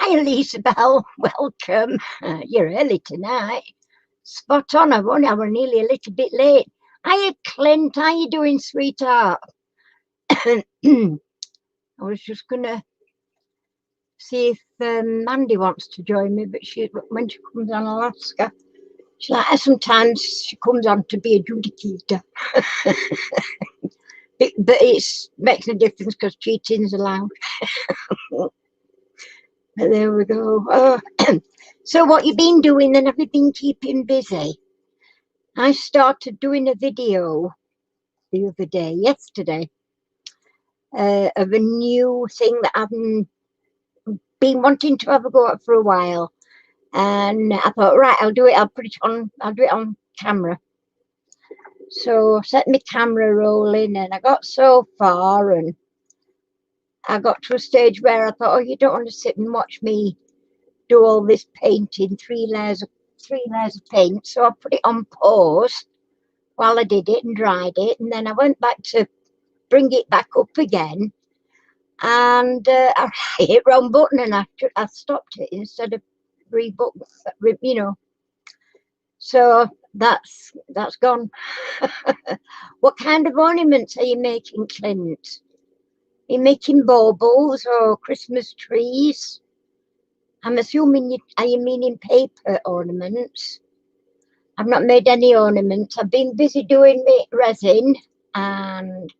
Hi, Elisabel. Welcome. You're early tonight. Spot on. I were nearly a little bit late. Hiya, Clint. How you doing, sweetheart? I was just gonna see if Mandy wants to join me, but when she comes on Alaska, sometimes she comes on to be a judicator. but it makes no difference because cheating's allowed. But there we go. Oh. So what you been doing then? Have you been keeping busy? I started doing a video the other day, yesterday, of a new thing that I've been wanting to have a go at for a while. And I thought, right, I'll do it on camera. So I set my camera rolling and I got so far and I got to a stage where I thought, oh, you don't want to sit and watch me do all this painting, three layers of paint. So I put it on pause while I did it and dried it, and then I went back to bring it back up again, and I hit wrong button and I stopped it instead of reboot, so that's gone. What kind of ornaments are you making, Clint? Are you making baubles or Christmas trees? I'm assuming are you meaning paper ornaments? I've not made any ornaments. I've been busy doing my resin and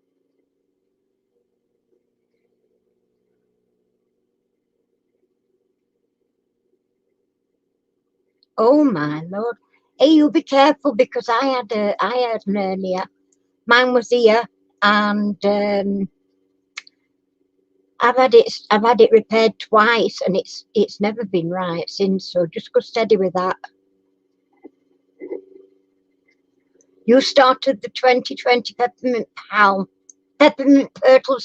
oh my Lord. Hey, you be careful because I had an hernia. Mine was here and I've had it repaired twice and it's never been right since, so just go steady with that. You started the 2020 Peppermint Purple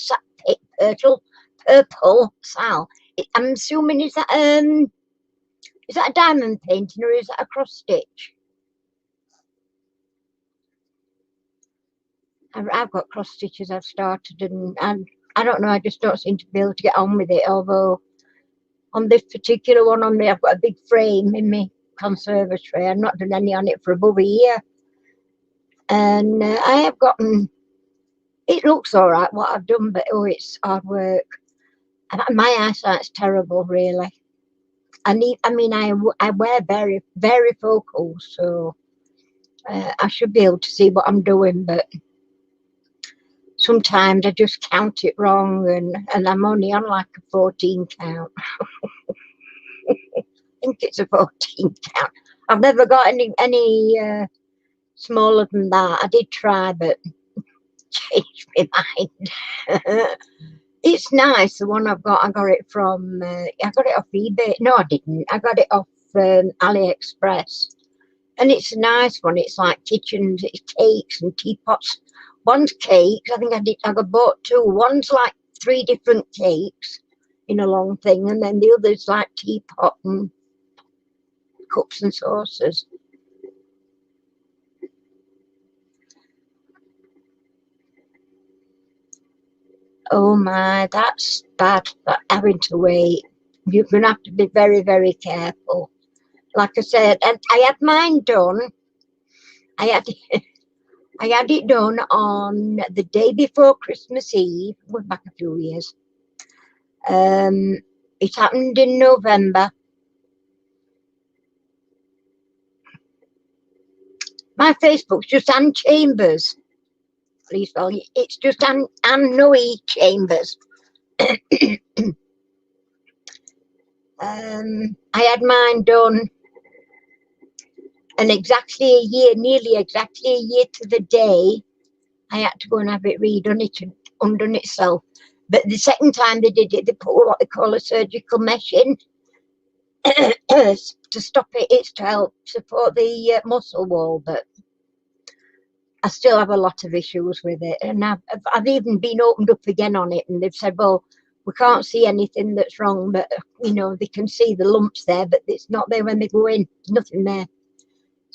Sal. I'm assuming is that a diamond painting or is that a cross stitch? I've got cross stitches I've started and I don't know, I just don't seem to be able to get on with it, although on this particular one on me I've got a big frame in my conservatory. I've not done any on it for above a year. And I have gotten, it looks all right what I've done, but oh, it's hard work. My eyesight's terrible, really. I wear very, very focal, so I should be able to see what I'm doing, but sometimes I just count it wrong and I'm only on like a 14 count. I think it's a 14 count. I've never got any smaller than that. I did try, but changed my mind. It's nice, the one I've got. I got it from, I got it off eBay. No, I didn't. I got it off AliExpress. And it's a nice one. It's like kitchens, it's cakes and teapots. One's cakes, I think I bought two. One's like 3 different cakes in a long thing, and then the other's like teapot and cups and saucers. Oh my, that's bad, having to wait. You're going to have to be very, very careful. Like I said, and I had mine done. I had it done on the day before Christmas Eve. We're back a few years. It happened in November. My Facebook's just Anne Chambers. Please, well, it's just Anne Noe Chambers. I had mine done, and nearly exactly a year to the day, I had to go and have it redone. It had undone itself. But the second time they did it, they put what they call a surgical mesh in to stop it. It's to help support the muscle wall, but I still have a lot of issues with it. And I've even been opened up again on it, and they've said, well, we can't see anything that's wrong, but they can see the lumps there, but it's not there when they go in. There's nothing there.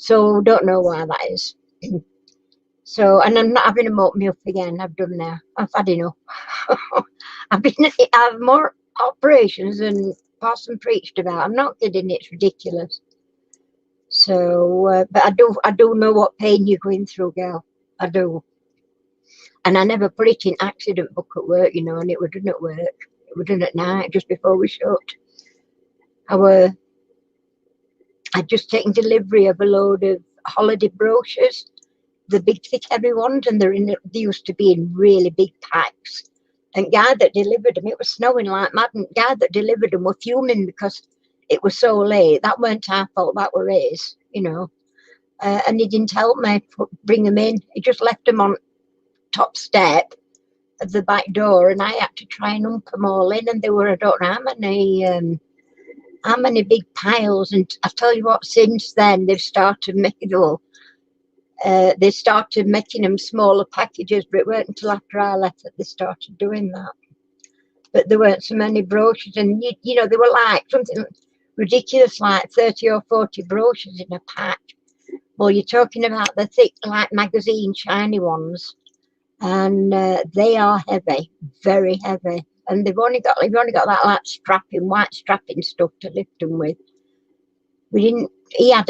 So don't know why that is. So, and I'm not having them open me up again. I've had enough. I've had more operations than Parson preached about. I'm not kidding, it's ridiculous. So, but I do know what pain you're going through, girl. I do. And I never put it in accident book at work, you know, and it wouldn't at work. It was done at night, just before we shut. I'd just taken delivery of a load of holiday brochures, the big thick heavy ones, and they used to be in really big packs. And guy that delivered them, it was snowing like mad, and guy that delivered them were fuming because it was so late. That weren't our fault, that were his, you know. And he didn't help me bring them in. He just left them on top step of the back door, and I had to try and ump them all in, and they were, I don't know how many big piles. And I tell you what, since then they've started making them smaller packages, but it weren't until after I left that they started doing that. But there weren't so many brochures, and you know, they were like something ridiculous, like 30 or 40 brochures in a pack. Well, you're talking about the thick, like magazine, shiny ones, and they are heavy, very heavy. And you've only got that like white strapping stuff to lift them with. We didn't. He had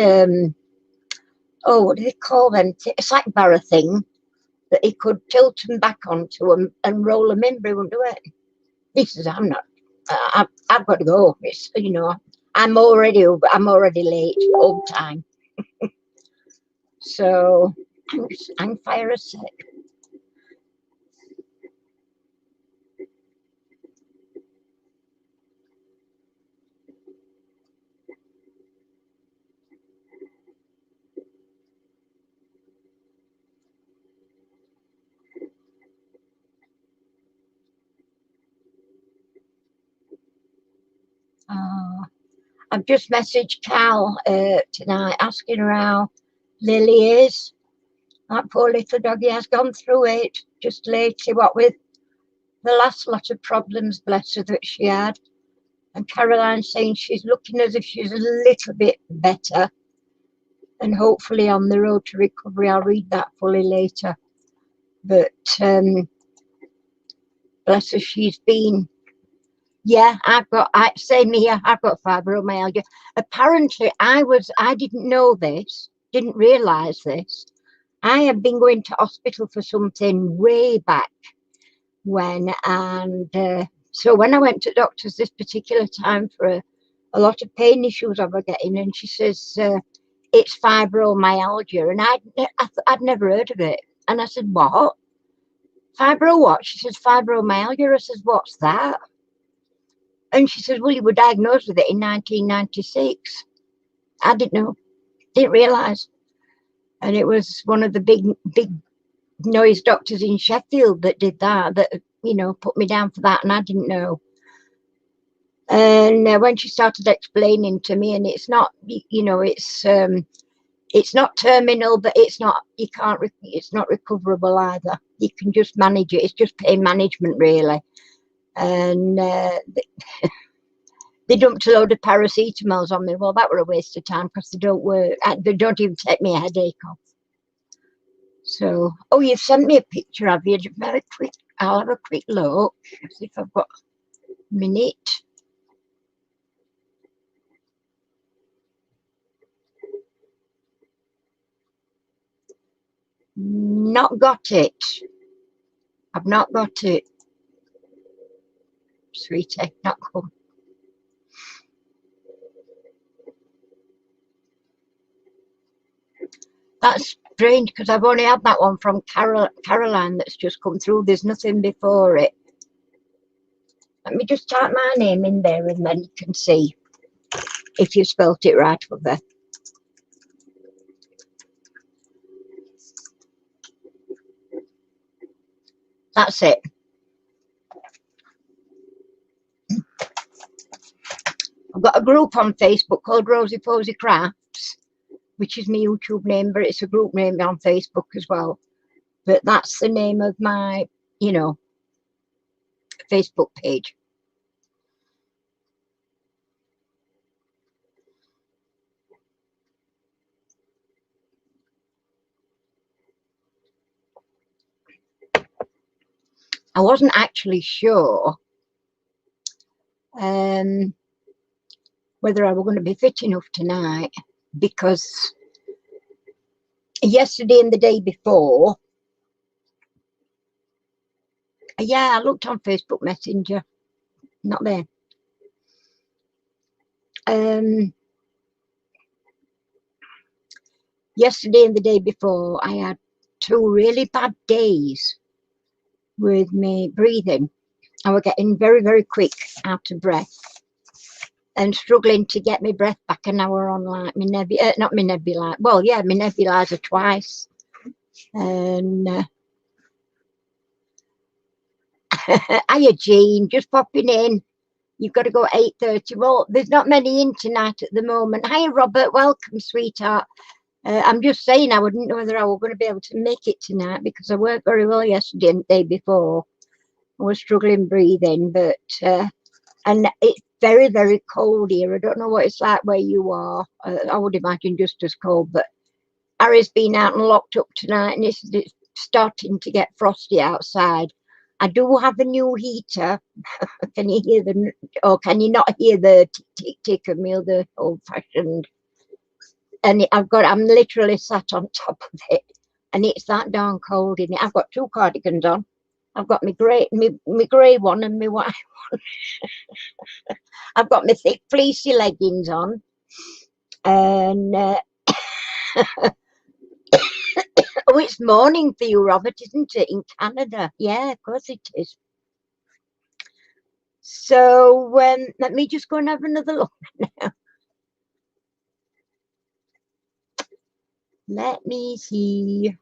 oh, what do they call them? It's like barra thing that he could tilt them back onto them and roll them in, but he wouldn't do it. He says, "I'm not. I've got to go. It's, you know, I'm already late all the time." So I'm fire as sick. I've just messaged Cal tonight asking her how Lily is. That poor little doggy has gone through it just lately, what with the last lot of problems, bless her, that she had. And Caroline's saying she's looking as if she's a little bit better, and hopefully on the road to recovery. I'll read that fully later. But bless her, she's been, yeah, same here, I've got fibromyalgia. Apparently I didn't know this, didn't realise this. I have been going to hospital for something way back when, and so when I went to doctors this particular time for a lot of pain issues I was getting, and she says it's fibromyalgia, and I'd never heard of it. And I said, what? Fibro what? She says, fibromyalgia. I says, what's that? And she says, well, you were diagnosed with it in 1996. I didn't know, didn't realise. And it was one of the big noise doctors in Sheffield that did that, you know, put me down for that, and I didn't know. And when she started explaining to me, and it's not, you know, it's not terminal, but it's not recoverable either. You can just manage it. It's just pain management, really. And they dumped a load of paracetamols on me. Well, that were a waste of time because they don't work. They don't even take me a headache off. So, oh, you've sent me a picture of you. Very quick. I'll have a quick look. See if I've got a minute. Not got it. I've not got it. Sweetie, not come. That's strange because I've only had that one from Caroline that's just come through. There's nothing before it. Let me just type my name in there and then you can see if you spelt it right for there. That's it. I've got a group on Facebook called Rosie Posey Crafts, which is my YouTube name, but it's a group name on Facebook as well. But that's the name of my, you know, Facebook page. I wasn't actually sure whether I were going to be fit enough tonight, because yesterday and the day before, yeah, I looked on Facebook Messenger, not there. Yesterday and the day before, I had 2 really bad days with me breathing. I was getting very, very quick out of breath and struggling to get my breath back, and I were on like my not my nebulizer, well, yeah, my nebulizer twice. And hiya, Jean, just popping in. You've got to go at 8:30. Well, there's not many in tonight at the moment. Hiya, Robert, welcome, sweetheart. I'm just saying, I wouldn't know whether I was going to be able to make it tonight, because I worked very well yesterday and the day before. I was struggling breathing, but and it's very, very cold here. I don't know what it's like where you are. I would imagine just as cold, but Harry's been out and locked up tonight, and it's starting to get frosty outside. I do have a new heater. Can you hear the, or can you not hear the tick tick of me, the old fashioned? And I'm literally sat on top of it, and it's that darn cold in it. I've got 2 cardigans on. I've got my grey one and my white one. I've got my thick fleecy leggings on, and oh, it's morning for you, Robert, isn't it, in Canada? Yeah, of course it is. So let me just go and have another look now. Let me see.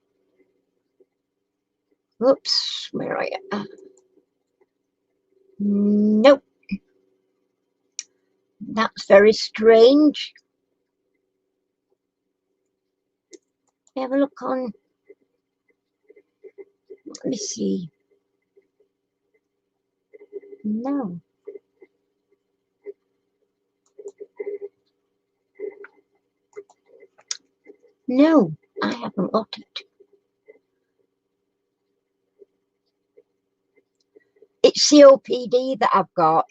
Oops, where are you? Nope. That's very strange. Have a look on. Let me see. No. No, I haven't got it. It's COPD that I've got.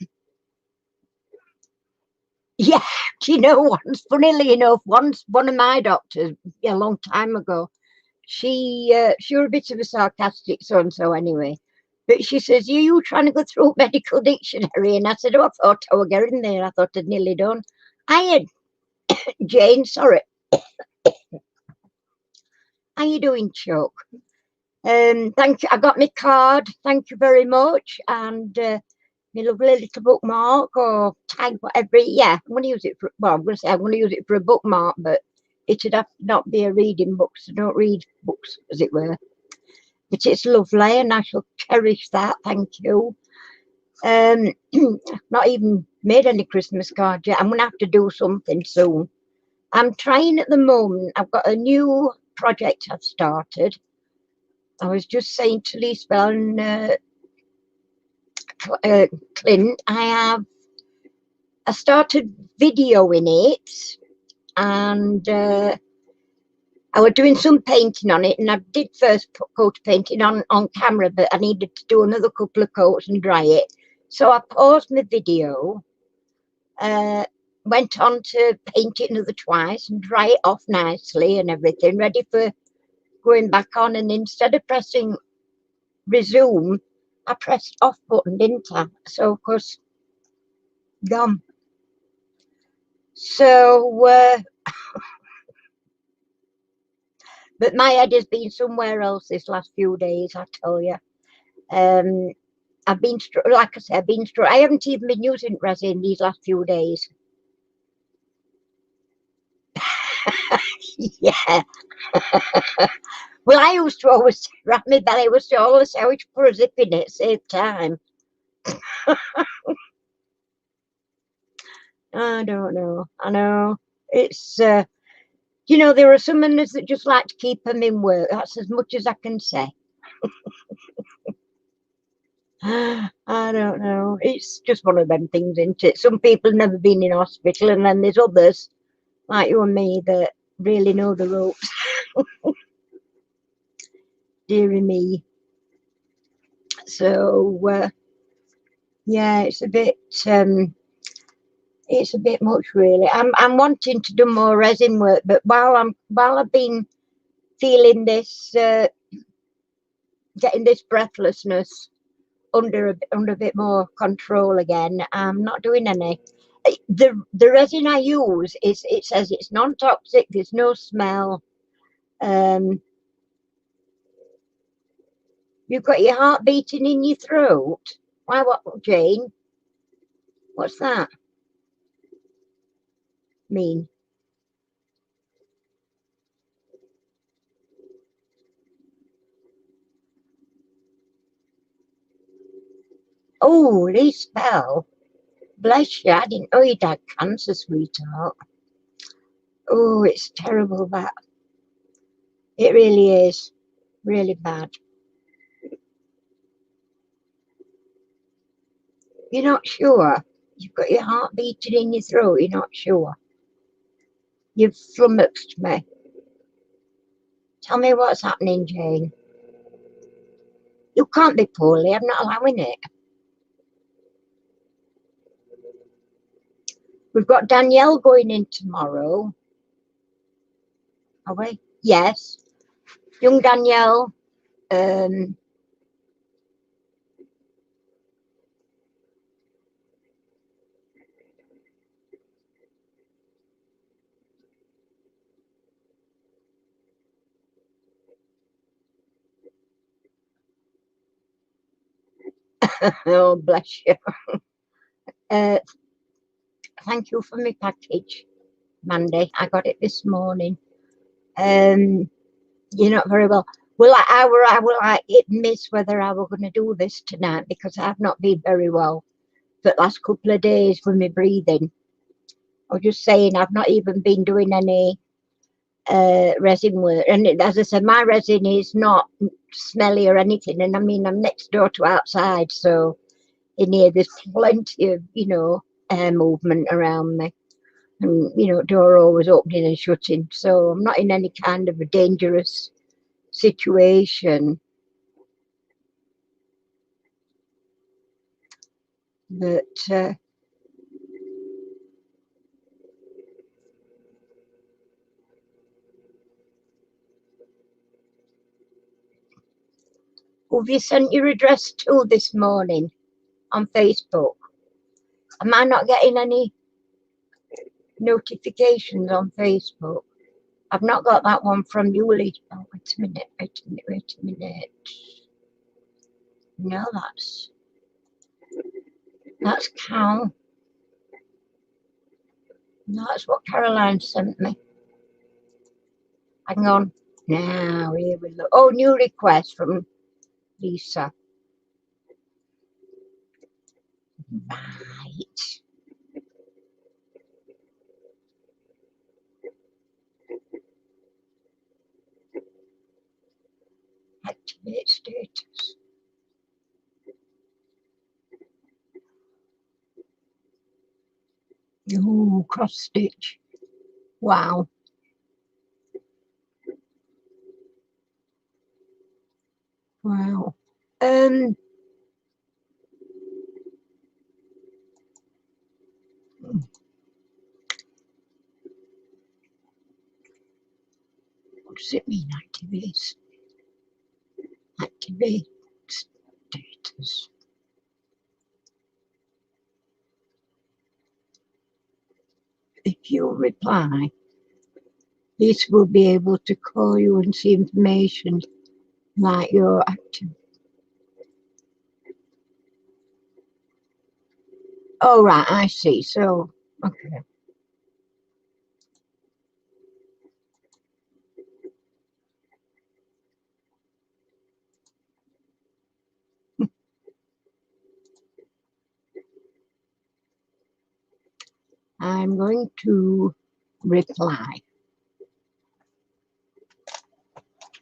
Yeah, do you know, funnily enough, one of my doctors, a long time ago, she was a bit of a sarcastic so-and-so anyway, but she says, are you trying to go through medical dictionary? And I said, oh, I thought I was getting there. I thought I'd nearly done. I had Jane, sorry. How you doing, Chuck? Thank you. I got my card. Thank you very much. And my lovely little bookmark or tag, whatever. Yeah, I'm going to use it for, well, I'm going to say I'm going to use it for a bookmark, but it should have not be a reading book, so don't read books, as it were. But it's lovely, and I shall cherish that. Thank you. Not even made any Christmas cards yet. I'm going to have to do something soon. I'm trying at the moment. I've got a new project I've started. I was just saying to Lisbeth and Clint, I started videoing it, and I was doing some painting on it, and I did first put coat painting on camera, but I needed to do another couple of coats and dry it. So I paused my video, went on to paint it another twice and dry it off nicely and everything, ready for going back on. And instead of pressing resume, I pressed off button, didn't I? So of course, gone. So but my head has been somewhere else this last few days, I tell you. I've been, like I said, I haven't even been using resin these last few days. Yeah. Well, I used to always wrap my belly, was to always say, I would put a zip in it, save time. I don't know. I know. It's, you know, there are some of us that just like to keep them in work. That's as much as I can say. I don't know. It's just one of them things, isn't it? Some people have never been in hospital, and then there's others, like you and me, that really know the ropes. Dearie me. So, yeah, it's a bit, It's a bit much, really. I'm wanting to do more resin work, but while I've been feeling this, getting this breathlessness under a bit more control again, I'm not doing any. The resin I use it says it's non-toxic. There's no smell. You've got your heart beating in your throat. Why? What, Jane? What's that mean? Oh, Lee Spell. Bless you. I didn't know you'd had cancer, sweetheart. Oh, it's terrible, that. It really is. Really bad. You're not sure? You've got your heart beating in your throat. You're not sure? You've flummoxed me. Tell me what's happening, Jane. You can't be poorly. I'm not allowing it. We've got Danielle going in tomorrow. Are we? Yes. Young Danielle. Oh, bless you. Thank you for my package, Mandy. I got it this morning. You're not very well. Well, I will like it miss whether I were going to do this tonight because I've not been very well for the last couple of days with my breathing. I was just saying I've not even been doing any resin work, and as I said, my resin is not smelly or anything. And I mean, I'm next door to outside, so in here there's plenty of air movement around me, and door always opening and shutting. So I'm not in any kind of a dangerous situation. But have you sent your address to this morning on Facebook? Am I not getting any notifications on Facebook? I've not got that one from you, Lee. Oh, wait a minute, wait a minute, wait a minute. No, that's Cal. No, that's what Caroline sent me. Hang on. Now, here we look. Oh, new request from Lisa. Right. Activate status. Oh, cross stitch. Wow. Wow. What does it mean, activate? Activate status. If you reply, this will be able to call you and see information like you're active. Oh, right, I see. So, okay. I'm going to reply.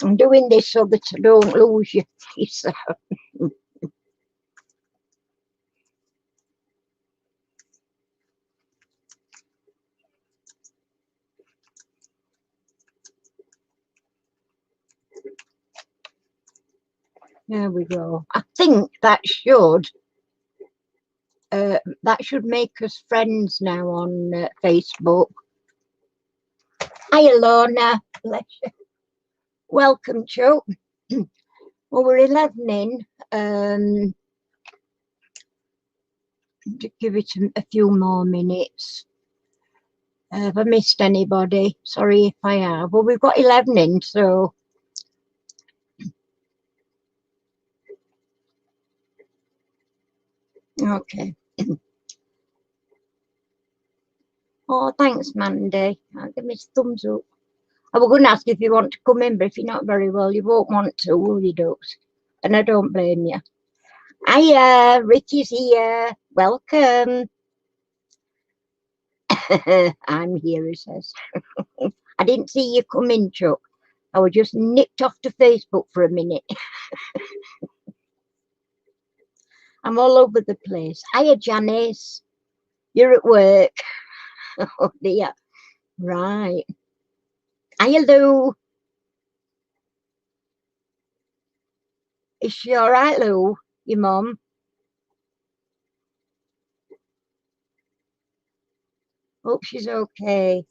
I'm doing this so that I don't lose your face. There we go. I think that should that should make us friends now on Facebook. Hi, Lorna. Bless you. Welcome, Chuck. Well, we're 11 in. To give it a few more minutes. Have I missed anybody? Sorry if I have. Well, we've got 11 in, so. Okay. Oh, thanks, Mandy. I'll give me a thumbs up. I was going to ask if you want to come in, but if you're not very well, you won't want to, will you, ducks? And I don't blame you. Hiya, Ricky's here. Welcome. I'm here, he says. I didn't see you come in, Chuck. I was just nipped off to Facebook for a minute. I'm all over the place. Hiya, Janice. You're at work. Oh, dear. Right. Hiya, Lou. Is she all right, Lou? Your mum? Hope she's okay.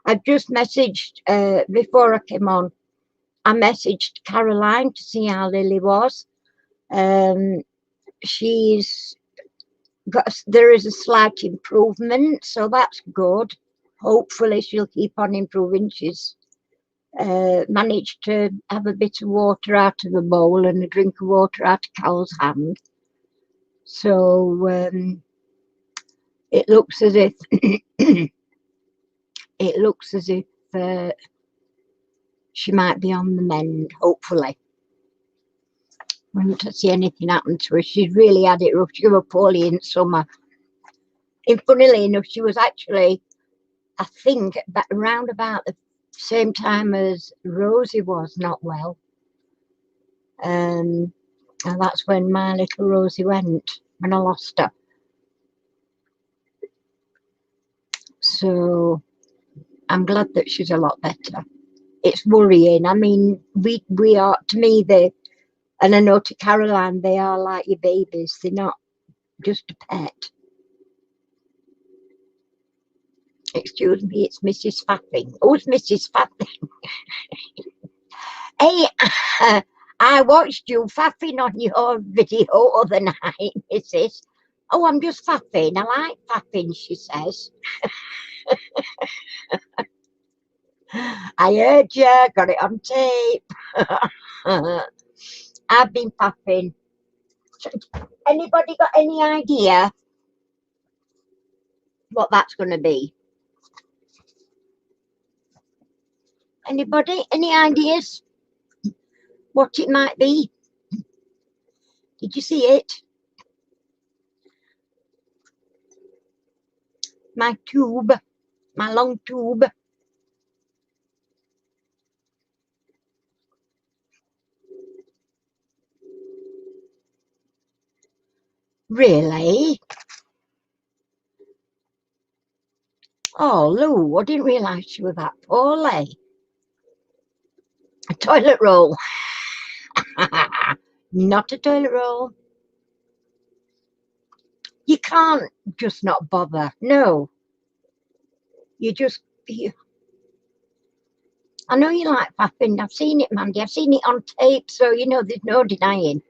I just messaged, before I came on, I messaged Caroline to see how Lily was. She's got, there is a slight improvement, so that's good. Hopefully she'll keep on improving. She's managed to have a bit of water out of the bowl and a drink of water out of Carol's hand. So it looks as if it looks as if she might be on the mend, hopefully. We don't see anything happen to her. She's really had it rough. She was poorly in summer. And funnily enough, she was actually, I think, around about the same time as Rosie was not well. And that's when my little Rosie went, when I lost her. So I'm glad that she's a lot better. It's worrying. I mean, we are, to me, and I know to Caroline, they are like your babies. They're not just a pet. Excuse me, it's Mrs. Faffing. Who's Mrs. Faffing? Hey, I watched you faffing on your video other night, Mrs. Oh, I'm just faffing. I like faffing, she says. I heard you, got it on tape. I've been faffing. Anybody got any idea what that's going to be? Anybody? Any ideas what it might be? Did you see it? My tube, my long tube. Really? Oh, Lou, I didn't realise you were that poorly. A toilet roll. Not a toilet roll. You can't just not bother. No. You just... I know you like faffing. I've seen it, Mandy. I've seen it on tape, so you know there's no denying.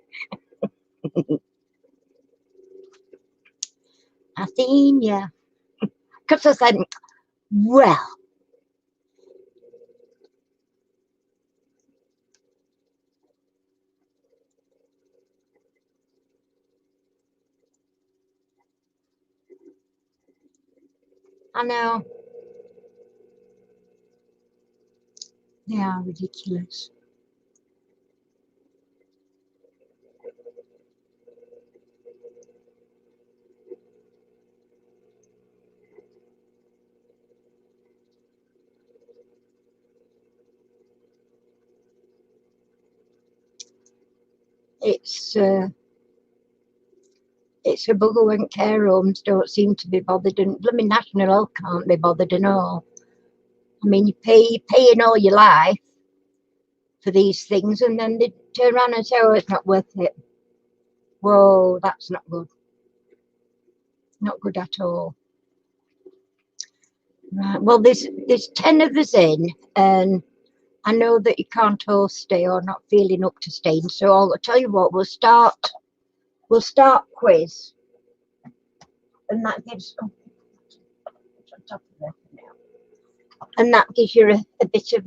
I seen you. Because I said, well... I know. They are ridiculous. It's a bugger when care homes don't seem to be bothered, and blooming National Health can't be bothered and all. I mean, you're paying all your life for these things, and then they turn around and say, oh, it's not worth it. Whoa, that's not good. Not good at all. Right. Well, there's 10 of us in, and I know that you can't all stay or not feeling up to staying. So I'll tell you what. We'll start quiz, and that gives. Oh, it's on top of it now. And that gives you a bit of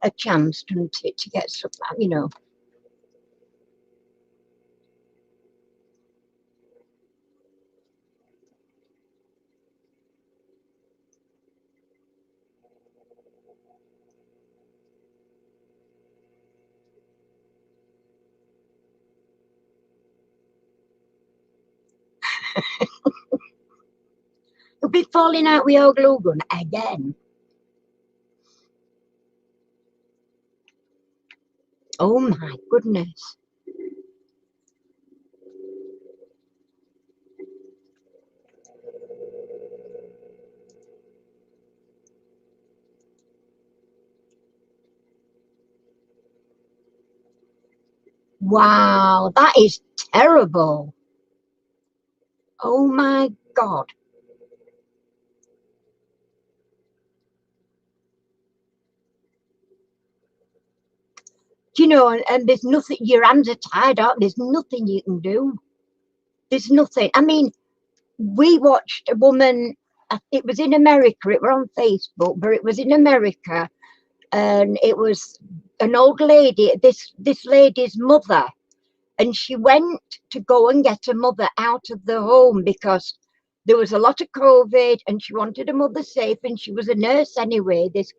a chance, doesn't it, to get some, you know. You'll be falling out with your glue gun again. Oh my goodness. Wow, that is terrible. Oh my God. You know, and there's nothing, your hands are tied up, there's nothing you can do. There's nothing. I mean, we watched a woman, it was in America, it was on Facebook, but it was in America, and it was an old lady, this lady's mother, and she went to go and get her mother out of the home because there was a lot of COVID and she wanted her mother safe, and she was a nurse anyway, this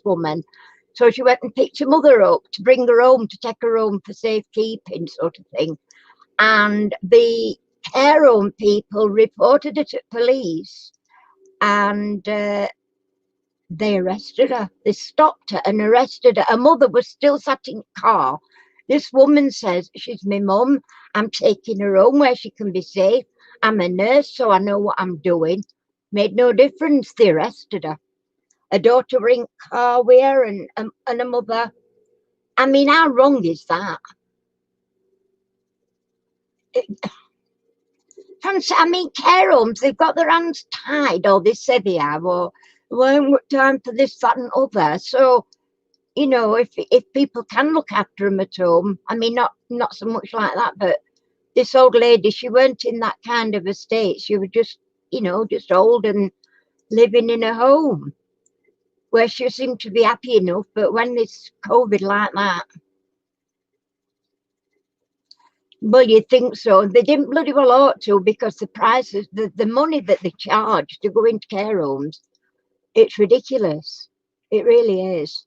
woman. So she went and picked her mother up to bring her home, to take her home for safekeeping sort of thing. And the care home people reported it to police, and they arrested her. They stopped her and arrested her. Her mother was still sat in the car. This woman says, she's my mum. I'm taking her home where she can be safe. I'm a nurse, so I know what I'm doing. Made no difference. They arrested her. Her daughter were in car with her, and a mother. I mean, how wrong is that? I mean, care homes, they've got their hands tied, or they say they have, or won't got time for this, that, and other. So, you know, if people can look after them at home, I mean, not so much like that, but this old lady, she weren't in that kind of a state. She was just, you know, just old and living in a home where she seemed to be happy enough. But when there's COVID like that, well, you'd think so. They didn't bloody well ought to, because the prices, the money that they charge to go into care homes, it's ridiculous. It really is.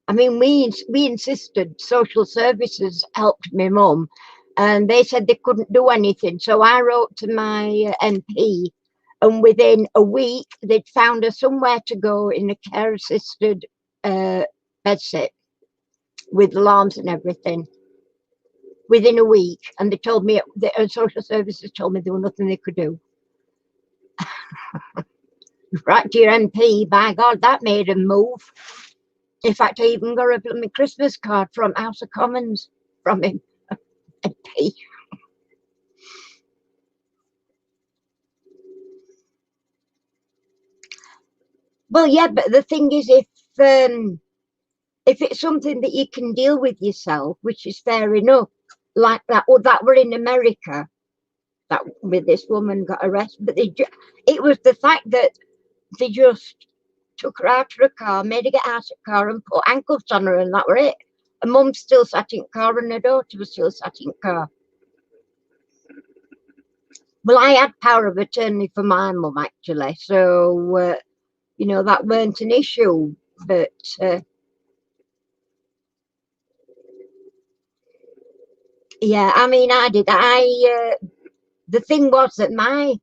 I mean, we insisted social services helped my mum, and they said they couldn't do anything. So I wrote to my MP, and within a week they'd found her somewhere to go in a care assisted bedsit with alarms and everything. Within a week, and they told me, the social services told me there was nothing they could do. Right to your MP, by God, that made them move. In fact, I even got a Christmas card from House of Commons from him, MP. Well, yeah, but the thing is, if it's something that you can deal with yourself, which is fair enough, like that, or that were in America, that with this woman got arrested, but it was the fact that they just took her out of her car, made her get out of the car, and put handcuffs on her, and that were it. Her mum still sat in the car, and her daughter was still sat in the car. Well, I had power of attorney for my mum, actually, so you know, that weren't an issue. But yeah, I mean, I did. The thing was that my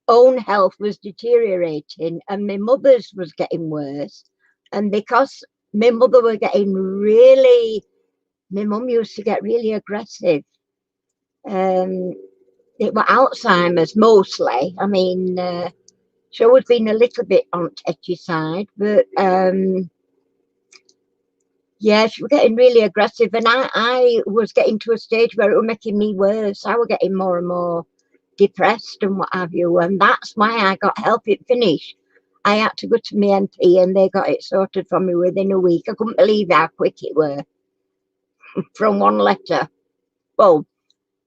own health was deteriorating, and my mother's was getting worse. And because my mother were getting really, my mum used to get really aggressive. Um, it was Alzheimer's mostly. I mean, she always been a little bit on the touchy side, but yeah, she was getting really aggressive, and I was getting to a stage where it was making me worse. I was getting more and more depressed and what have you, and that's why I got help it finish. I had to go to my MP and they got it sorted for me within a week. I couldn't believe how quick it were from one letter. Well,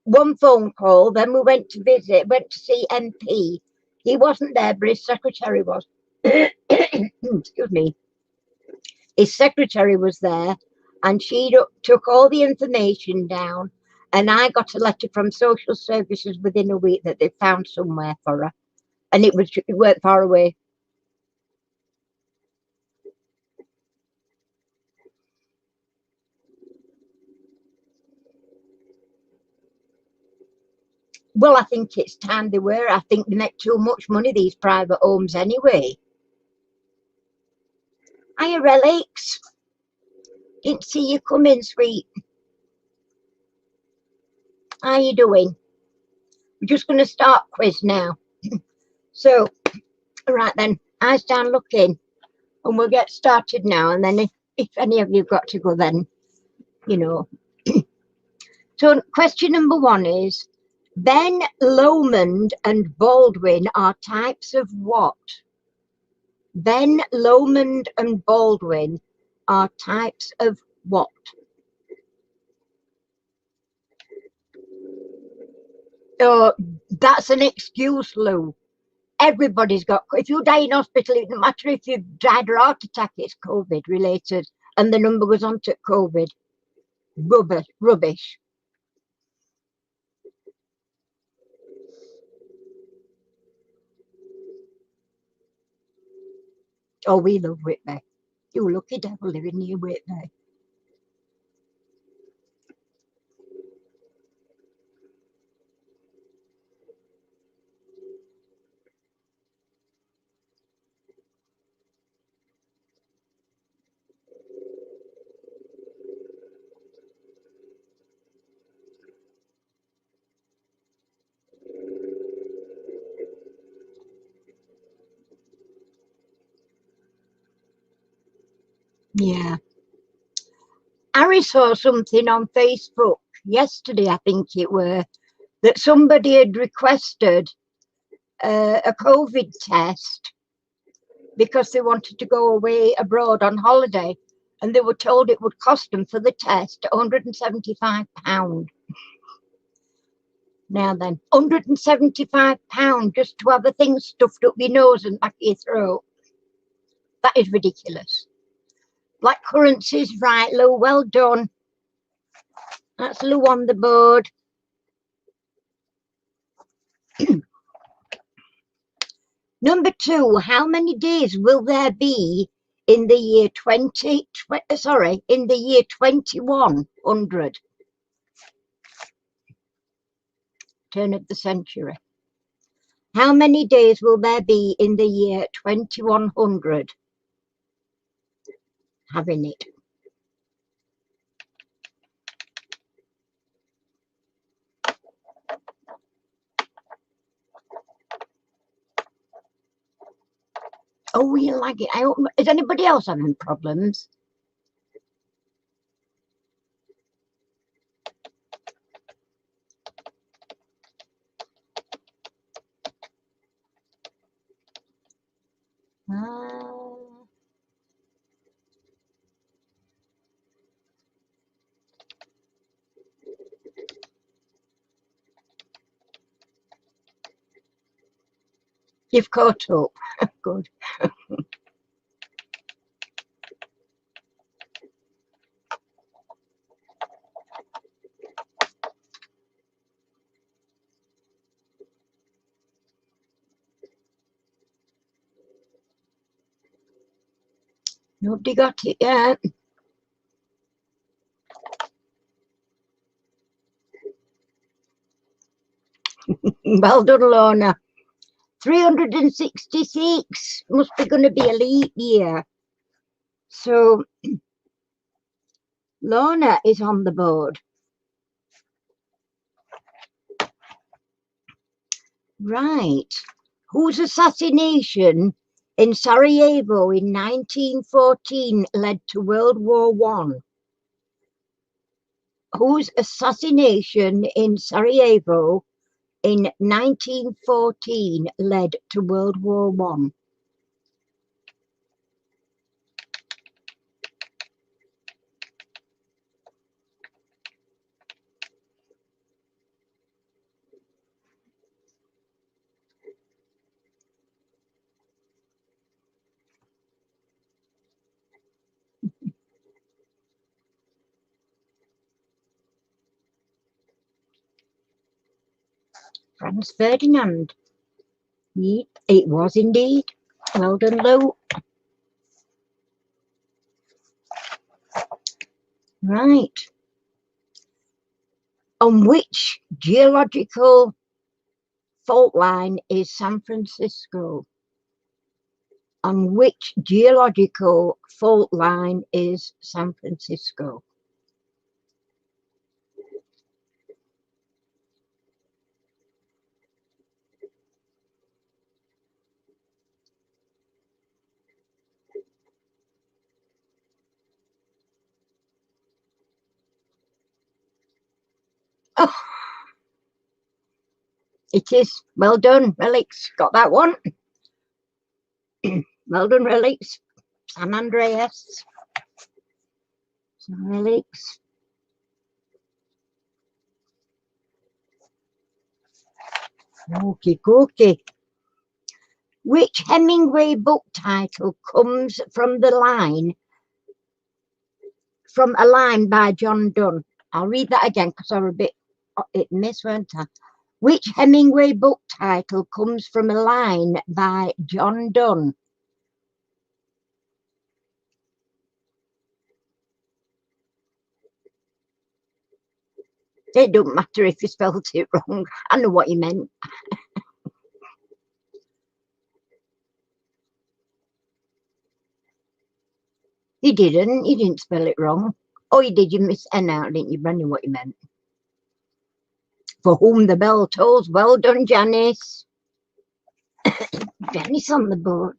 one phone call, then we went to visit, went to see MP. He wasn't there, but his secretary was. Excuse me. His secretary was there, and she took all the information down, and I got a letter from social services within a week that they found somewhere for her, and it weren't far away. Well, I think it's time they were. I think they make too much money, these private homes, anyway. Hiya, Relics. Didn't see you coming, sweet. How you doing? We're just going to start quiz now. So, right then, eyes down looking, and we'll get started now. And then if any of you got to go, then, you know. So, question number 1 is, Ben Lomond and Baldwin are types of what? Ben Lomond and Baldwin are types of what? Oh, that's an excuse, Lou. Everybody's got, if you die in hospital, it doesn't matter if you've died of heart attack, it's COVID related, and the number goes on to COVID. Rubbish. Oh, we love Whitby. You lucky devil living near Whitby. Yeah. Harry saw something on Facebook yesterday, I think it were, that somebody had requested a COVID test because they wanted to go away abroad on holiday, and they were told it would cost them for the test £175. Now then, £175 just to have a thing stuffed up your nose and back of your throat. That is ridiculous. Black currencies, right, Lou, well done. That's Lou on the board. Number 2, how many days will there be in the year 2100? Turn of the century. How many days will there be in the year 2100? Having it. Oh, you like it. Is anybody else having problems? You've caught up. Good. Nobody got it yet. Well done, Lorna. 366 must be going to be a leap year. So Lorna is on the board. Right. Whose assassination in Sarajevo in 1914 led to World War I? Whose assassination in Sarajevo in 1914 led to World War One? Franz Ferdinand. It was indeed. Well done, Lou. Right. On which geological fault line is San Francisco? On which geological fault line is San Francisco? Oh, it is. Well done, Relics. Got that one. Well done, Relics. San Andreas. Relics. Okay. Which Hemingway book title comes from a line by John Donne? I'll read that again because I was a bit miss, weren't I? Which Hemingway book title comes from a line by John Donne? It don't matter if you spelled it wrong. I know what you meant. You didn't. You didn't spell it wrong. Oh, you did. You miss N out, didn't you? I knew what you meant. For whom the bell tolls. Well done, Janice. Janice on the board.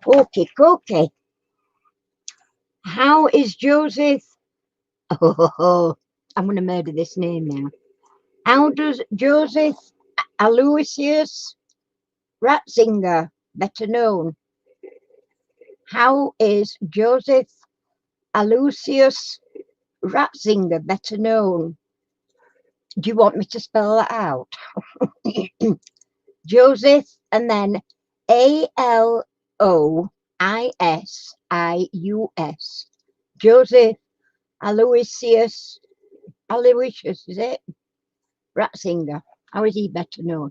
Okay. How is Joseph? Oh, I'm going to murder this name now. How does Joseph Aloysius Ratzinger, better known? How is Joseph Aloysius Ratzinger better known? Do you want me to spell that out? Joseph and then Aloysius. Joseph Aloysius, is it? Ratzinger. How is he better known?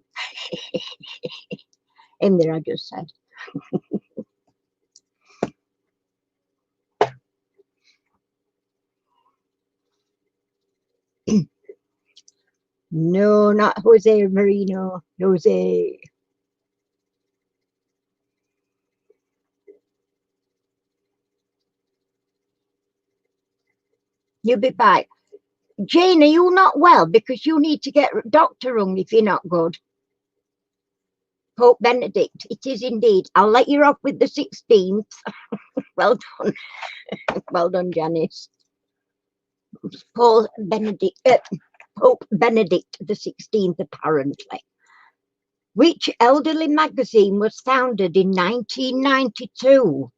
In there, I just said. No, not Jose Marino. Jose. You'll be back. Jane, are you not well? Because you need to get doctor rung if you're not good. Pope Benedict, it is indeed. I'll let you off with the 16th. Well done. Well done, Janice. Pope Benedict the 16th, apparently. Which elderly magazine was founded in 1992?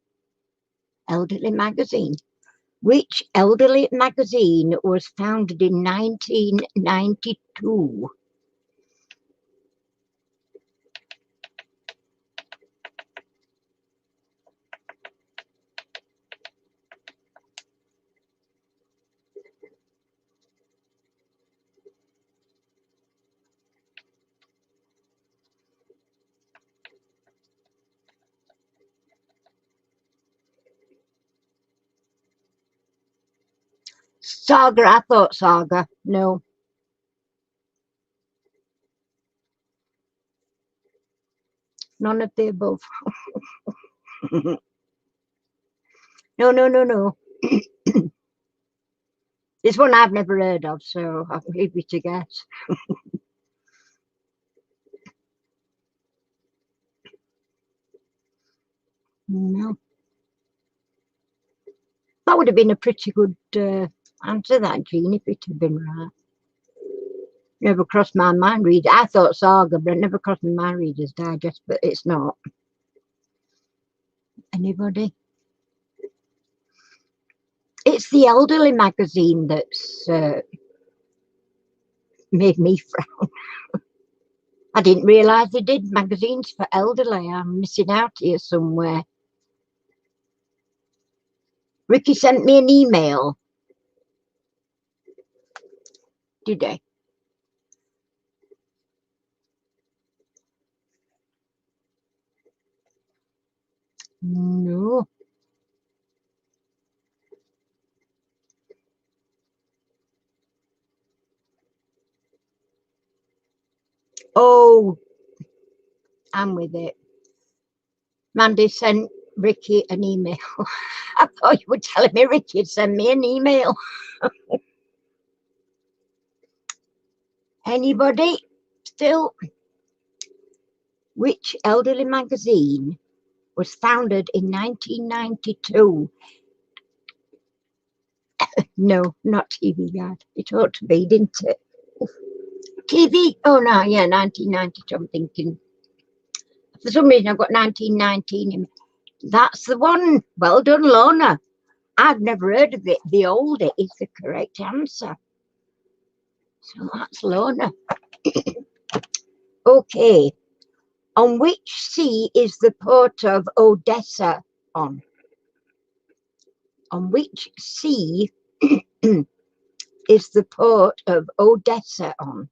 Elderly magazine. Which elderly magazine was founded in 1992? Saga, I thought Saga. No. None of the above. No. This one I've never heard of, so I'll leave you to guess. No. That would have been a pretty good Answer that, Jean, if it had been right. Never crossed my mind reader. I thought Saga, but it never crossed my mind Reader's Digest, but it's not. Anybody? It's the elderly magazine that's made me frown. I didn't realise they did magazines for elderly. I'm missing out here somewhere. Ricky sent me an email. Did he? No. Oh, I'm with it. Mandy sent Ricky an email. I thought you were telling me Ricky had sent me an email. Anybody still? Which elderly magazine was founded in 1992? No, not TV Guide. It ought to be, didn't it? TV, oh no, yeah, 1992, I'm thinking. For some reason I've got 1919 in. That's the one. Well done, Lorna. I've never heard of it. The older is the correct answer. So that's Lorna. Okay. On which sea is the port of Odessa on? On which sea is the port of Odessa on?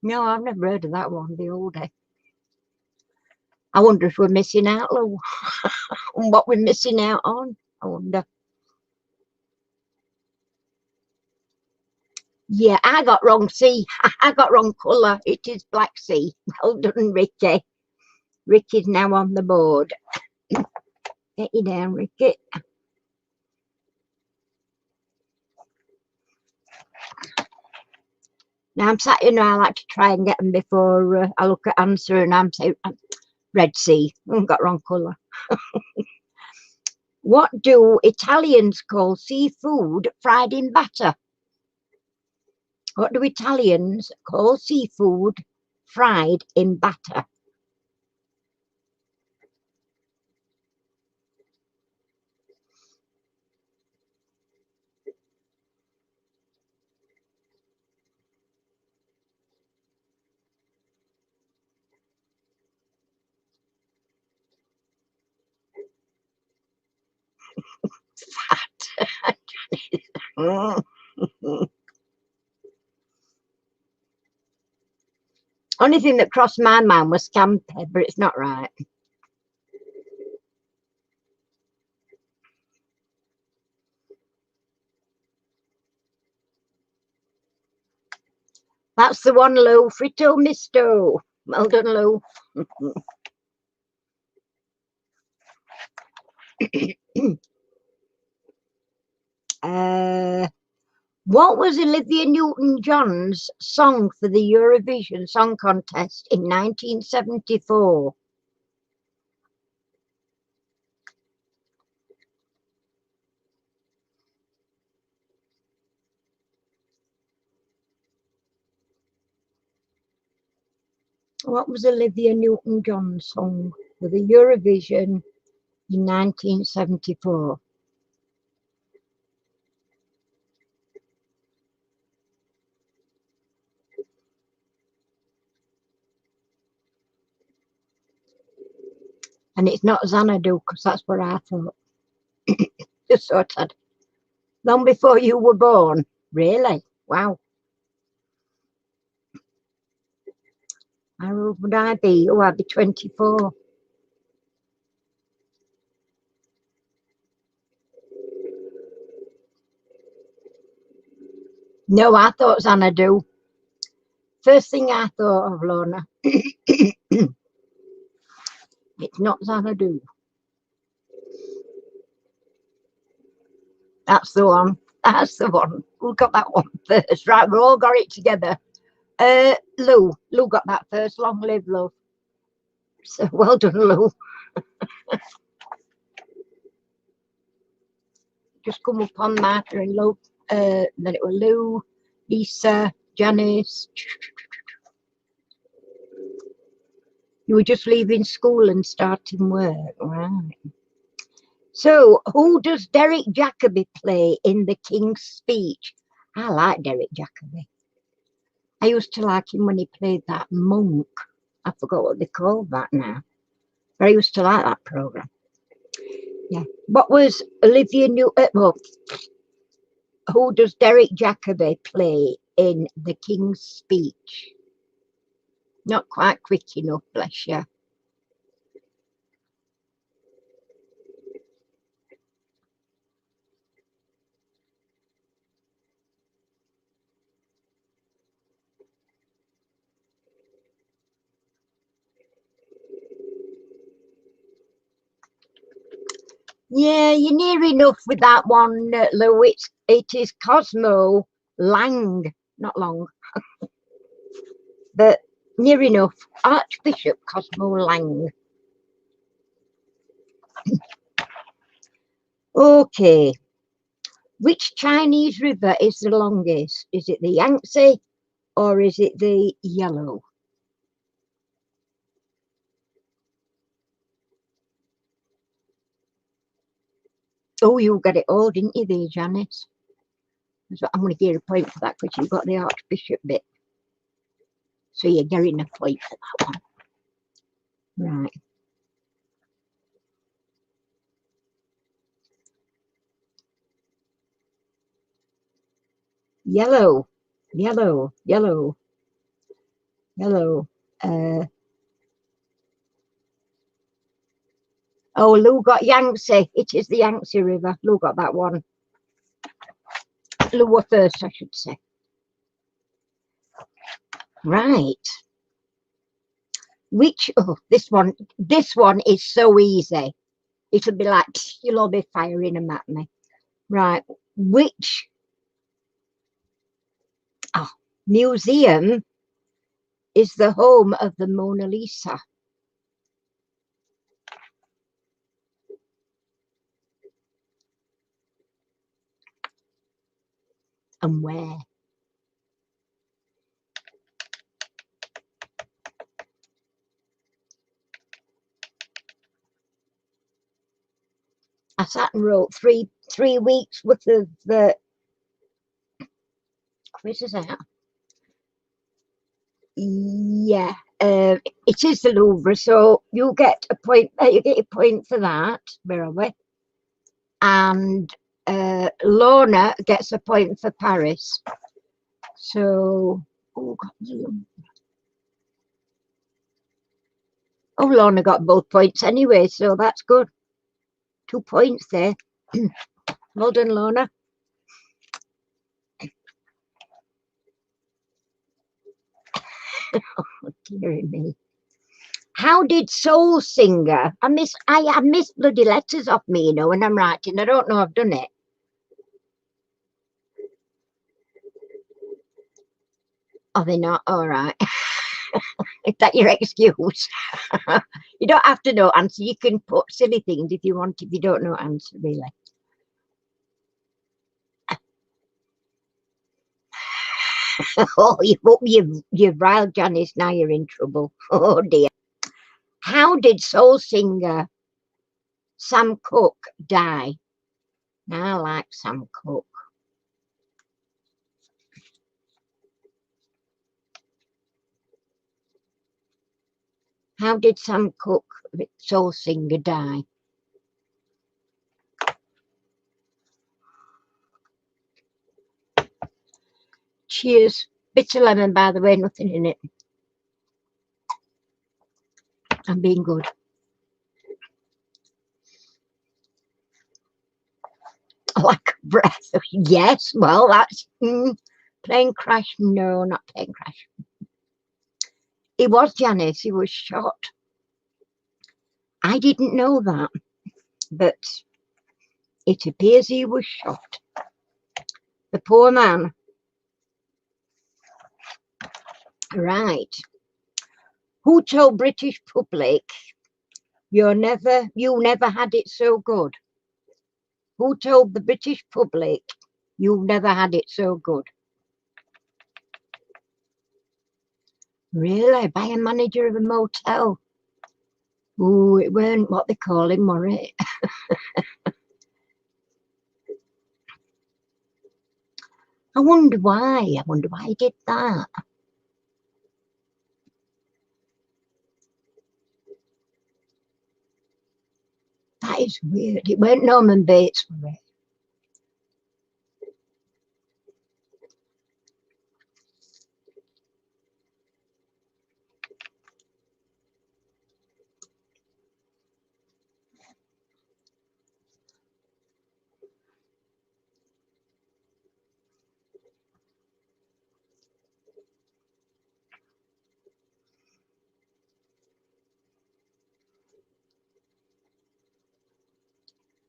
No, I've never heard of that one, the older. I wonder if we're missing out, Lou. And what we're missing out on, I wonder. Yeah, I got wrong sea. I got wrong colour. It is Black Sea. Well done, Ricky. Ricky's now on the board. Get you down, Ricky. Now I'm sat, I like to try and get them before I look at answer, and I'm saying Red Sea. I got wrong colour. What do Italians call seafood fried in batter? What do Italians call seafood fried in batter? Only thing that crossed my mind was scampi, but it's not right. That's the one, Lou. Fritto misto. Well done, Lou. What was Olivia Newton-John's song for the Eurovision Song Contest in 1974? What was Olivia Newton-John's song for the Eurovision in 1974? And it's not Xanadu, because that's what I thought. Just sort of long before you were born. Really? Wow. How old would I be? Oh, I'd be 24. No, I thought Xanadu. First thing I thought of, Lorna. It's not Xanadu. That's the one. That's the one. Who got that one first? Right, we all got it together. Lou. Lou got that first. Long live Lou. So well done, Lou. just come up on Martha and Lou, then it was Lou, Lisa, Janice. You were just leaving school and starting work, right? So, who does Derek Jacobi play in The King's Speech? I like Derek Jacobi. I used to like him when he played that monk. I forgot what they called that now. But I used to like that programme. Yeah. What was Olivia Newton? Well, who does Derek Jacobi play in The King's Speech? Not quite quick enough, bless you. Yeah, you're near enough with that one, Lou. It is Cosmo Lang, not Long, but near enough. Archbishop Cosmo Lang. Okay. Which Chinese river is the longest? Is it the Yangtze or is it the Yellow? Oh, you got it all, didn't you, there, Janice? So I'm going to give you a point for that because you got the Archbishop bit. So you're getting a point for that one. Right. Yellow, yellow, yellow, yellow. Oh, Lou got Yangtze. It is the Yangtze River. Lou got that one. Lou were first, I should say. Right. This one is so easy. It'll be like, you'll all be firing them at me. Right. Which museum is the home of the Mona Lisa? And where? I sat and wrote three weeks worth of quizzes out. Yeah, it is the Louvre, so you get a point. You get a point for that. Where are we? And Lorna gets a point for Paris. So, oh, Lorna got both points anyway, so that's good. 2 points there. Well done, Lorna. Oh, dear me. How did Soul Singer? I miss bloody letters off me, you know, when I'm writing. I don't know I've done it. Are they not? All right. Is that your excuse? You don't have to know answer. You can put silly things if you want, if you don't know answer, really. Oh, you've riled Janice. Now you're in trouble. Oh, dear. How did soul singer Sam Cooke die? Now, I like Sam Cooke. How did Sam Cooke, soul singer, die? Cheers. Bitter lemon, by the way, nothing in it. I'm being good. Like a breath. Yes, well, that's plane crash. No, not plane crash. It was Janice. He was shot. I didn't know that, but it appears he was shot. The poor man. Right. Who told British public you never had it so good? Who told the British public you've never had it so good? Really? By a manager of a motel? Ooh, it weren't what they call him, were it? I wonder why. I wonder why he did that. That is weird. It weren't Norman Bates, were it?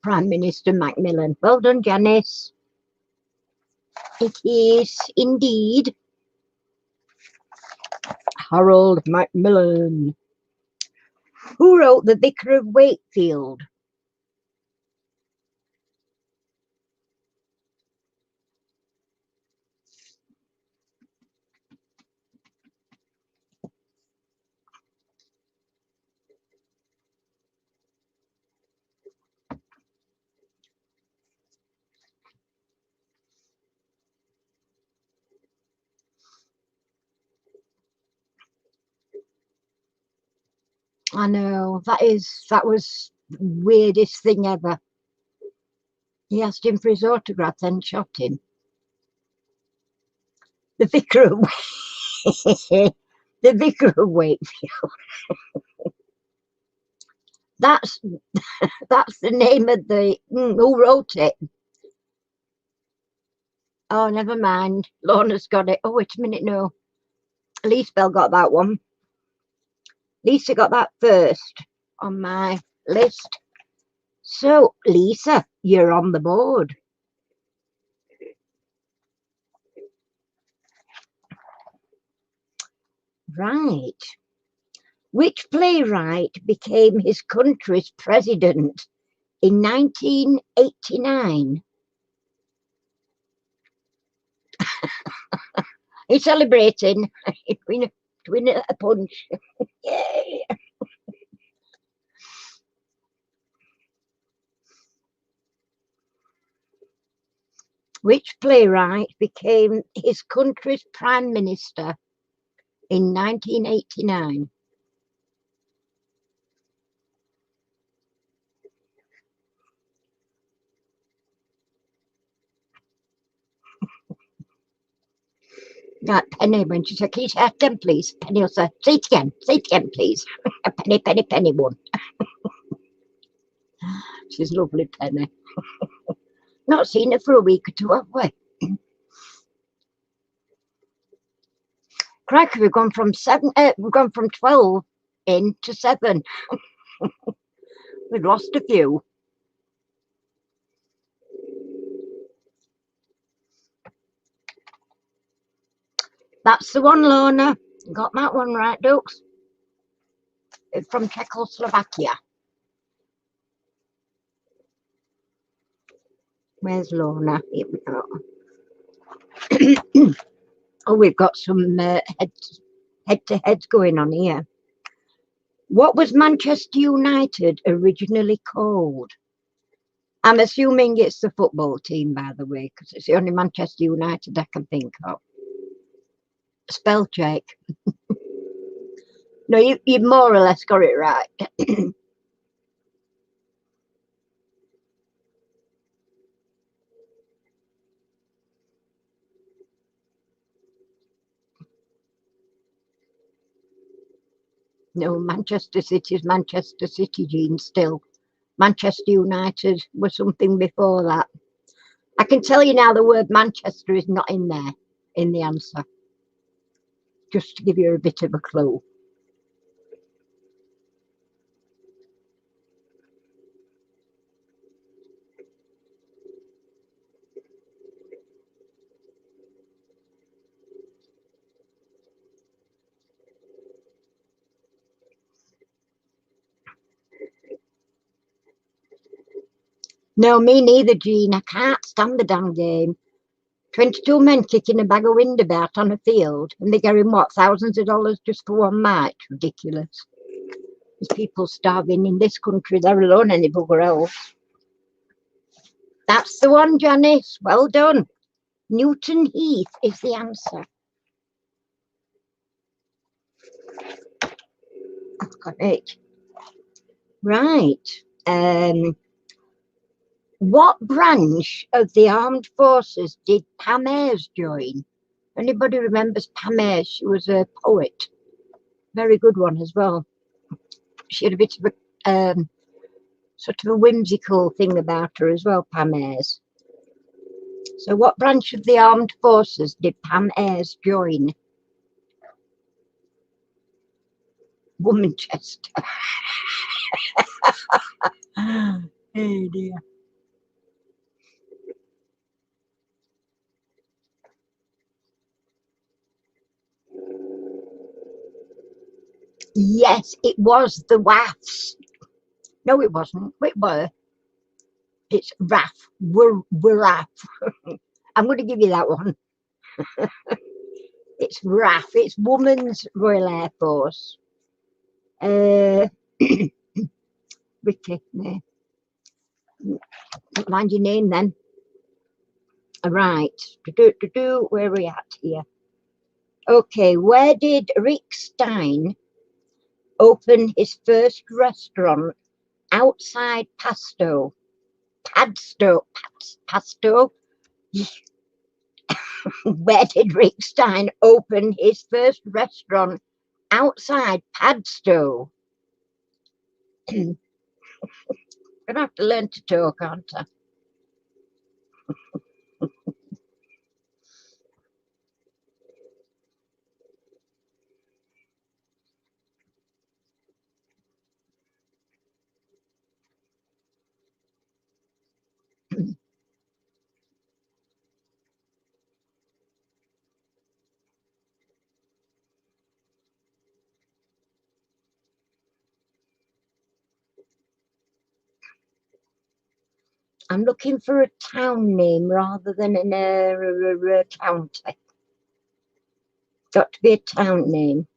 Prime Minister Macmillan. Well done, Janice. It is indeed Harold Macmillan. Who wrote The Vicar of Wakefield? I know, that was the weirdest thing ever. He asked him for his autograph, then shot him. The Vicar of The Vicar of Wakefield. That's the name of the who wrote it. Oh, never mind. Lorna's got it. Oh, wait a minute, no. Lisbel got that one. Lisa got that first on my list. So, Lisa, you're on the board. Right. Which playwright became his country's president in 1989? He's celebrating. Doing a punch. Yay. Which playwright became his country's prime minister in 1989? Right, Penny, when she said, "Can you say it again, please?" Penny will say, say it again, please." Penny, Penny, Penny won. She's lovely, Penny. Not seen her for a week or two, have we? Crikey, we've gone from 12 in to 7. We've lost a few. That's the one, Lorna. Got that one right, Dukes. It's from Czechoslovakia. Where's Lorna? Here we go. Oh, we've got some head-to-heads going on here. What was Manchester United originally called? I'm assuming it's the football team, by the way, because it's the only Manchester United I can think of. Spell check. No, you more or less got it right. No, Manchester City is Manchester City, Jean, still. Manchester United was something before that. I can tell you now the word Manchester is not in there, in the answer. Just to give you a bit of a clue. No, me neither, Jean. I can't stand the damn game. 22 men kicking a bag of wind about on a field, and they're getting what, thousands of dollars just for one match? Ridiculous. There's people starving in this country, they're alone any bugger else. That's the one, Janice. Well done. Newton Heath is the answer. I've got it. Right. What branch of the armed forces did Pam Ayres join? Anybody remembers Pam Ayres? She was a poet. Very good one as well. She had a bit of a sort of a whimsical thing about her as well, Pam Ayres. So what branch of the armed forces did Pam Ayres join? Womanchester. Oh dear. Yes, it was the WAFs. No, it wasn't. It were. It's RAF. We're RAF. I'm going to give you that one. It's RAF. It's Women's Royal Air Force. Ricky, no. Don't mind your name then. Right. Where are we at here? Okay, where did Rick Stein open his first restaurant outside Pasto? Pasto. Where did Rick Stein open his first restaurant outside Padstow? I'm gonna have to learn to talk, aren't I? I'm looking for a town name rather than a county. Got to be a town name.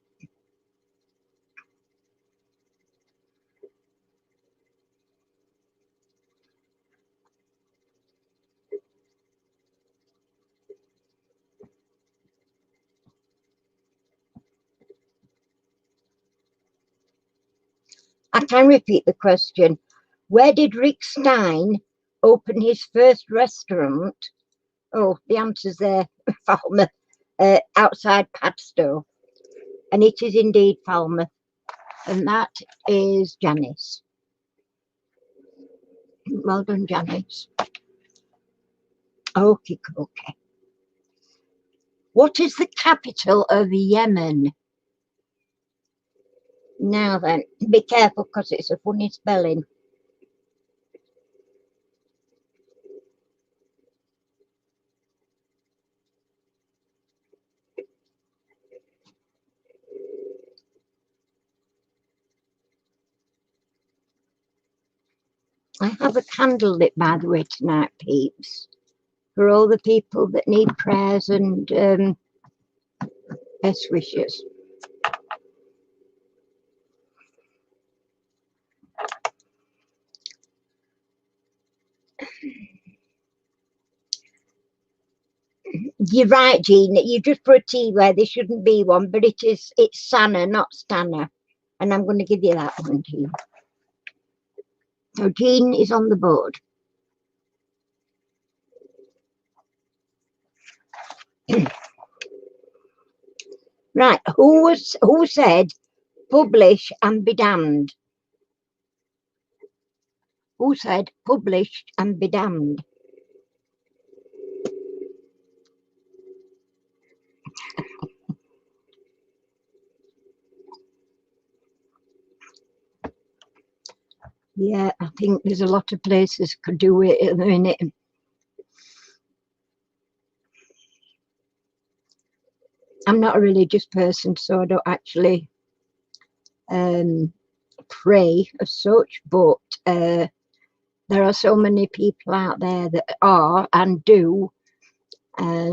I can repeat the question. Where did Rick Stein open his first restaurant? Oh, the answer's there, Falmouth, outside Padstow. And it is indeed Falmouth. And that is Janice. Well done, Janice. Okay. What is the capital of Yemen? Now then, be careful because it's a funny spelling. I have a candle lit, by the way, tonight, peeps, for all the people that need prayers and best wishes. You're right, Jean. You just put a T where there shouldn't be one, but it's Sanna, not Stanna. And I'm going to give you that one, Jean. So Jean is on the board. Right, who said publish and be damned? Who said published and be damned? Yeah, I think there's a lot of places could do it at the minute. I'm not a religious person, so I don't actually pray as such, but There are so many people out there that are and do.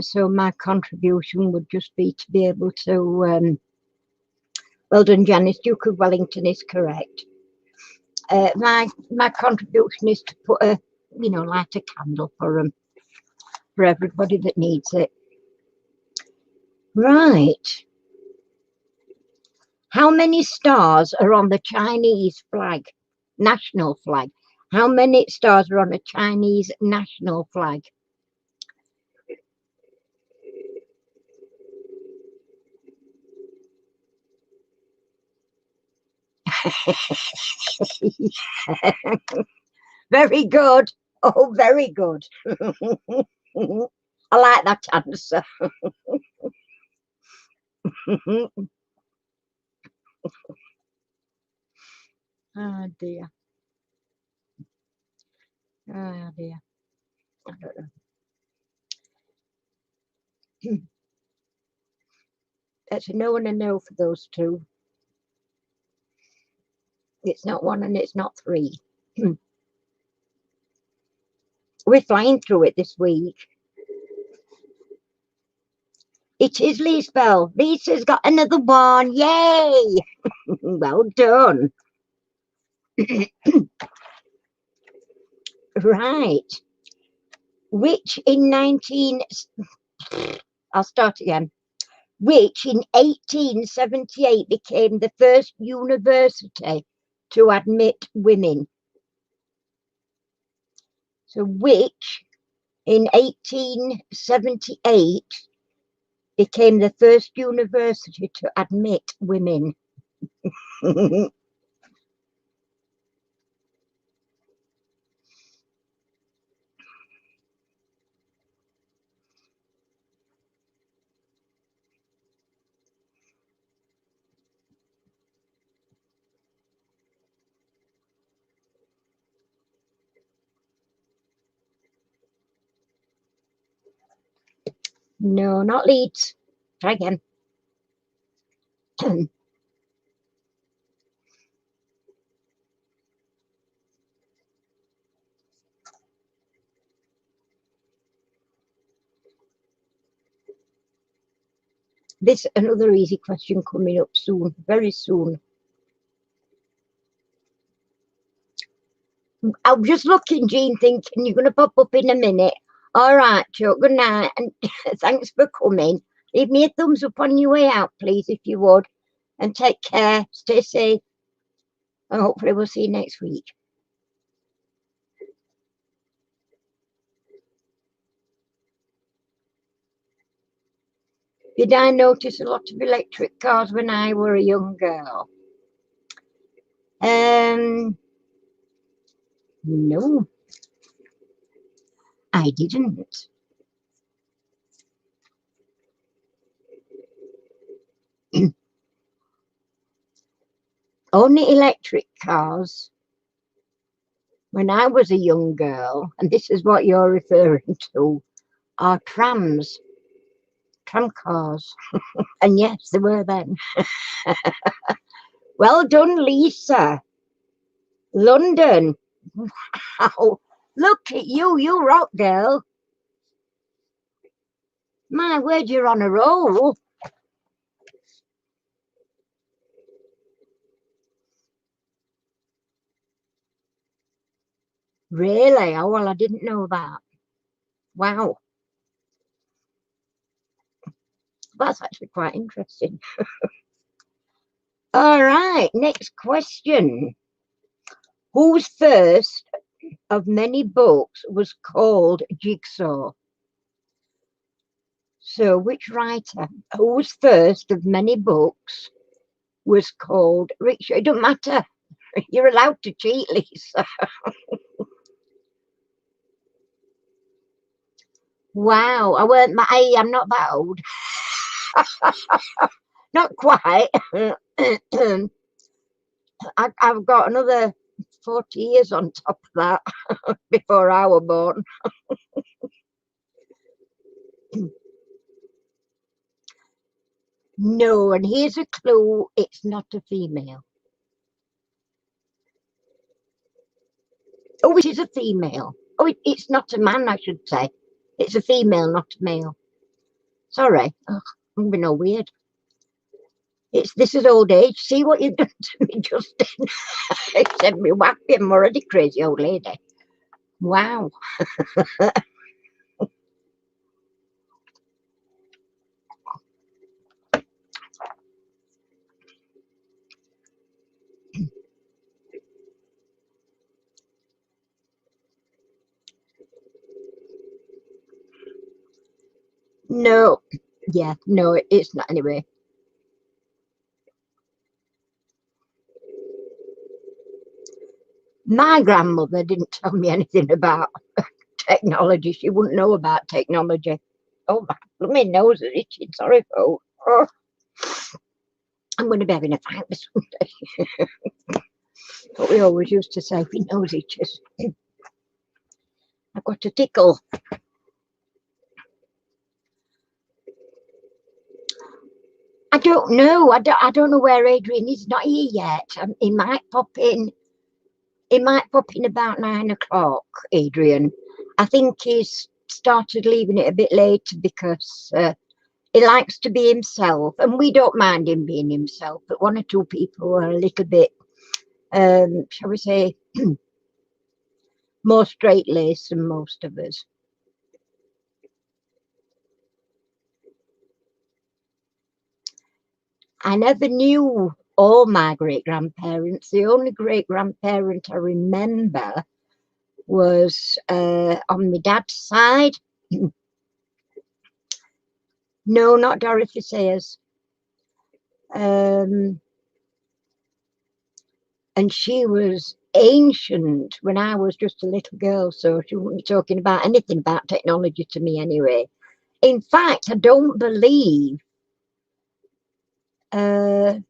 So my contribution would just be to be able to, well done, Janice, Duke of Wellington is correct. My contribution is to put a, light a candle for them, for everybody that needs it. Right. How many stars are on the Chinese flag, national flag? How many stars are on a Chinese national flag? Very good. Oh, very good. I like that answer. Oh dear. Oh dear. I don't know. That's a no and a no for those two. It's not one and it's not three. We're flying through it this week. It is Liesbel. Lisa's got another one. Yay! Well done. Right. Which in 19... I'll start again. Which in 1878 became the first university to admit women. So which in 1878 became the first university to admit women? No, not Leeds. Try again. This another easy question coming up soon, very soon. I'm just looking, Jean, thinking you're going to pop up in a minute. All right, Chuck, good night, and thanks for coming. Leave me a thumbs up on your way out, please, if you would. And take care, stay safe, and hopefully we'll see you next week. Did I notice a lot of electric cars when I were a young girl? No, I didn't. Only electric cars when I was a young girl, and this is what you're referring to, are trams, tram cars. And yes, they were then. Well done, Lisa. London. Wow. Look at you, you rock, girl. My word, you're on a roll. Really? Oh, well, I didn't know that. Wow. That's actually quite interesting. All right, next question. Whose first of many books was called Jigsaw? So, which writer, whose first of many books was called Richard? It don't matter. You're allowed to cheat, Lisa. Wow, I'm not that old. Not quite. I've got another 40 years on top of that before I was born. No, and here's a clue, it's not a female. Oh, it is a female. Oh, it's not a man, I should say. It's a female, not a male. Sorry. Ugh, I'm being all weird. This is old age. See what you've done to me, Justin. It sent me whacking. I'm already crazy old lady. Wow. No. Yeah, no, it's not anyway. My grandmother didn't tell me anything about technology. She wouldn't know about technology. Oh, my nose is itching. Sorry, folks. Oh, I'm going to be having a fight with somebody. But we always used to say, we nose itches. I've got a tickle. I don't know. I don't know where Adrian is. Not here yet. He might pop in. He might pop in about 9 o'clock, Adrian. I think he's started leaving it a bit later because he likes to be himself, and we don't mind him being himself, but one or two people are a little bit, shall we say, more straight-laced than most of us. I never knew all my great-grandparents. The only great-grandparent I remember was on my dad's side. No, not Dorothy Sayers. And she was ancient when I was just a little girl, so she wouldn't be talking about anything about technology to me anyway. In fact, I don't believe they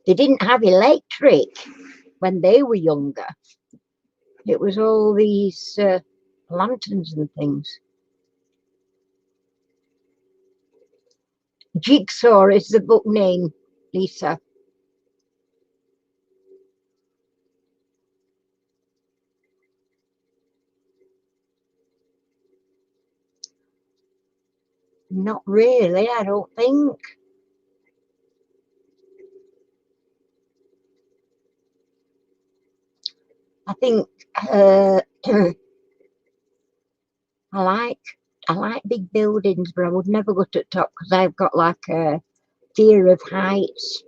didn't have electric when they were younger. It was all these lanterns and things. Jigsaw is the book name, Lisa. Not really, I don't think. I think I like big buildings, but I would never go to the top because I've got like a fear of heights.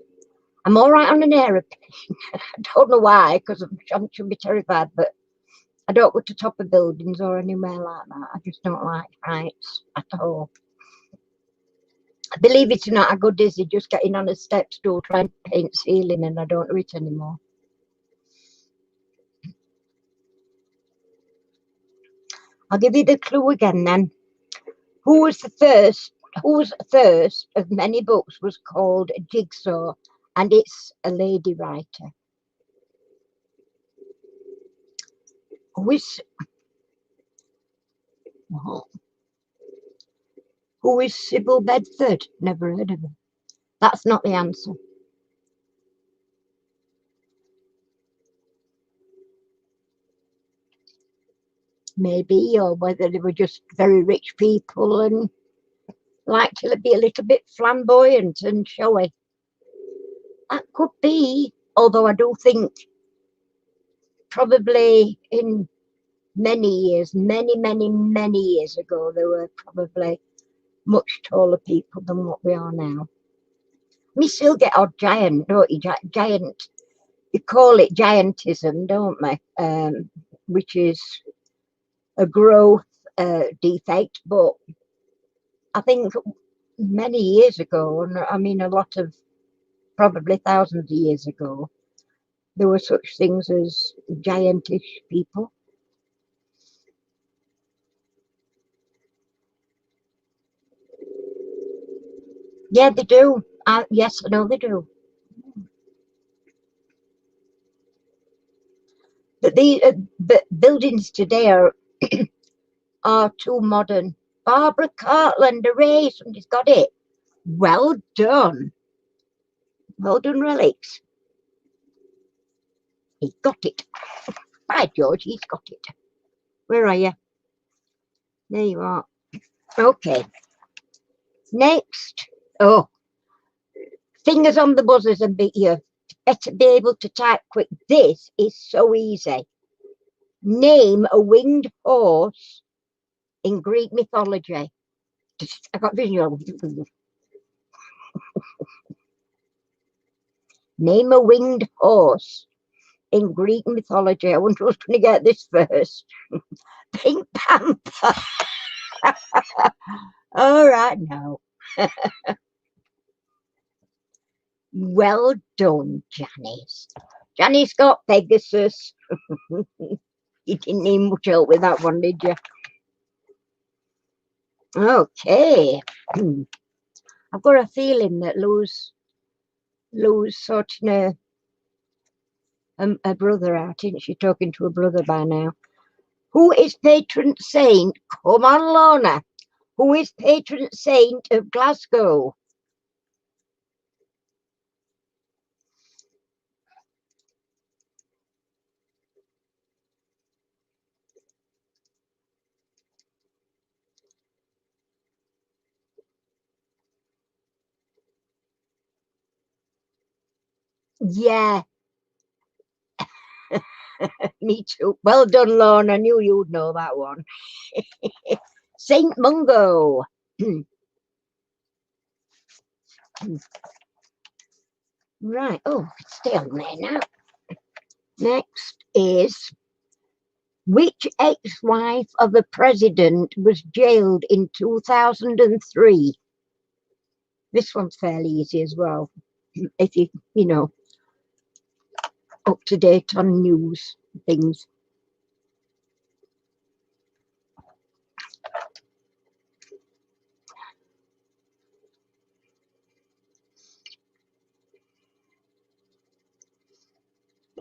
I'm all right on an aeroplane. I don't know why, because I should be terrified, but I don't go to top of buildings or anywhere like that. I just don't like heights at all. Believe it or not, I go dizzy just getting on a step stool trying to paint ceiling, and I don't do it anymore. I'll give you the clue again then. Whose first of many books was called Jigsaw, and it's a lady writer. Who is Sybil Bedford? Never heard of her. That's not the answer. Maybe, or whether they were just very rich people and like to be a little bit flamboyant and showy. That could be, although I do think probably in many years, many years ago, there were probably much taller people than what we are now. We still get odd giant, don't you? Giant, you call it giantism, don't we? Which is a growth defect, but I think many years ago, and I mean a lot of, probably thousands of years ago, there were such things as giantish people. Yeah, they do. Yes, I know they do. But the buildings today are too modern. Barbara Cartland, hooray, somebody's got it. Well done. Well done, Relics. He got it. By George, he's got it. Where are you? There you are. Okay. Next. Oh, fingers on the buzzers and you better be able to type quick. This is so easy. Name a winged horse in Greek mythology. I got visual. Name a winged horse in Greek mythology. I wonder who's going to get this first. Pink Panther. All right, now. Well done, Janice. Janice got Pegasus. You didn't need much help with that one, did you? Okay. I've got a feeling that Lou's sorting a brother out, isn't she? Talking to a brother by now. Who is patron saint? Come on, Lorna. Who is patron saint of Glasgow? Yeah. Me too. Well done, Lorna. I knew you'd know that one. Saint Mungo. Right. Oh, stay on there now. Next is, which ex-wife of the president was jailed in 2003? This one's fairly easy as well. If you know, up to date on news things.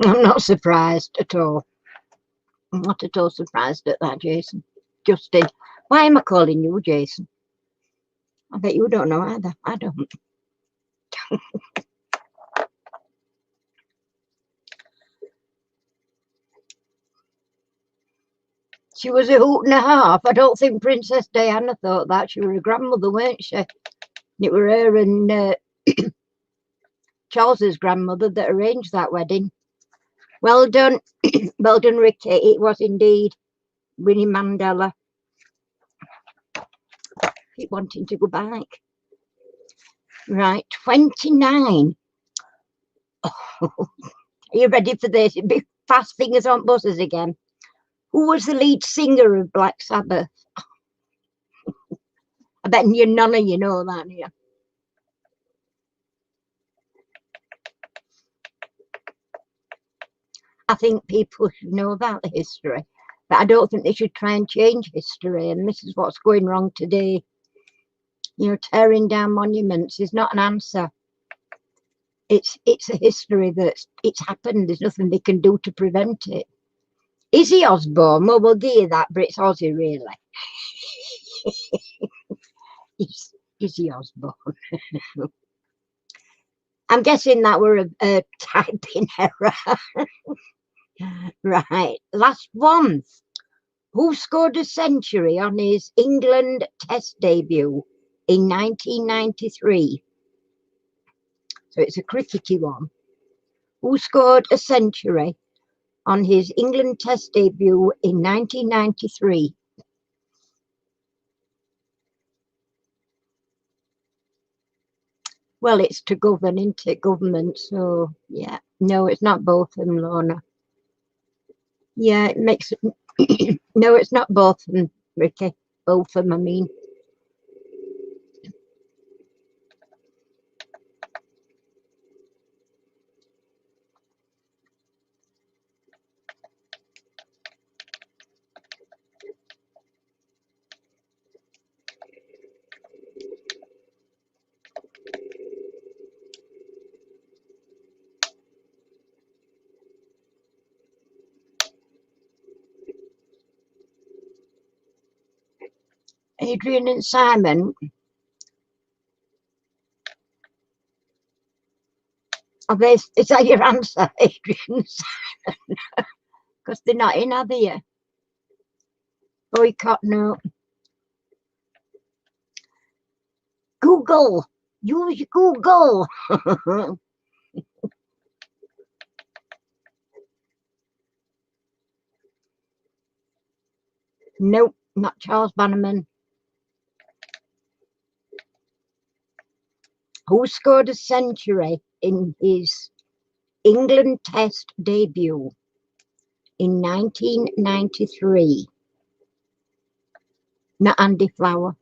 I'm not surprised at all. I'm not at all surprised at that, Jason. Justin. Why am I calling you Jason? I bet you don't know either. I don't. She was a hoot and a half. I don't think Princess Diana thought that. She was a grandmother, weren't she? It were her and Charles's grandmother that arranged that wedding. Well done. Well done, Ricky. It was indeed Winnie Mandela. Keep wanting to go back. Right, 29. Oh, are you ready for this? Big fast fingers on buzzers again. Who was the lead singer of Black Sabbath? I bet none of you know that, yeah. I think people should know about the history, but I don't think they should try and change history, and this is what's going wrong today. You know, tearing down monuments is not an answer. It's a history that's happened. There's nothing they can do to prevent it. Izzy Osborne, well, we'll give you that, but it's Ozzy, really. Izzy Osborne. I'm guessing that were a typing error. Right, last one. Who scored a century on his England Test debut in 1993? So it's a crickety one. Who scored a century on his England Test debut in 1993? Well, it's to govern, isn't it? Government. So, yeah. No, it's not both of them, Lorna. Yeah, it makes it. No, it's not both of them, Ricky. Both of them, I mean. Adrian and Simon. Is that your answer, Adrian? because they're not in, are they? Oh, you can't know. Google. Use Google. Nope, not Charles Bannerman. Who scored a century in his England Test debut in 1993? Not Andy Flower.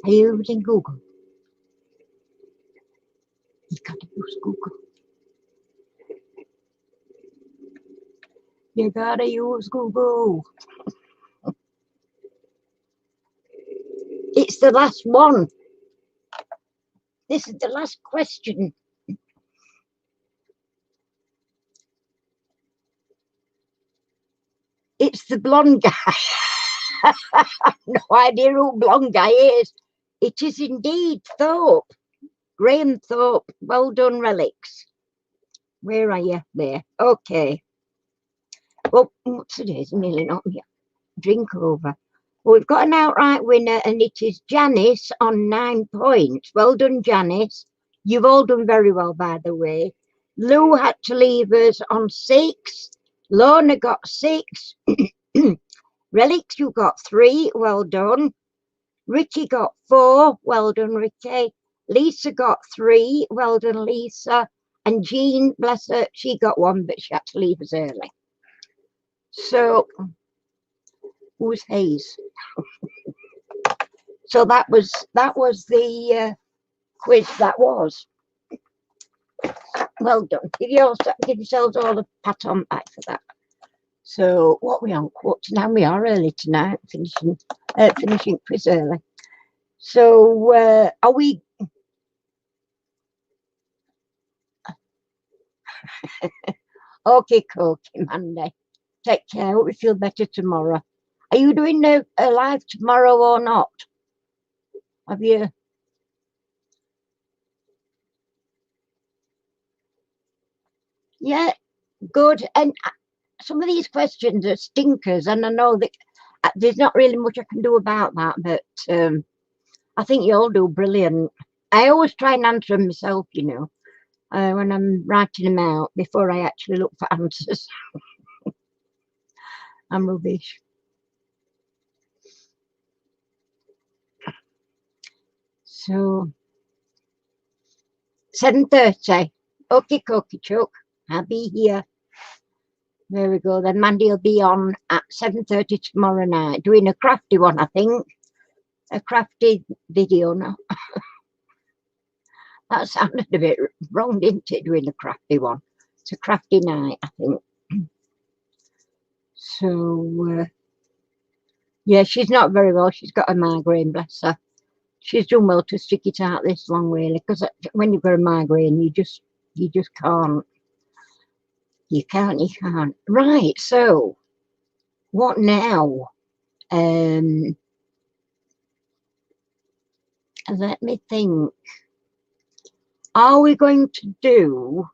Are you using Google? You gotta use Google. You gotta use Google. It's the last one. This is the last question. It's the blonde guy. No idea who blonde guy is. It is indeed Thorpe. Graham Thorpe. Well done, Relics. Where are you? There. Okay. Well, what's today? It's nearly not me. Drink over. Well, we've got an outright winner, and it is Janice on 9 points. Well done, Janice. You've all done very well, by the way. Lou had to leave us on 6. Lorna got 6. Relics, you got 3. Well done. Ricky got 4. Well done, Ricky. Lisa got 3. Well done, Lisa. And Jean, bless her, she got 1, but she had to leave us early. So, who's Hayes? So that was the quiz. That was well done. Give yourselves all a pat on back for that. So what we on quarter now? We are early tonight, finishing quiz early. So are we? Okay, Mandy. Take care. Hope you feel better tomorrow. Are you doing a live tomorrow or not? Have you? Yeah, good. And some of these questions are stinkers, and I know that there's not really much I can do about that, but I think you all do brilliant. I always try and answer them myself, you know, when I'm writing them out before I actually look for answers. I'm rubbish. So 7:30. Okay, Cookie Chuck. I'll be here. There we go. Then Mandy will be on at 7:30 tomorrow night, doing a crafty one, I think. A crafty video now. That sounded a bit wrong, didn't it, doing a crafty one? It's a crafty night, I think. So, yeah, she's not very well. She's got a migraine, bless her. She's done well to stick it out this long, really, because when you've got a migraine, you just can't. You can't. Right, so, what now? Let me think. Are we going to do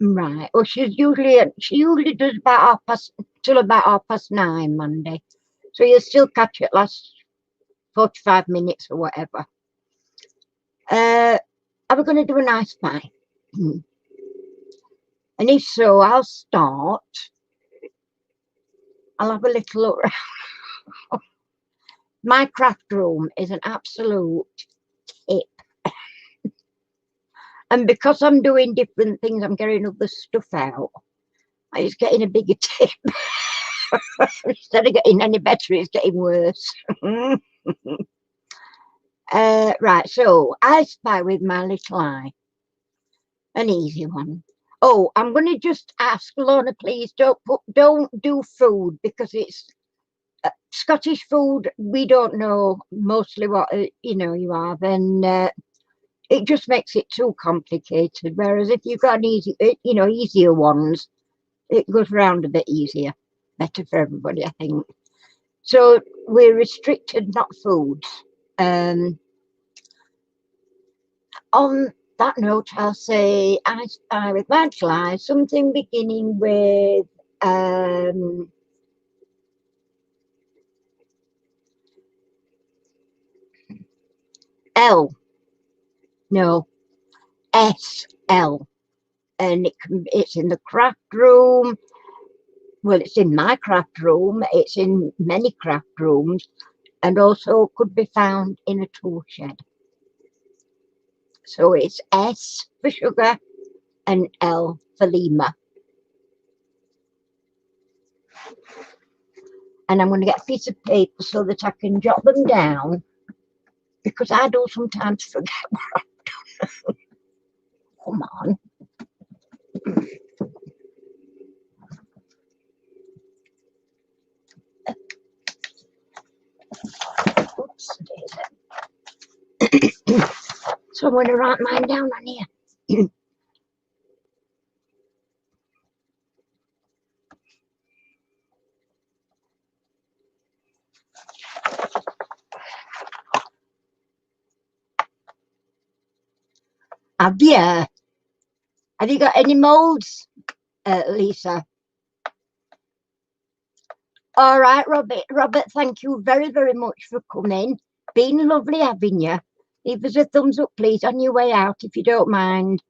right? Well, she usually does about till about 9:30 Monday, so you'll still catch it last 45 minutes or whatever. Are we going to do a nice pie? And if so, I'll start. I'll have a little look. My craft room is an absolute tip. And because I'm doing different things, I'm getting other stuff out. It's getting a bigger tip. Instead of getting any better, it's getting worse. Right, so I Spy with My Little Eye. An easy one. Oh, I'm going to just ask Lorna, please don't do food, because it's Scottish food. We don't know mostly what you have, and it just makes it too complicated. Whereas if you've got an easier ones, it goes round a bit easier, better for everybody, I think. So we're restricted, not foods. On that note, I'll say I spy with large lies, something beginning with L. No, SL. And it's in the craft room. Well, it's in my craft room. It's in many craft rooms, and also could be found in a tool shed. So it's S for sugar and L for Lima. And I'm going to get a piece of paper so that I can jot them down, because I do sometimes forget what I've done. Come on. Oops, so I'm going to write mine down on here. Have you? Have you got any moulds, Lisa? All right, Robert. Robert, thank you very, very much for coming. Been lovely having you. Leave us a thumbs up, please, on your way out, if you don't mind.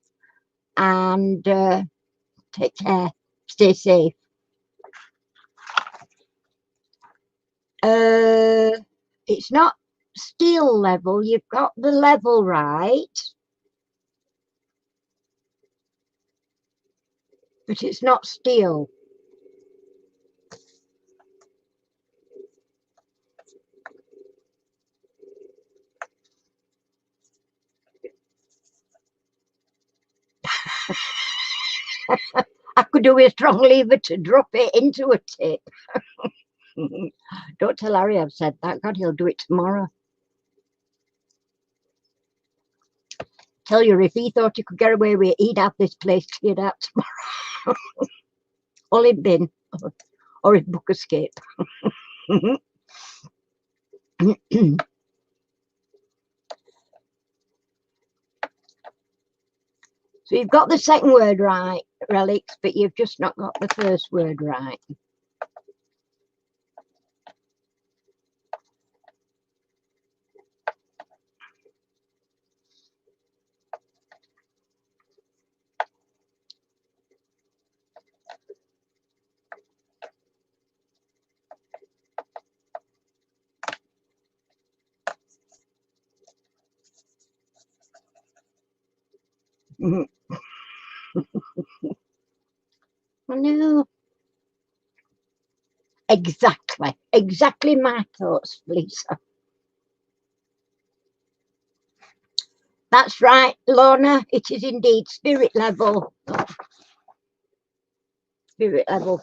And take care. Stay safe. It's not steel level. You've got the level right, but it's not steel. I could do a strong lever to drop it into a tip. Don't tell Harry I've said that. God, he'll do it tomorrow. Tell you, if he thought he could get away with it, he'd have this place cleared out tomorrow. All he'd been, or his book escape. So you've got the second word right, relics, but you've just not got the first word right. I know. Exactly my thoughts, Lisa. That's right, Lorna. It is indeed spirit level. Oh, spirit level.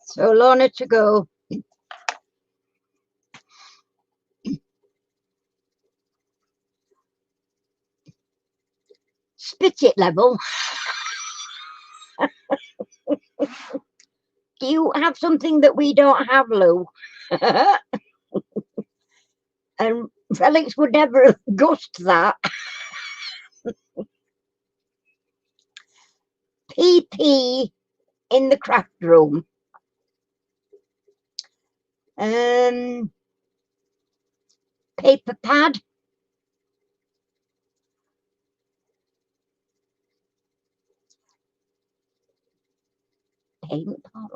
So Lorna to go. Spirit level. Do you have something that we don't have, Lou? And Felix would never gust that. PP in the craft room. Paper pad. Paint pot.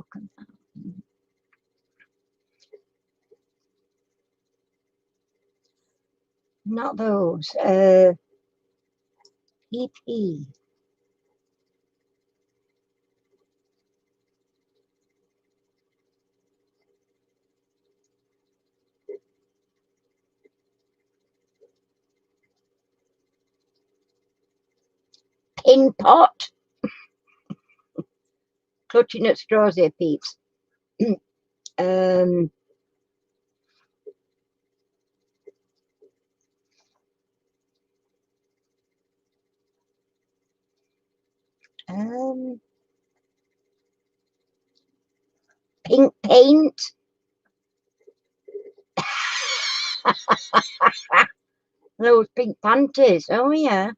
Not those. PP. Pin pot. Clutching at straws here, peeps. um, um, Pink paint. Those pink panties. Oh, yeah.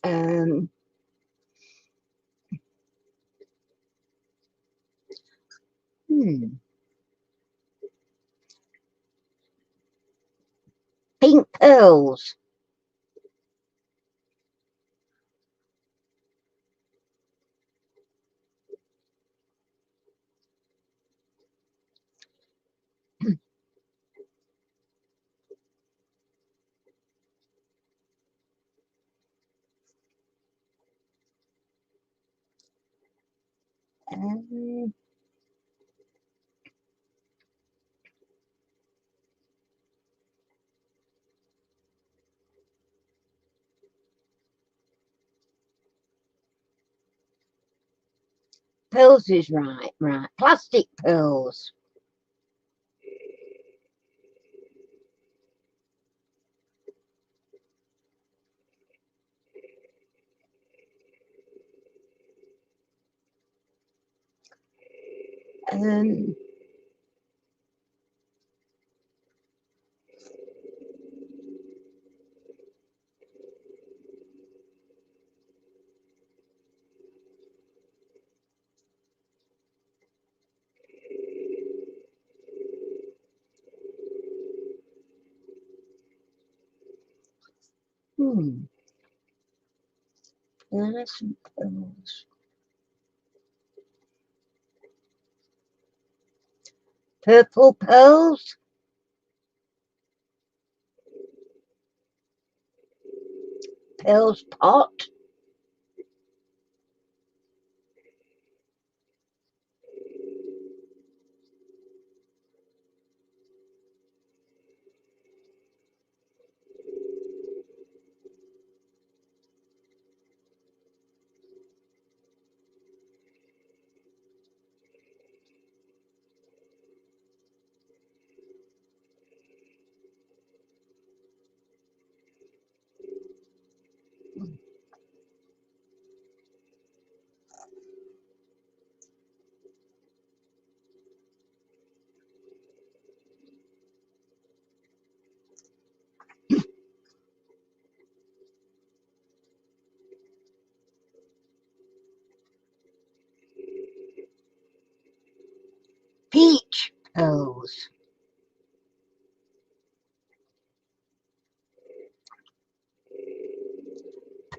um, Pink pearls. Um, pearls is right. Plastic pearls. Um, There's some pearls. Purple pearls. Pearls pot. Peach pearls.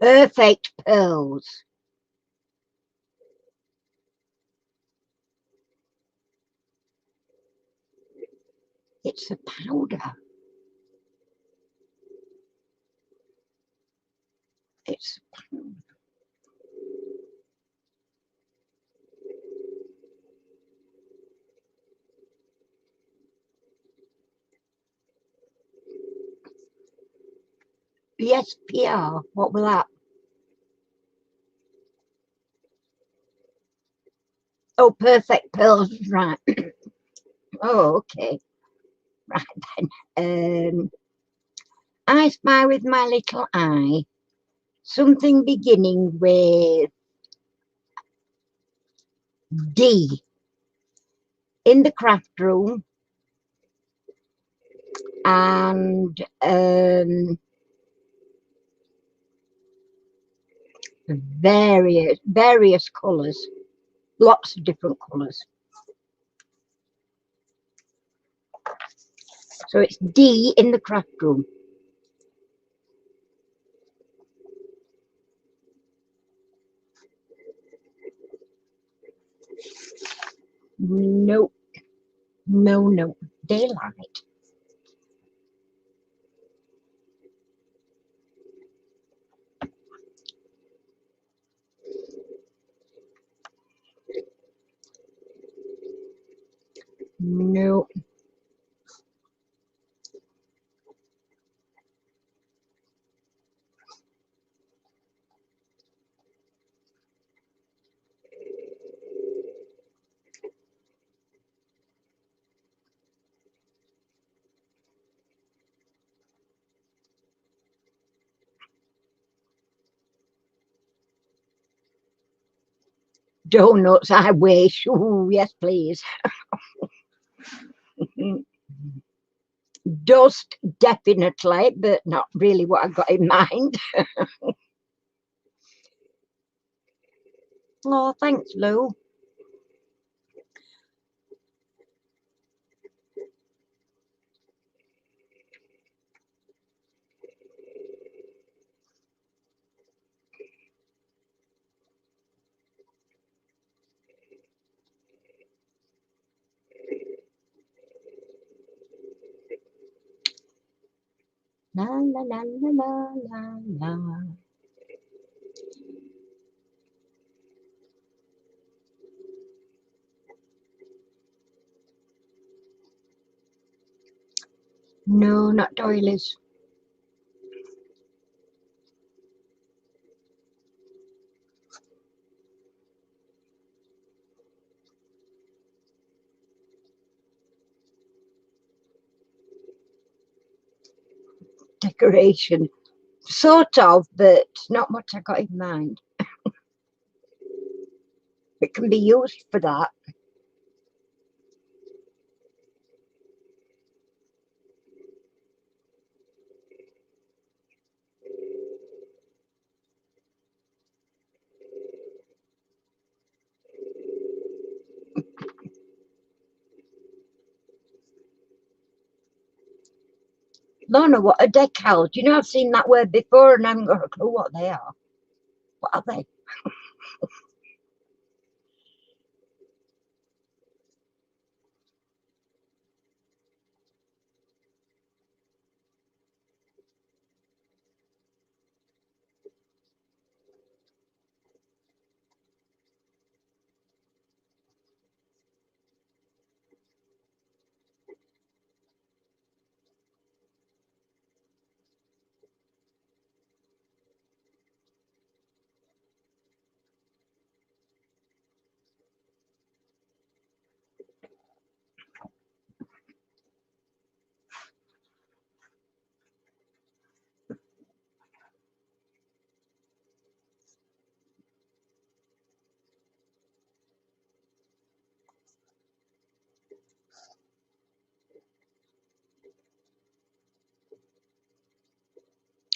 Perfect pearls. It's a powder. It's a powder. Yes, PR. What was that? Oh, perfect pearls. Right. Oh, okay. Right then. I spy with my little eye something beginning with D in the craft room, and various colours, lots of different colours. So it's D in the craft room. No, no, daylight. No. Donuts, I wish. Oh, yes, please. Dust, definitely, but not really what I've got in mind. Oh, thanks, Lou. La la la la la la la. No, not doilies. Decoration. Sort of, but not what I got in mind. It can be used for that. Lorna, what are decals? You know, I've seen that word before and I haven't got a clue what they are. What are they?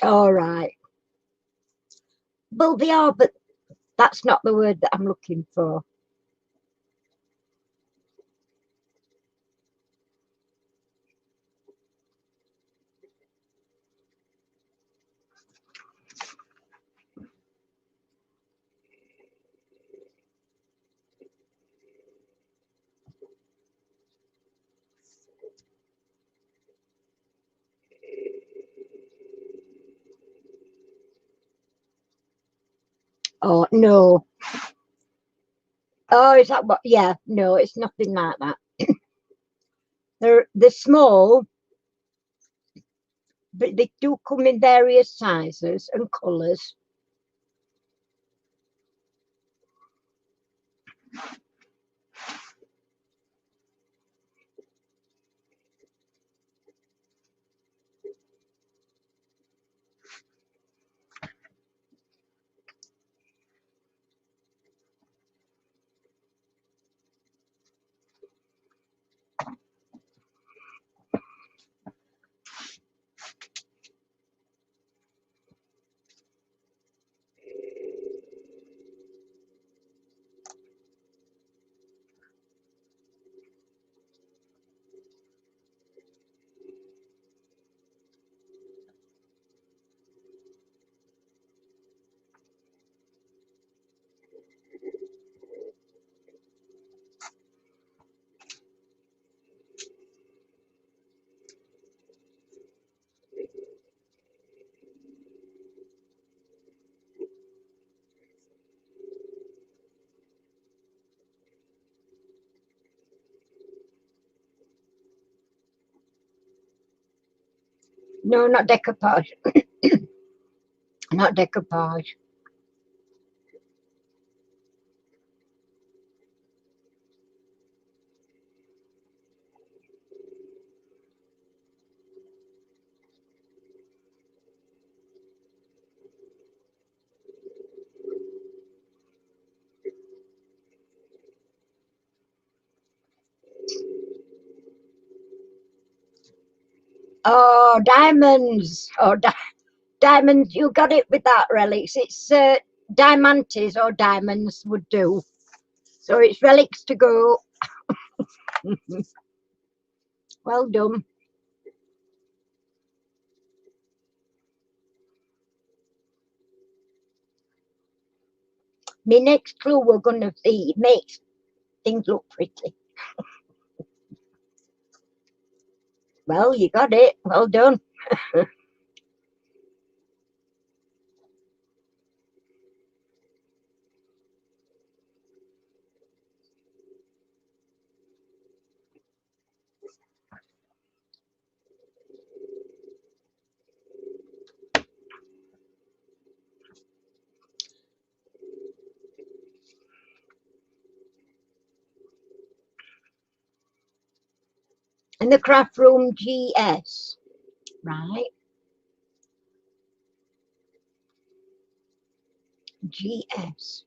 All right. Well, they are, but that's not the word that I'm looking for. Oh, no. Oh, is that what? Yeah, no, it's nothing like that. They're small, but they do come in various sizes and colours. No, not decoupage. Not decoupage. Oh, diamonds. Oh, diamonds. You got it with that, relics. It's diamantes or diamonds would do. So it's relics to go. Well done. My next clue we're going to see makes things look pretty. Well, you got it. Well done. And the craft room GS. Right. GS.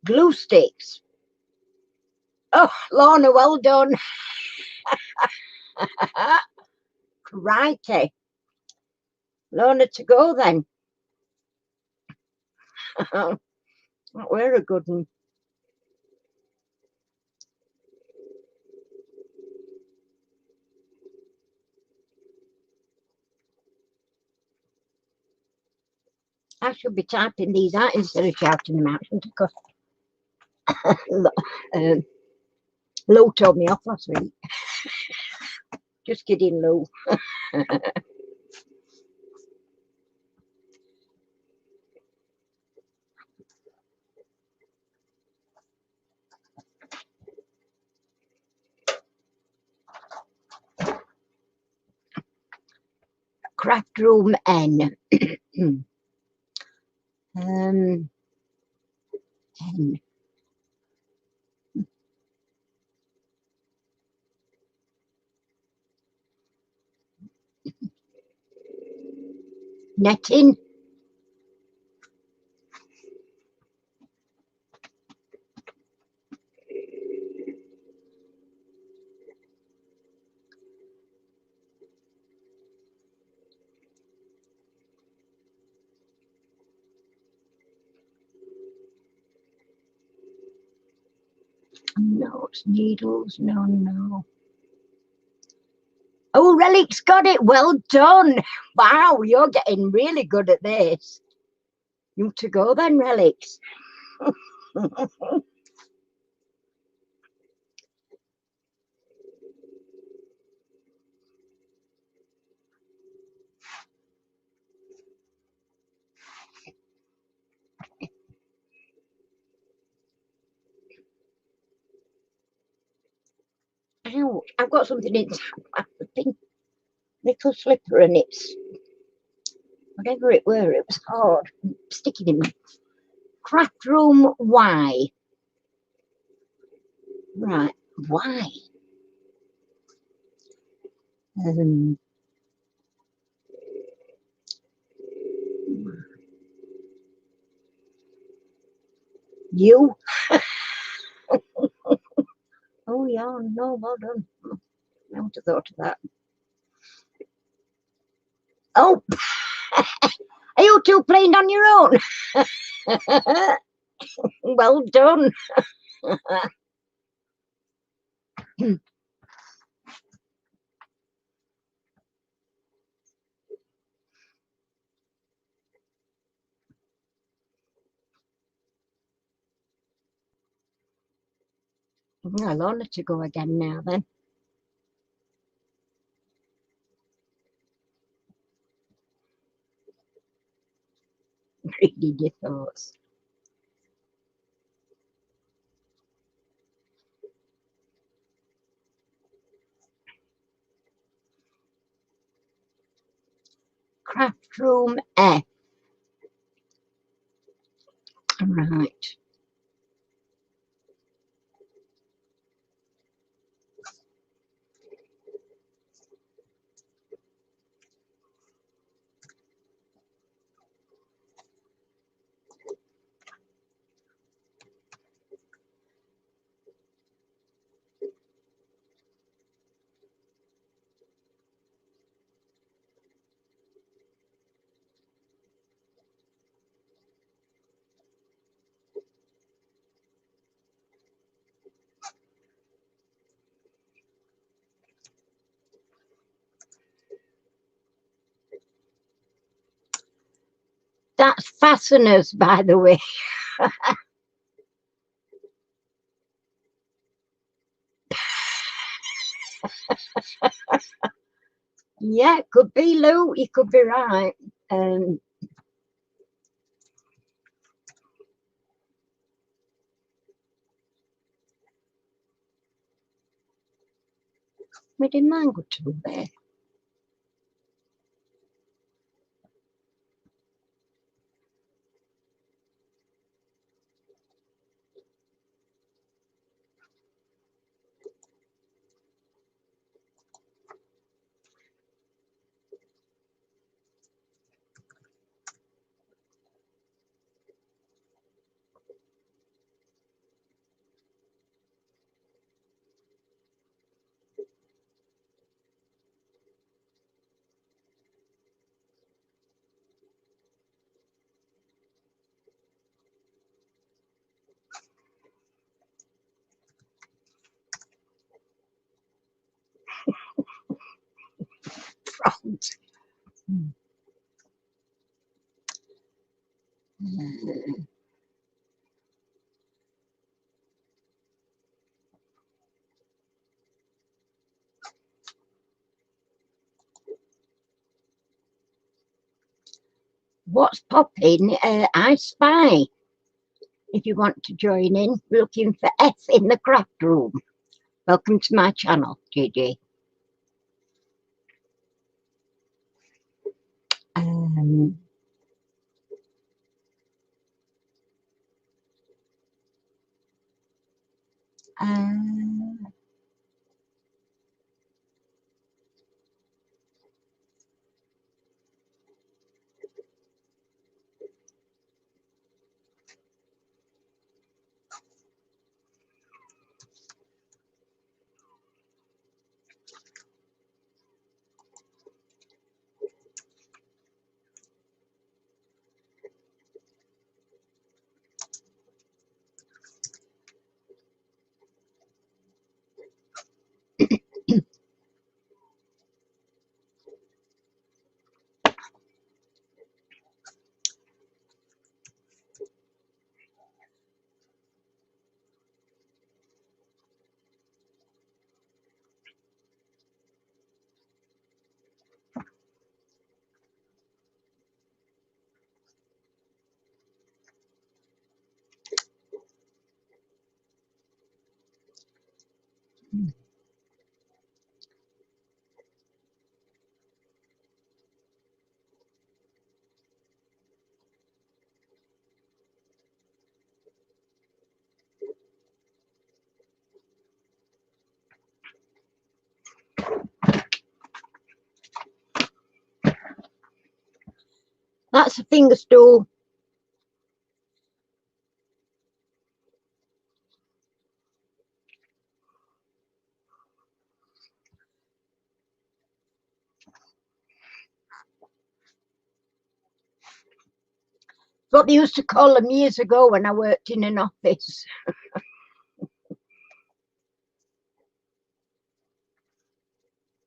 Glue sticks. Oh, Lorna, well done. Crikey. Lorna to go then. That were a good one. I should be typing these out instead of shouting them out, shouldn't I? Because Lou told me off last week. Just kidding, Lou. Craft room N. N. Netting. No, it's needles. No. Oh, Relic's got it. Well done. Wow, you're getting really good at this. You to go then, Relics. Ouch, I've got something inside my flipping little slipper and it's, whatever it were, it was hard. Sticking in me. Craft room Y. Right, Y. You. Oh yeah, no, well done. I would have thought of that. Oh, are you two playing on your own? Well done. I'll honor to go again now then. Greedy your thoughts. Craft room F. Right. That's fasteners, by the way. Yeah, it could be, Lou. You could be right. Where did mine go to there? Front. What's popping? I Spy. If you want to join in, looking for F in the craft room. Welcome to my channel, JJ. Um, uh, that's a finger stool. What they used to call them years ago when I worked in an office.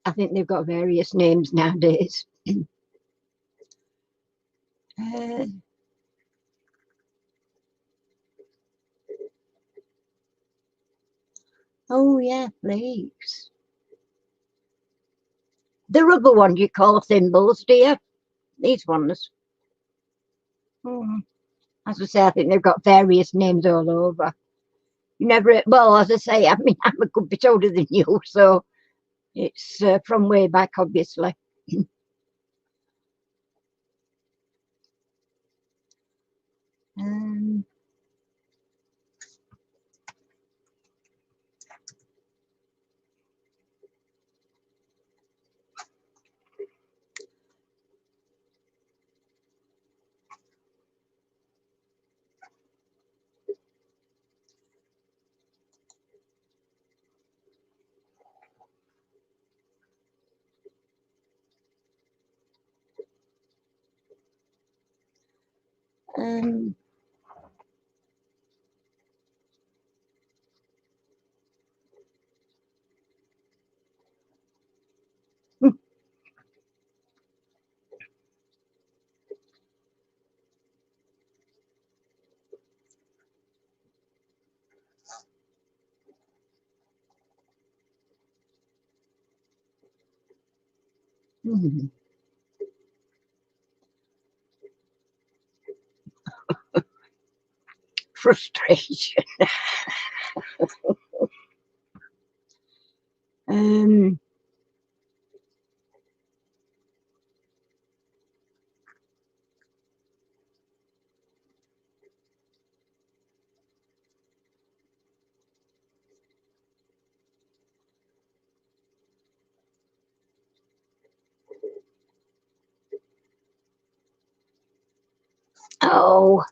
I think they've got various names nowadays. uh, oh yeah, flakes. The rubber one you call thimbles, do you? These ones. Hmm. As I say, I think they've got various names all over. You never, well, as I say, I mean, I'm a good bit older than you, so it's from way back, obviously. um, um, Hmm. Frustration. um, oh,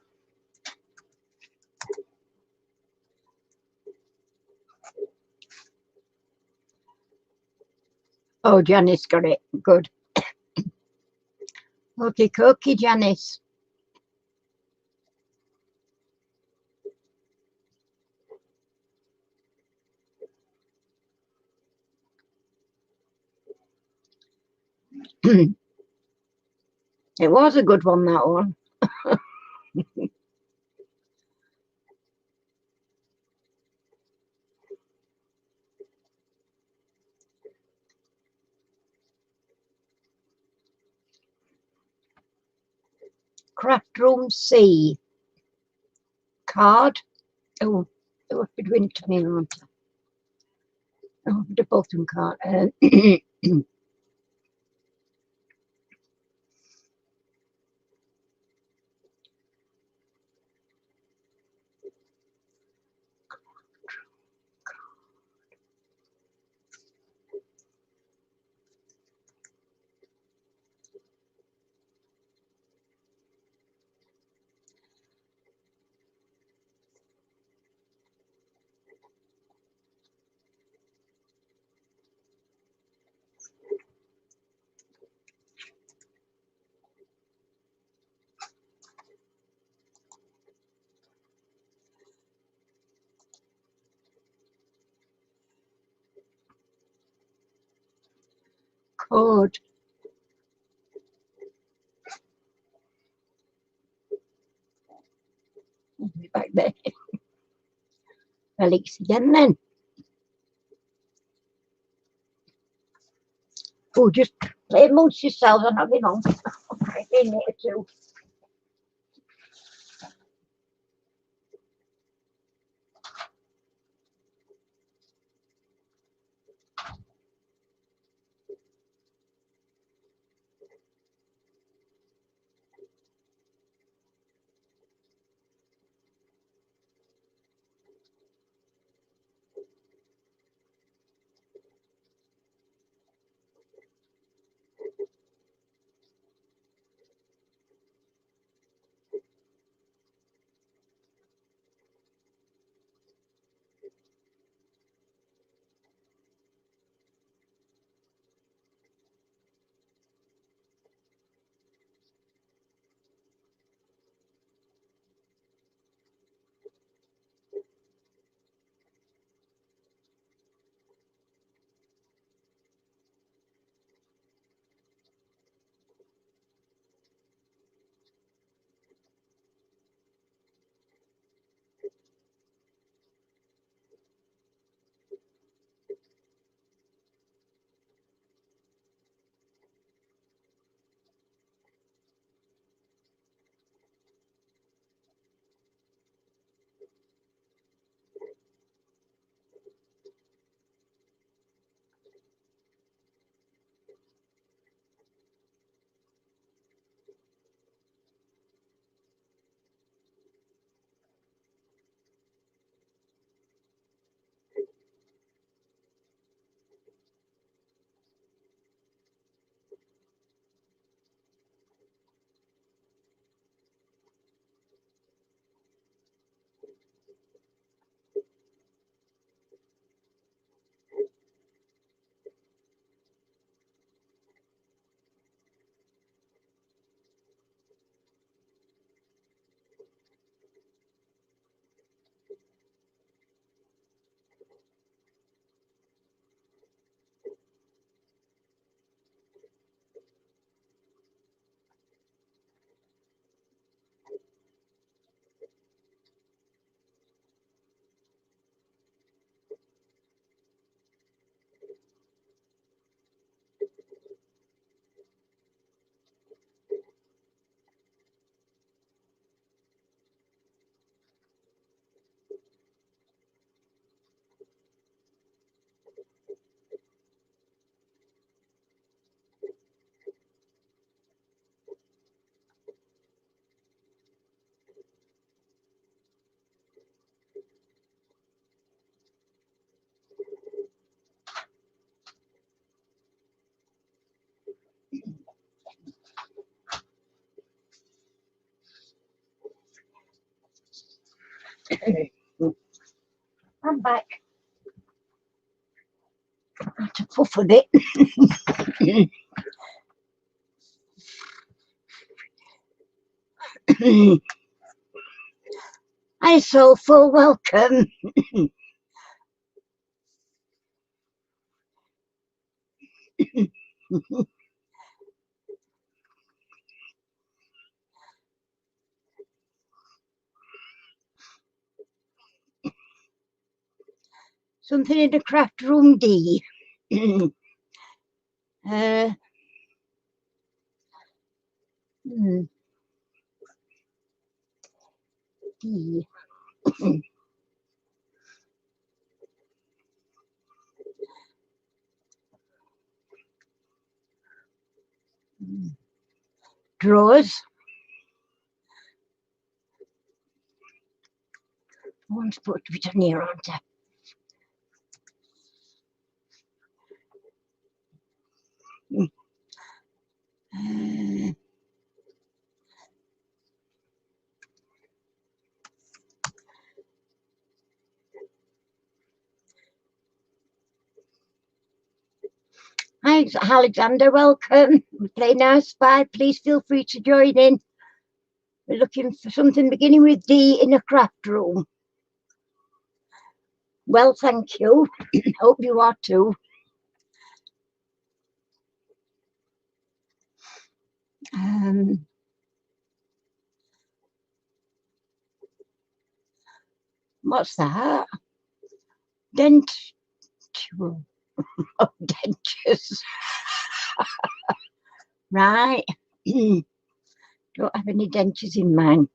oh, Janice got it. Good. Okay, cookie, Janice. It was a good one, that one. Craft Room C. Card. Oh, it was between to me, aren't I? Oh, the bottom card. Code. Back there. Alex again then. Oh, just play amongst yourselves and have it on. In there too. I'm back. I had to puff a bit. Hi, Soulful, welcome. Something in the craft room D. uh, D. Drawers. One's put a bit on here, aren't I? Hi, Alexander, welcome. We play now Spy. Please feel free to join in. We're looking for something beginning with D in a craft room. Well, thank you. Hope you are too. What's that? Dent. Oh, dentures. Right. Don't have any dentures in mine.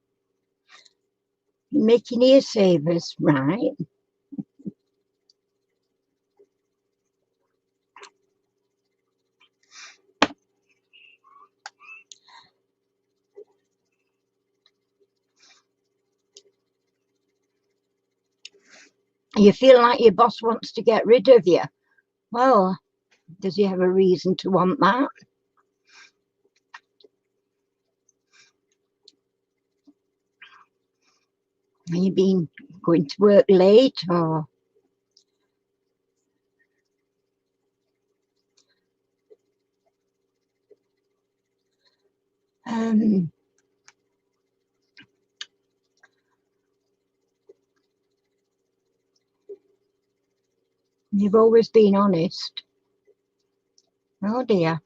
Making ear savers, right? You feel like your boss wants to get rid of you. Well, does he have a reason to want that? Have you been going to work late or? You've always been honest. Oh dear.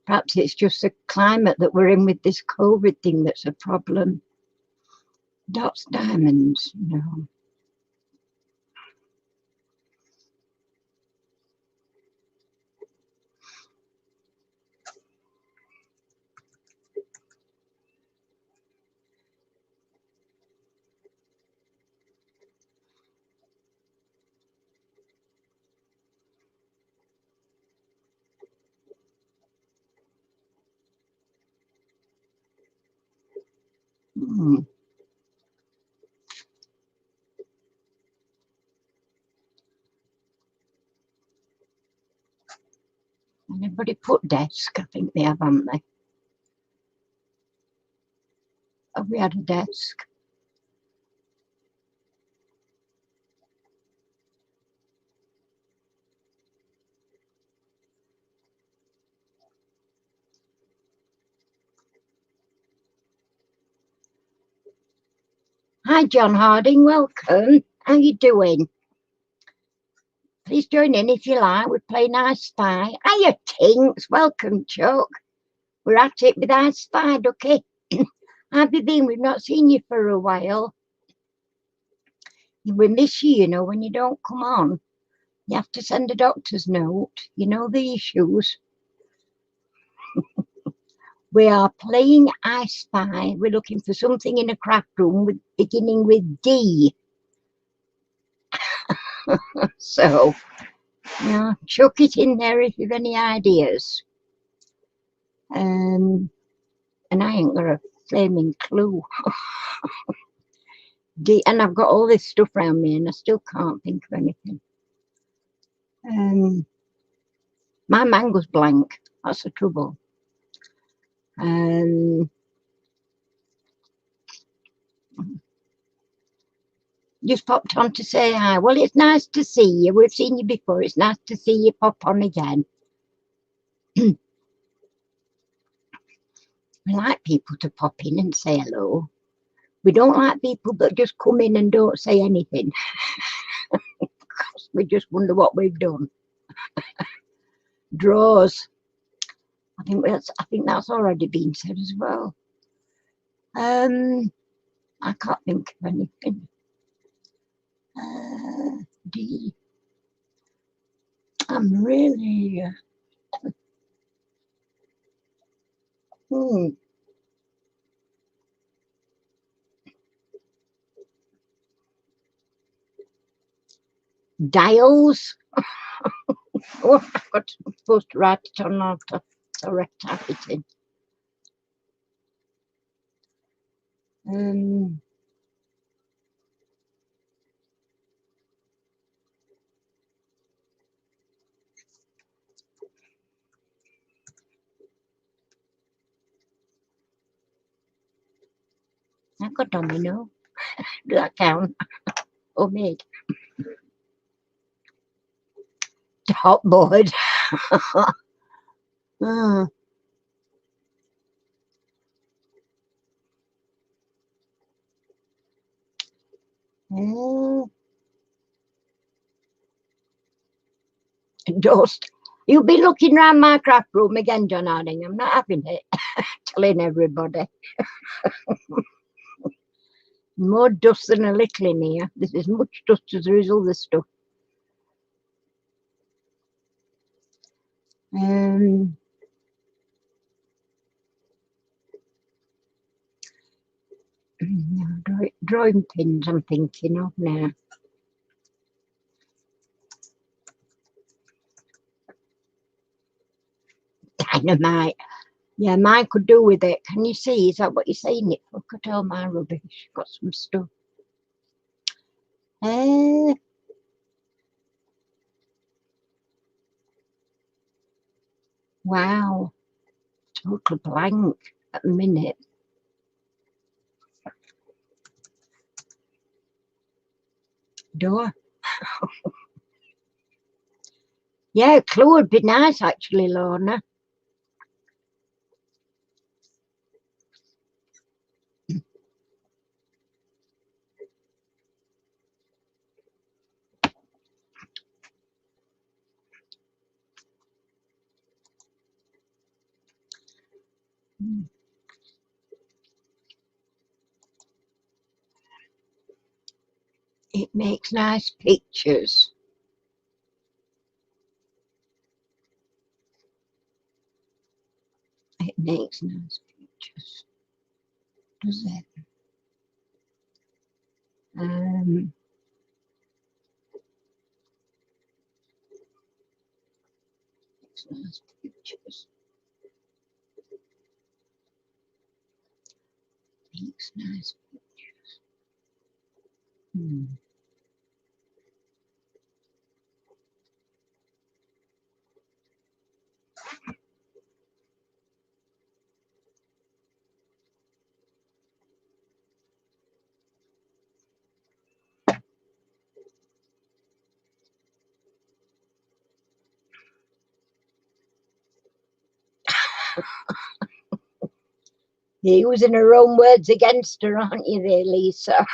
Perhaps it's just the climate that we're in with this COVID thing that's a problem. Dots, diamonds, no. Anybody put desk? I think they have, haven't they? Have we had a desk? Hi, John Harding, welcome. How you doing? Please join in if you like. We're playing I Spy. Hiya, Tinks. Welcome, Chuck. We're at it with I Spy, okay? How have you been? We've not seen you for a while. We miss you, you know, when you don't come on. You have to send a doctor's note. You know the issues. We are playing I Spy. We're looking for something in a craft room with, beginning with D. So, yeah, chuck it in there if you've any ideas. And I ain't got a flaming clue. D, and I've got all this stuff around me and I still can't think of anything. My mango's blank. That's the trouble. Just popped on to say hi. Well, it's nice to see you. We've seen you before. It's nice to see you pop on again. We like people to pop in and say hello. We don't like people that just come in and don't say anything. We just wonder what we've done. Draws. I think that's already been said as well. I can't think of anything. D. I'm really. Dials. Oh, I'm supposed to write it on after. Sorry, type it in. I've got domino. Do that count? Homemade. Top board. Dust. You'll be looking round my craft room again, John Harding. I'm not having it. Telling everybody. More dust than a little in here. There's as much dust as there is other stuff. Drawing pins I'm thinking of now. Dynamite. Yeah, mine could do with it. Can you see? Is that what you're saying it for? Look at all my rubbish. Got some stuff. Wow. Total blank at the minute. Door. Yeah, clue would be nice actually, Lorna. It makes nice pictures. It makes nice pictures. Does it? Makes nice pictures. Makes nice pictures. You're using her own words against her, aren't you there, Lisa?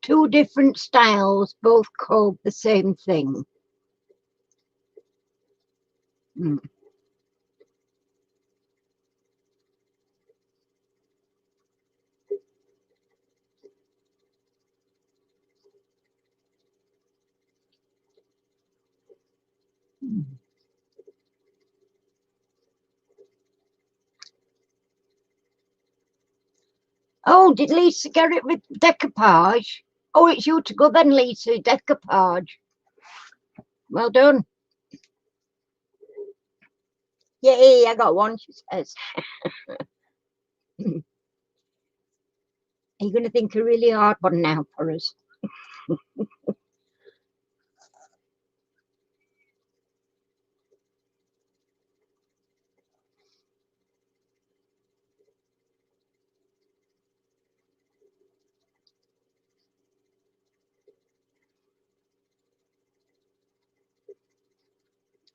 Two different styles, both called the same thing. Oh, did Lisa get it with decoupage? Oh, it's you to go then, Lisa, decoupage. Well done. Yay, I got one, she says. Are you going to think a really hard one now for us?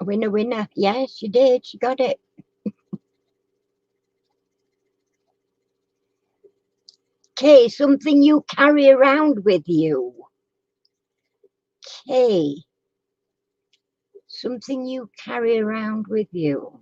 Winner, winner. Yes, she did. She got it. Okay, something you carry around with you. Okay. Something you carry around with you.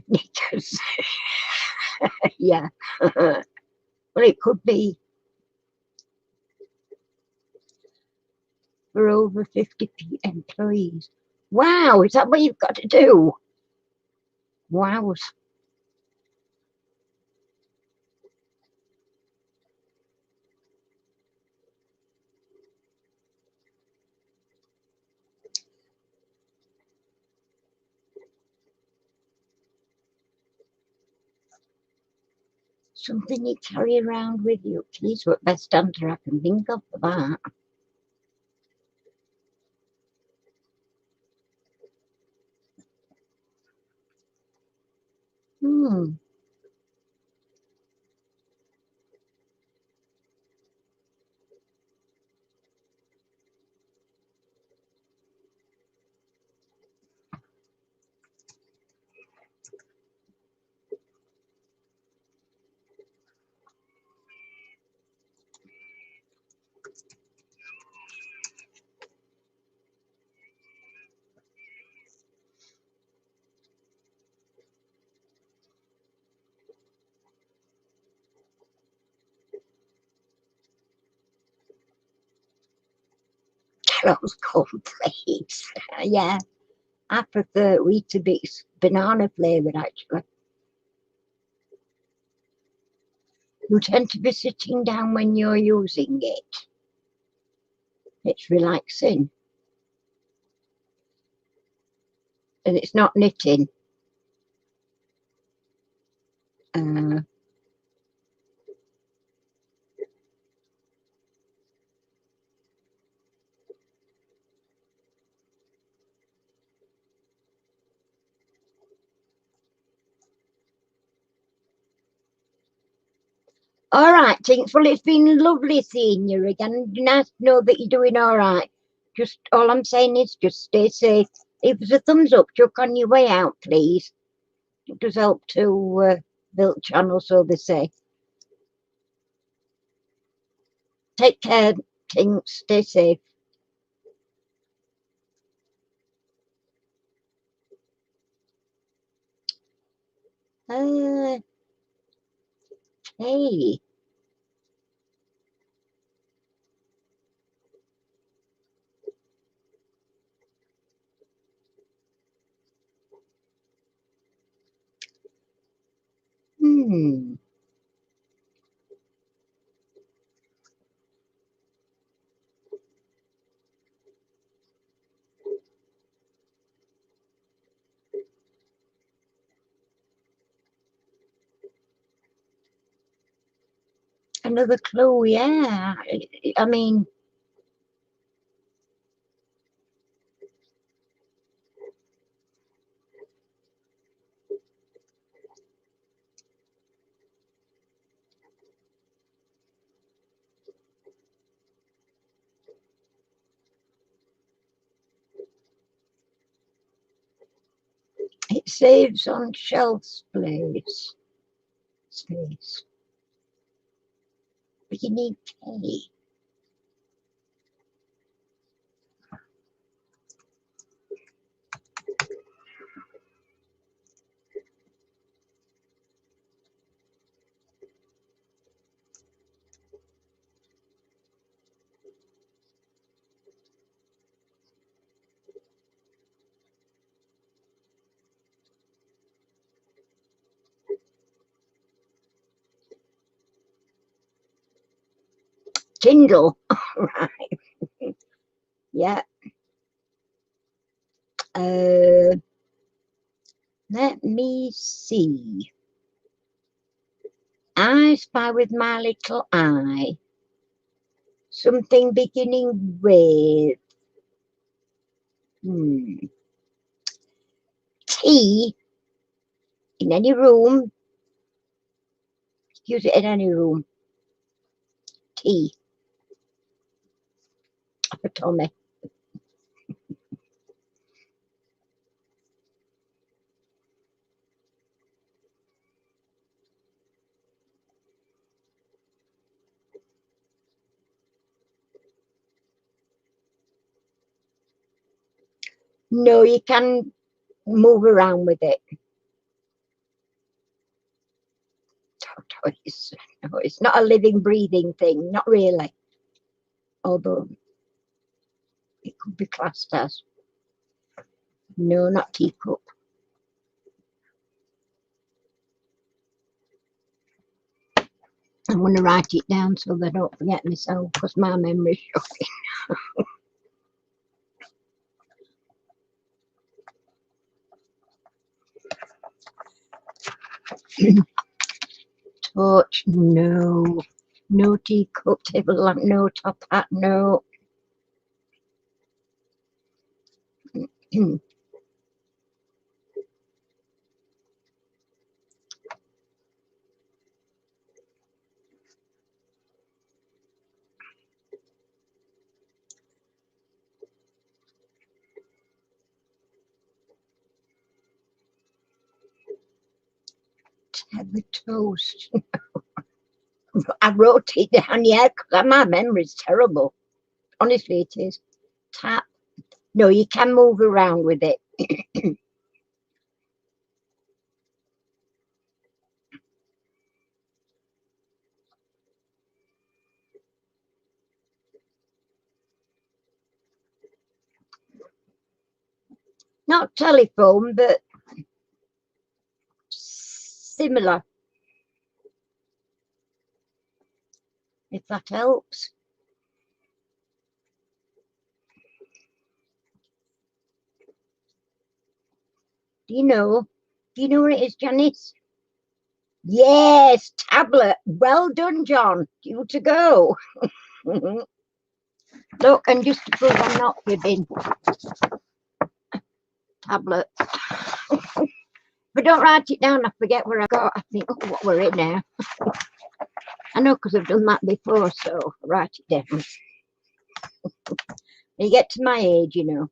Because, yeah. Well, it could be for over 50 employees. Wow, is that what you've got to do? Wow. Something you carry around with you. Please, what best answer I can think of for that. Hmm. Those cold plates. Yeah, I prefer Weetabix banana flavoured actually. You tend to be sitting down when you're using it. It's relaxing. And it's not knitting. Uh, all right, Tinks. Well, it's been lovely seeing you again. Nice to know that you're doing all right. Just all I'm saying is just stay safe. If there's a thumbs up, chuck on your way out, please. It does help to build channel, so they say. Take care, Tinks. Stay safe. Hey. Hmm. Another clue, yeah. I mean, it saves on shelf space. But you need K. Kindle. Right. Yeah. Let me see. I spy with my little eye something beginning with T in any room. Use it in any room. T. For Tommy. No, you can move around with it. Tortoise. No, it's not a living, breathing thing. Not really. Although it could be classed as. No, not teacup. I'm going to write it down so that I don't forget myself because my memory's shocking. Torch, no. No teacup, table lamp, no top hat, no. Tether toast. I wrote it down, yeah, because my memory's terrible. Honestly, it is. Tap. No, you can move around with it. Not telephone, but similar. If that helps. Do you know? Do you know what it is, Janice? Yes, tablet. Well done, John. You to go. Look, and just to prove I'm not kidding. Tablet. If I don't write it down, I forget where I got. I think, oh, what we're in now. I know because I've done that before, so I write it down. When you get to my age, you know.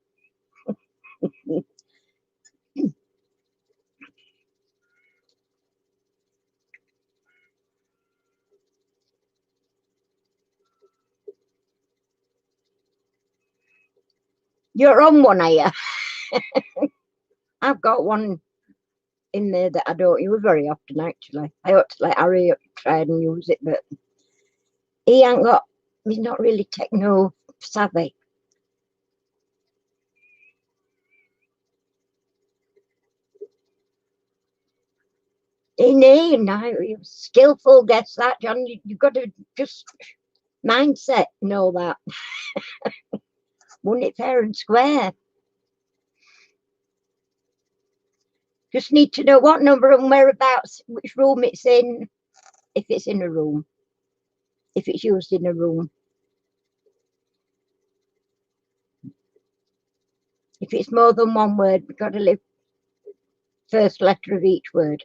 You're on one, are you? I've got one in there that I don't use very often, actually. I ought to let Harry try and use it, but he ain't got, he's not really techno savvy. Now, you're skillful, guess that, John. You've got to just mindset and all that. Won it fair and square. Just need to know what number and whereabouts, which room it's in, if it's in a room, if it's used in a room. If it's more than one word, we've got to live first letter of each word.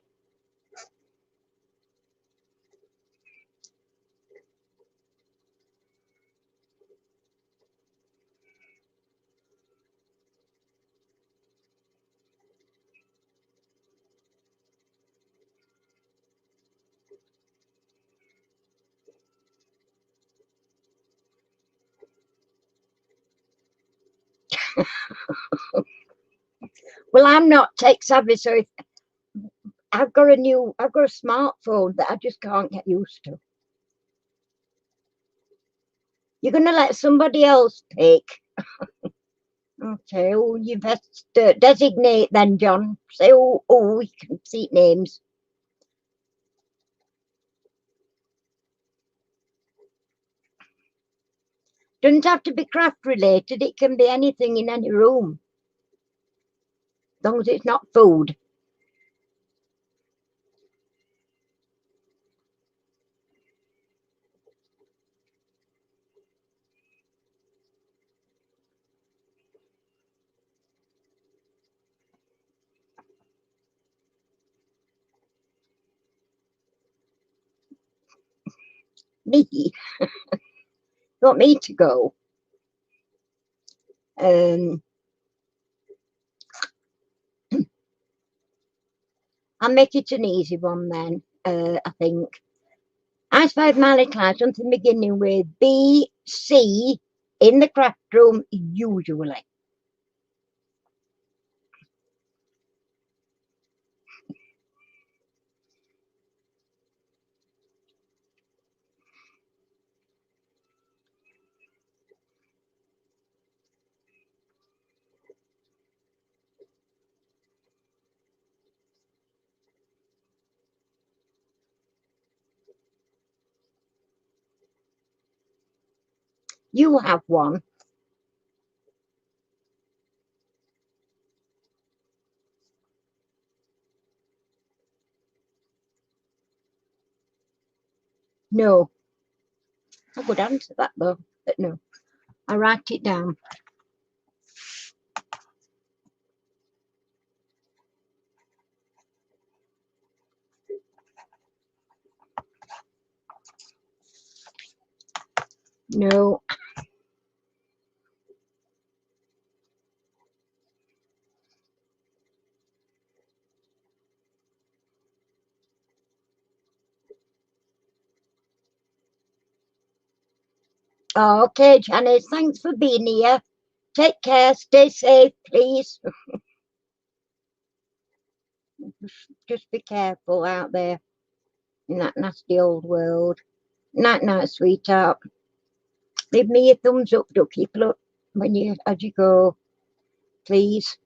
Well, I'm not tech savvy, so if I've got a smartphone that I just can't get used to. You're going to let somebody else pick. Okay, oh, you best designate then, John. Say, oh, we can see names. Doesn't have to be craft related. It can be anything in any room. As long as it's not food. Me? You want me to go? I'll make it an easy one then, I think. I spelled Miley Clyde, something beginning with B, C, in the craft room, usually. You have one. No. I could answer that though, but no. I write it down. No. Okay, Janice, thanks for being here. Take care, stay safe, please. Just be careful out there in that nasty old world. Night, night, sweetheart. Leave me a thumbs up, ducky. Look when you as you go, please.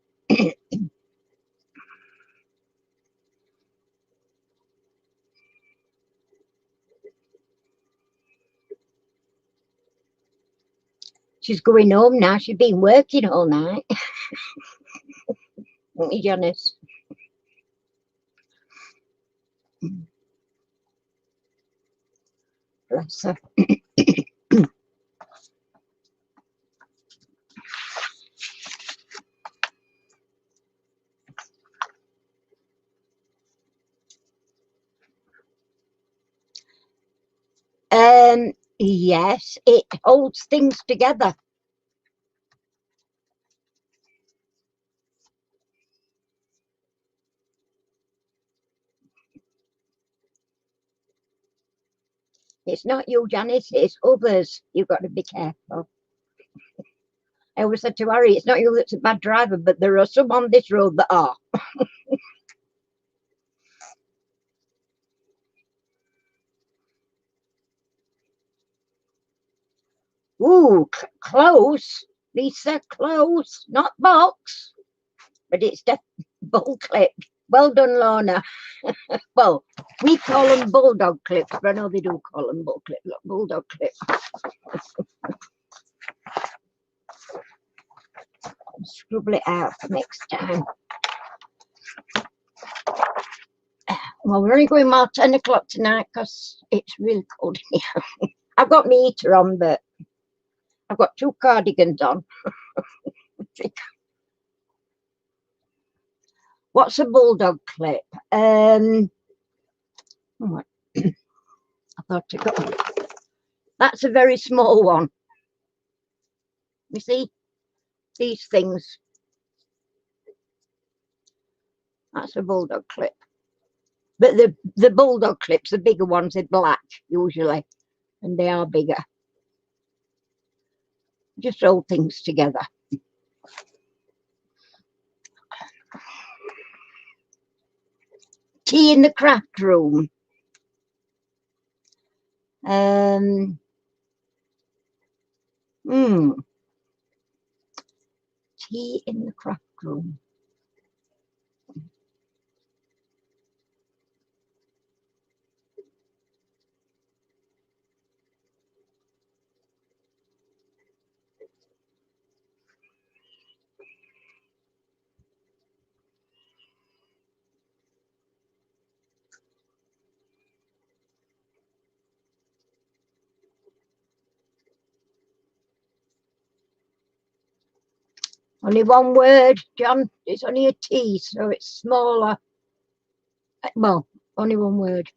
She's going home now. She's been working all night. Won't you, Janice? Bless her. Yes, it holds things together. It's not you, Janice, it's others. You've got to be careful. I always said to Harry, it's not you that's a bad driver, but there are some on this road that are. Ooh, close. Lisa, close. Not box, but it's bull clip. Well done, Lorna. Well, we call them bulldog clips, but I know they do call them bull clip. Look, bulldog clip. Scribble it out for next time. Well, we're only going till 10 o'clock tonight because it's really cold in here. I've got my heater on, but I've got 2 cardigans on. What's a bulldog clip? Oh, I thought I got one. That's a very small one. You see these things? That's a bulldog clip. But the bulldog clips, the bigger ones, are black usually, and they are bigger. Just hold things together. Tea in the craft room. Tea in the craft room. Only one word, John. It's only a T, so it's smaller. Well, only one word.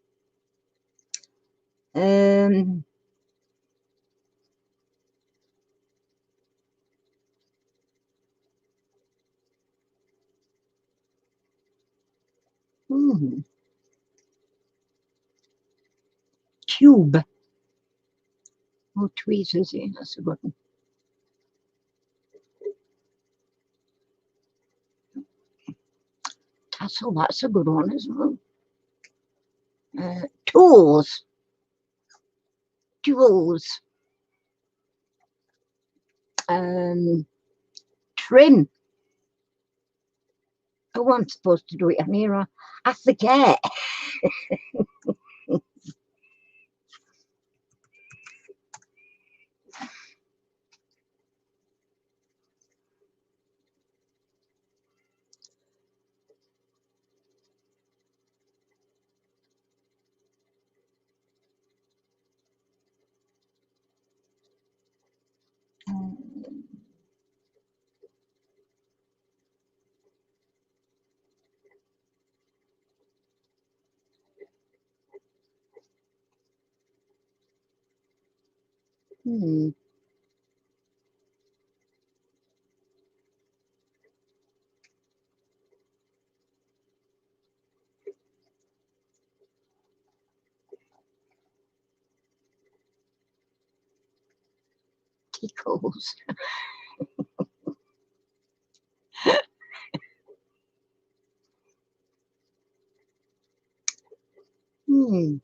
Hmm. Tube. Oh, tweezers. Yeah, that's a good one. Tassel. That's a good one as well. Tools. Tools. Trim. Oh, I'm supposed to do it on here. I forget. Hmm. Tickles. Hmm.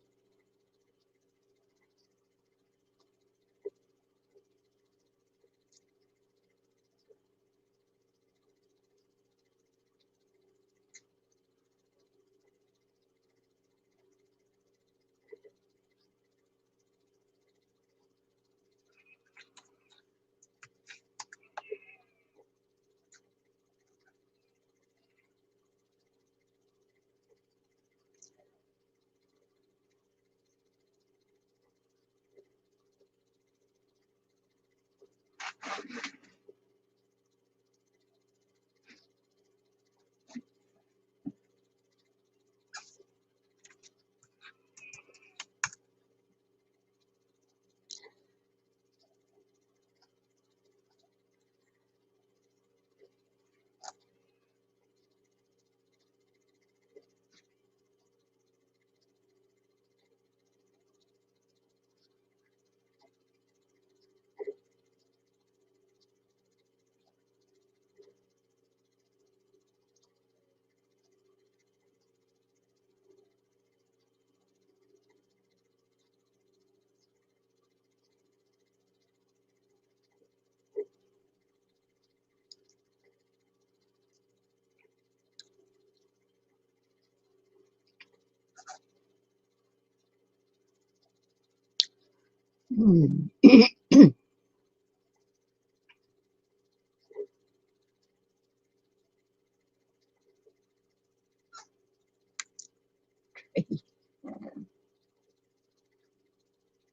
Hmm.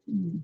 Hmm.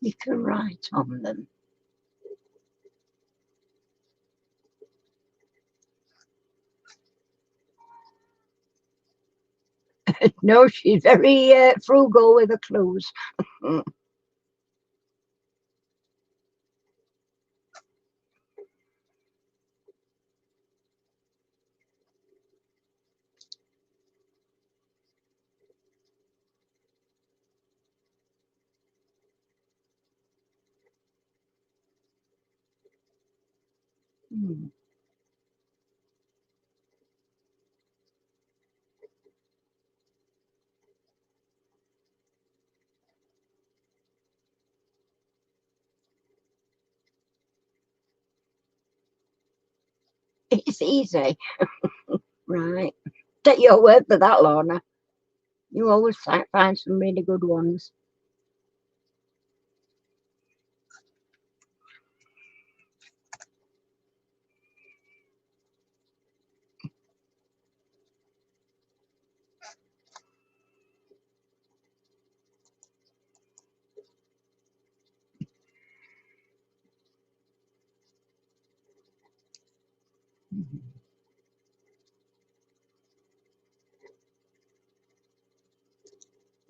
You can write on them. No, she's very frugal with her clothes. Hmm. It's easy. Right. Take your word for that, Lorna. You always find some really good ones.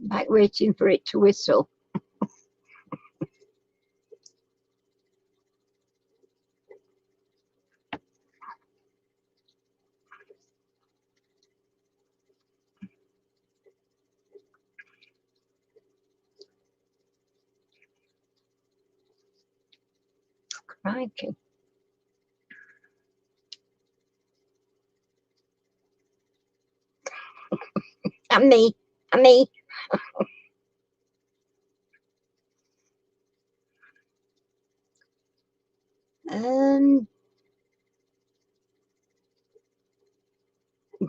Like waiting for it to whistle. Crikey. And me. And me.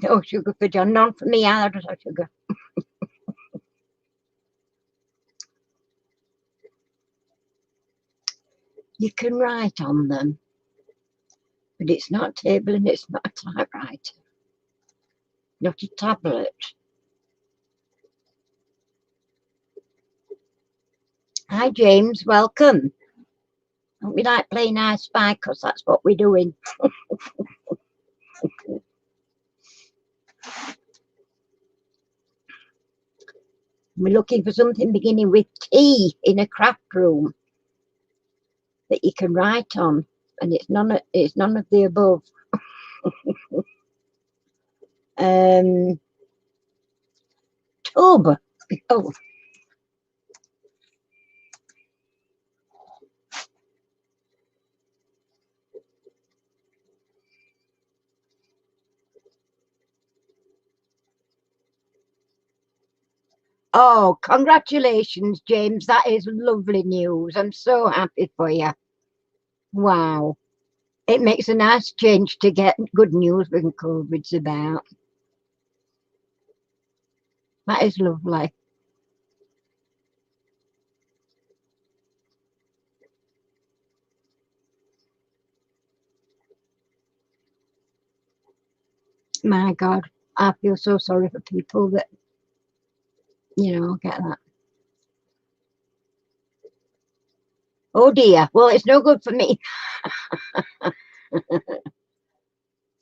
No sugar for John. None for me either, no sugar. You can write on them, but it's not a table and it's not a typewriter. Not a tablet. Hi, James. Welcome. Don't we like playing I Spy? Because that's what we're doing. We're looking for something beginning with T in a craft room that you can write on, and it's none of the above. Tub. Oh. Oh, congratulations, James. That is lovely news. I'm so happy for you. Wow. It makes a nice change to get good news when COVID's about. That is lovely. My God, I feel so sorry for people that, get that. Oh dear. Well, it's no good for me.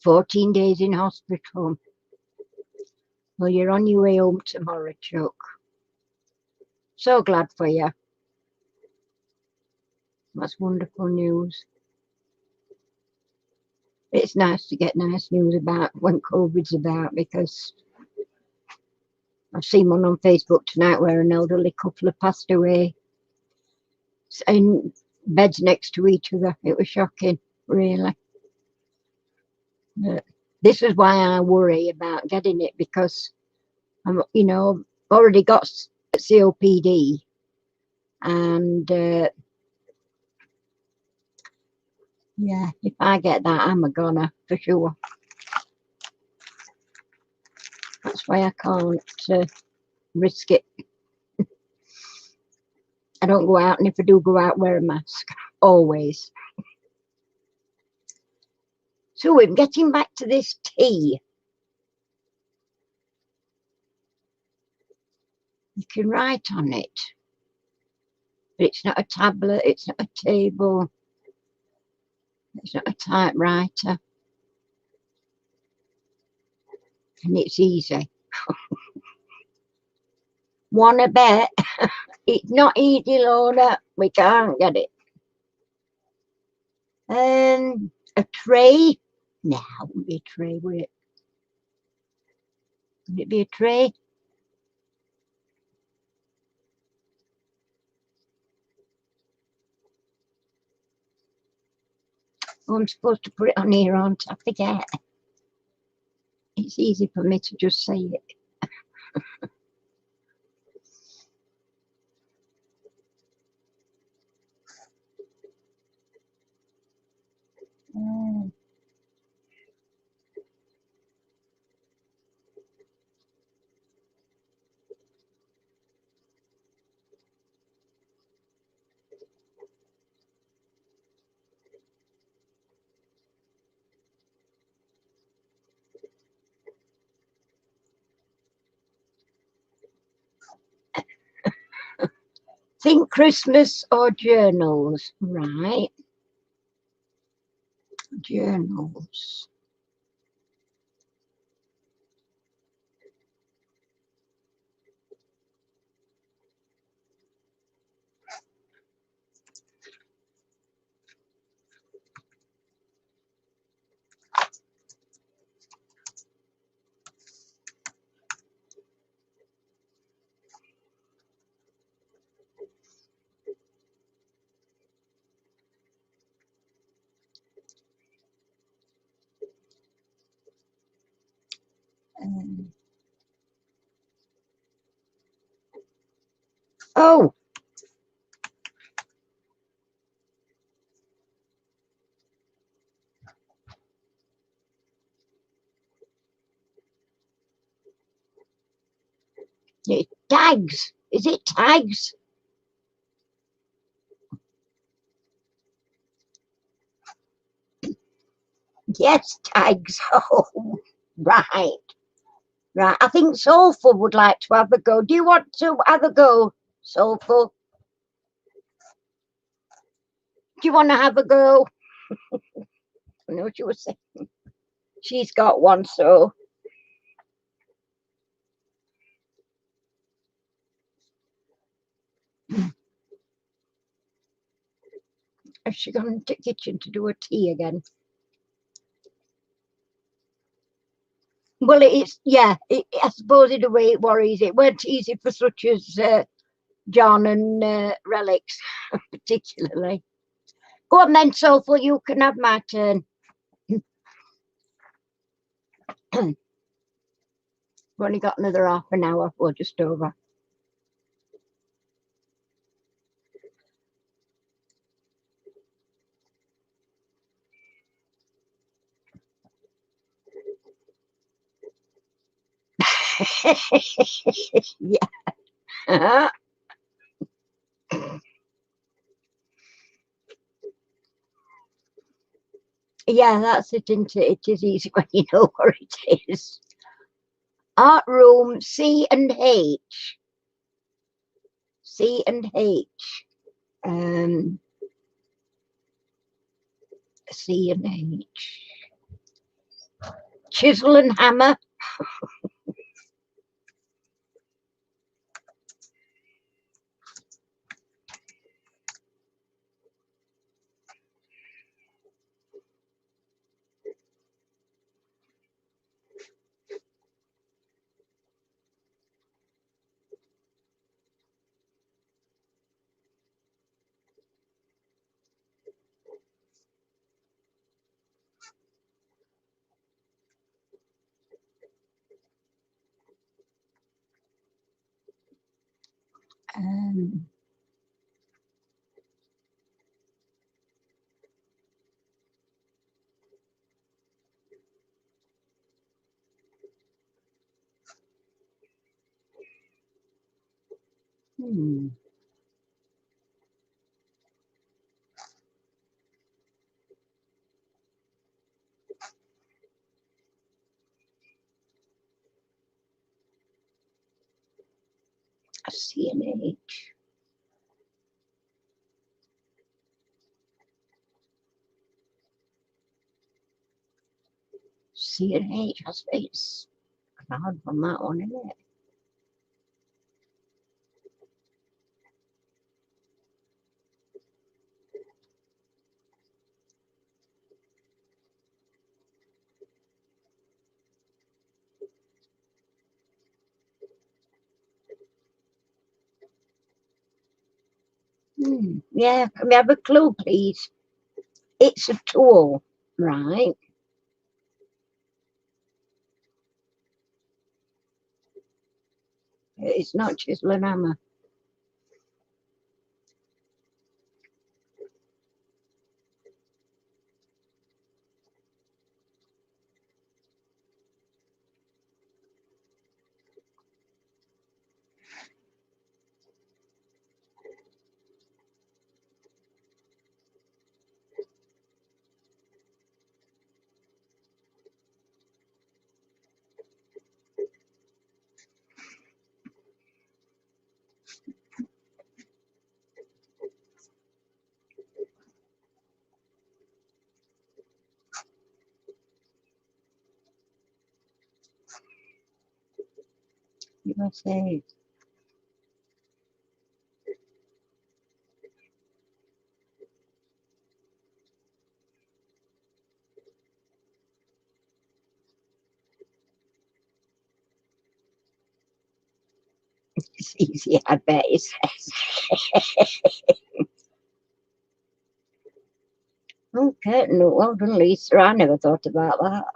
14 days in hospital. Well, you're on your way home tomorrow, Chuck. So glad for you. That's wonderful news. It's nice to get nice news about when COVID's about, because I've seen one on Facebook tonight where an elderly couple have passed away in beds next to each other. It was shocking, really. But this is why I worry about getting it, because I'm, already got COPD, and yeah, if I get that, I'm a goner for sure. That's why I can't risk it. I don't go out, and if I do go out, wear a mask always. So we're getting back to this tea. You can write on it, but it's not a tablet, it's not a table, it's not a typewriter, and it's easy. Wanna bet? It's not easy, Lorna. We can't get it. A tray? No, it wouldn't be a tray, would it? Would it be a tray? Oh, I'm supposed to put it on here, aren't I? Forget. It's easy for me to just say it. Think Christmas or journals? Right. Journals. Oh, tags. Is it tags? Yes, tags. Oh, right. Right. I think Soulful would like to have a go. Do you want to have a go, Soulful? Do you want to have a go? I know what you were saying. She's got one, so. Has she gone into the kitchen to do a tea again? Well, it's, yeah, I suppose in a way it worries. It weren't easy for such as John and Relics, particularly. Go on then, Soulful, you can have my turn. We've only got another half an hour, or just over. Yeah. Yeah, that's it, isn't it? It is easy when you know where it is. Art room C and H. C and H. Um, C and H. Chisel and hammer. Um, hmm. C and H. C and H. I suppose it's hard from that one, isn't it? Hmm. Yeah, can we have a clue, please? It's a tool, right? It's not chisel and hammer. I say? It's easy, I bet it says. Okay, no, well done, Lisa. I never thought about that.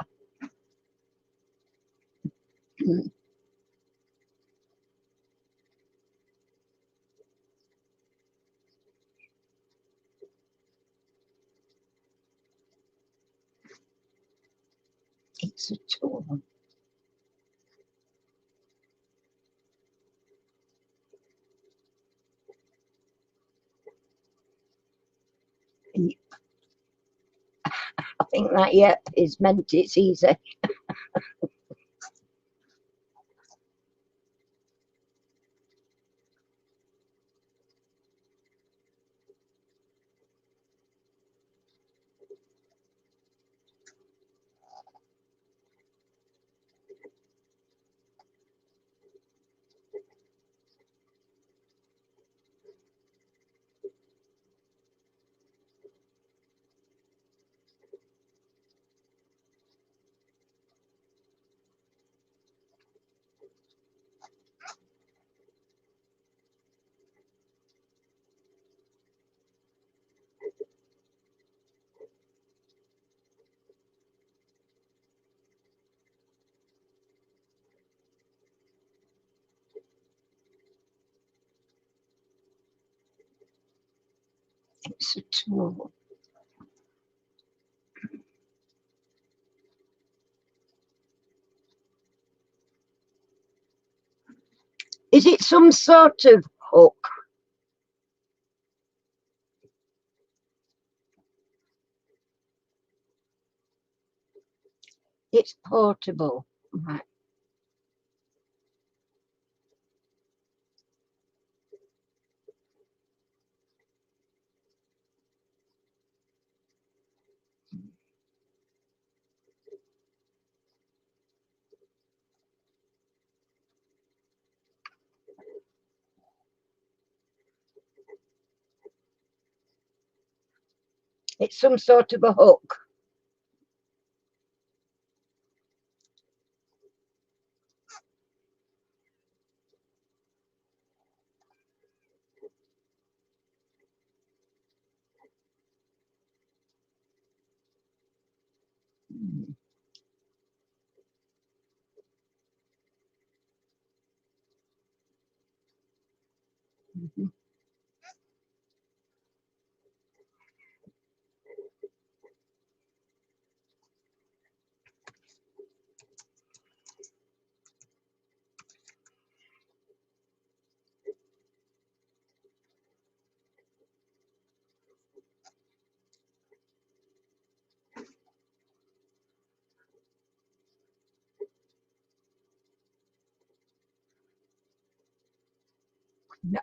It's a tool. I think that yep is meant it's easy. It's a tool. Is it some sort of hook? It's portable. Right. It's some sort of a hook. Mhm.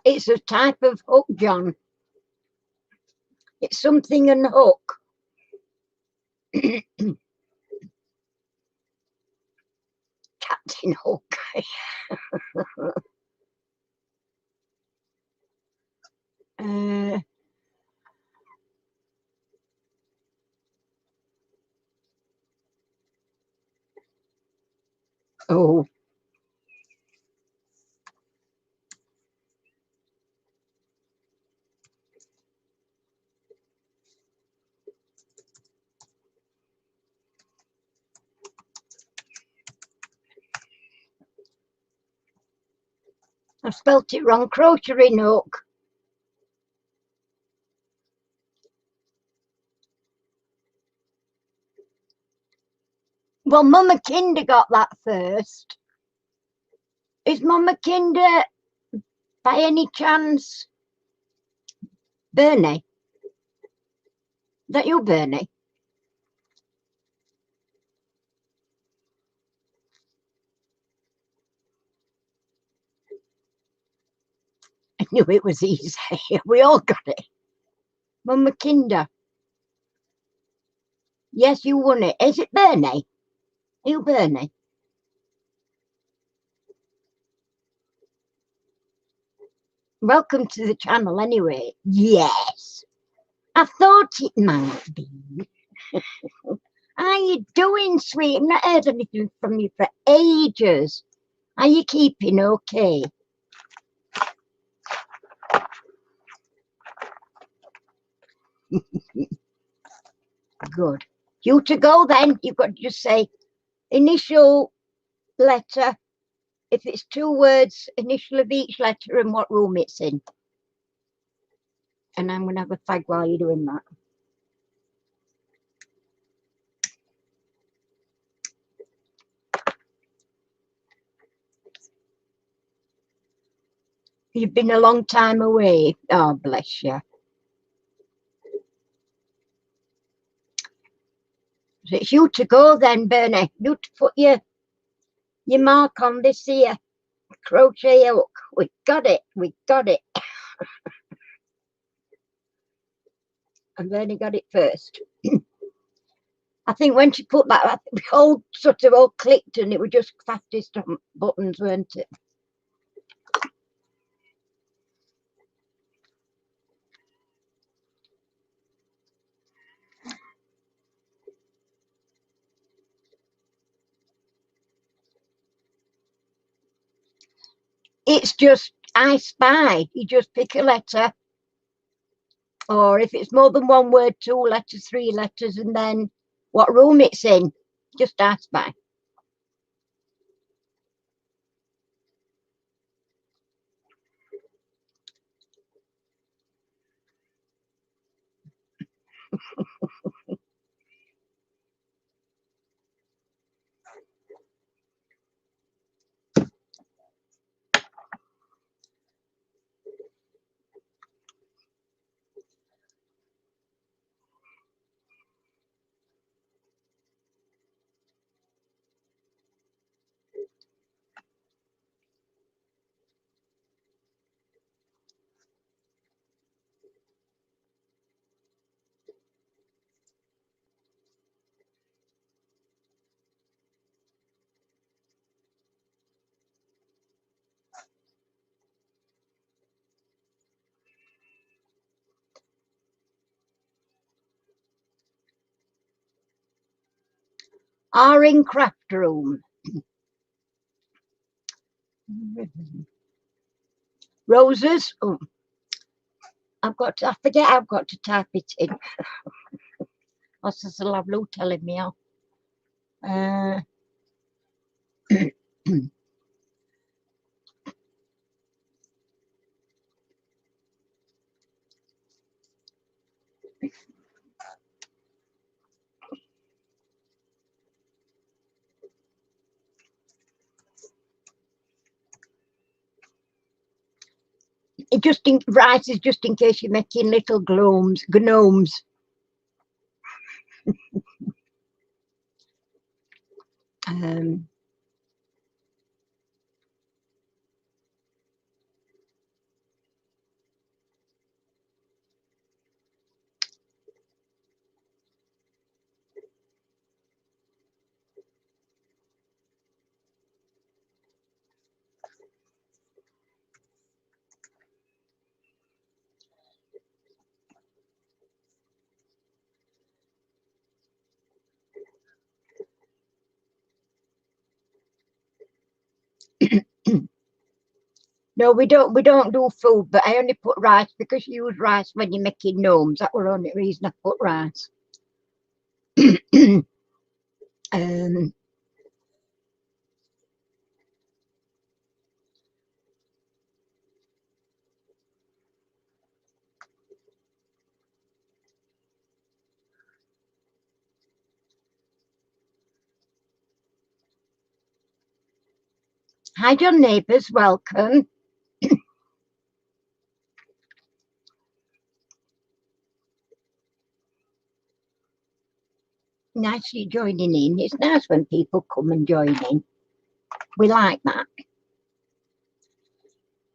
It's a type of hook, John. It's something and hook. Captain Hook. uh, oh, I spelt it wrong. Crocheting hook. Well, Mama Kinder got that first. Is Mama Kinder, by any chance, Bernie? Is that you, Bernie? I knew it was easy. We all got it. Mama Kinder. Yes, you won it. Is it Bernie? You, Bernie? Welcome to the channel anyway. Yes, I thought it might be. How you doing, sweet? I've not heard anything from you for ages. Are you keeping okay? Good. You to go then. You've got to just say initial letter. If it's 2 words, initial of each letter and what room it's in. And I'm going to have a fag while you're doing that. You've been a long time away. Oh, bless you. So it's you to go then, Bernie. You to put your mark on this here crochet hook. We got it. We got it. And Bernie got it first. I think when she put that, the whole sort of all clicked and it was just fastest on buttons, weren't it? It's just I Spy. You just pick a letter, or if it's more than 1 word, 2 letters, 3 letters, and then what room it's in. Just I Spy. Are in craft room. Roses. Oh, I forget I've got to type it in. That's just a lovely telling me off. It just rice is just in case you're making little gnomes. No, we don't do food, but I only put rice because you use rice when you're making gnomes. That was the only reason I put rice. Hi, John Neighbours, welcome. Nice you joining in. It's nice when people come and join in. We like that.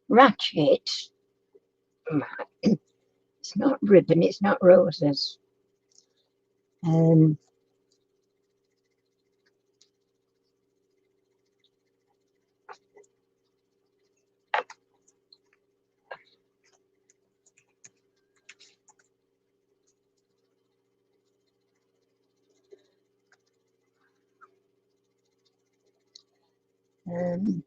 Ratchet. It's not ribbon, it's not roses. Um,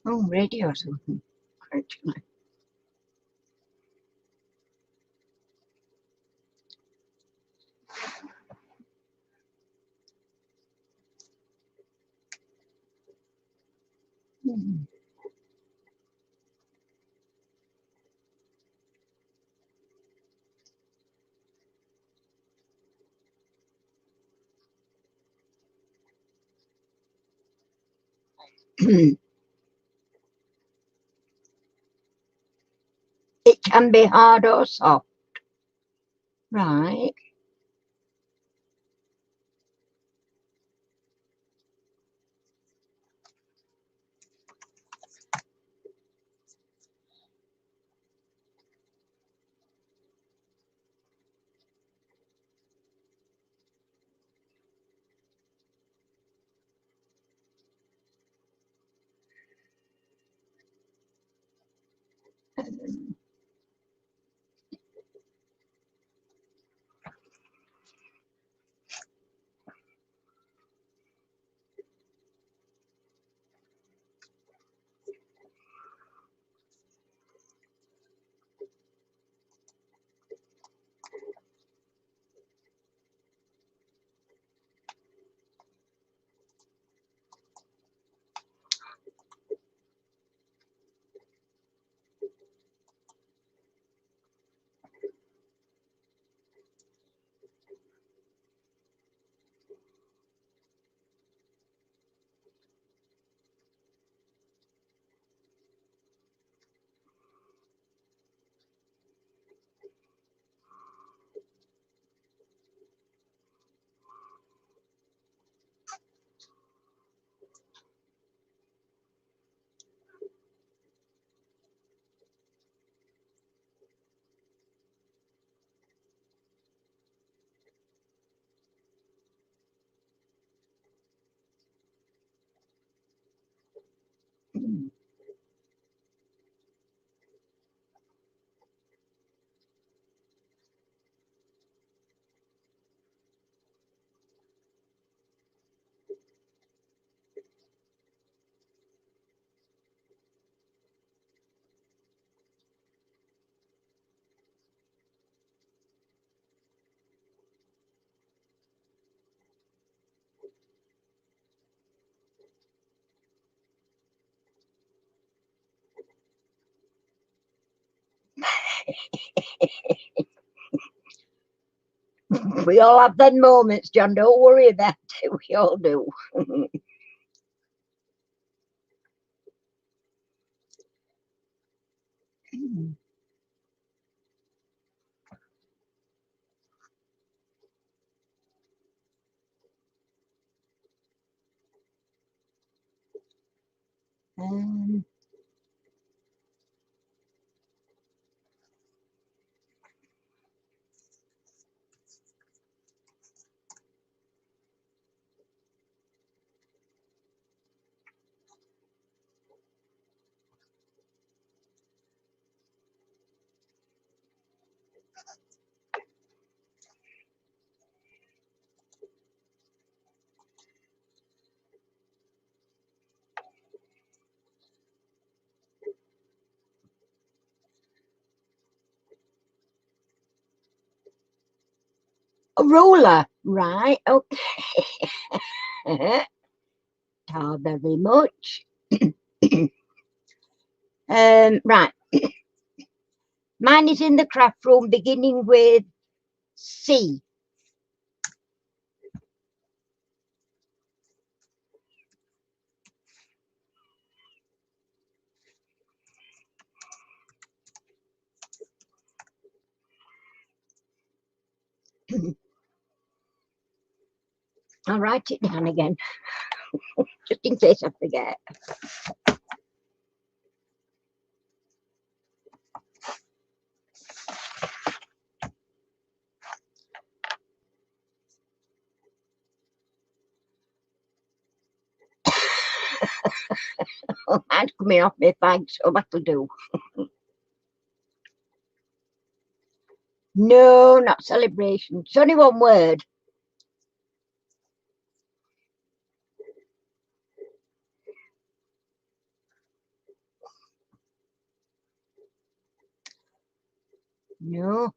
oh, radio's open, actually. Hmm. It can be hard or soft, right? We all have them moments, John. Don't worry about it. We all do. um, a ruler, right? Okay. Oh, very much. Right. Mine is in the craft room, beginning with C. I'll write it down again, just in case I forget. Oh, mine's coming off my bag, so that'll do. No, not celebration. It's only one word. No.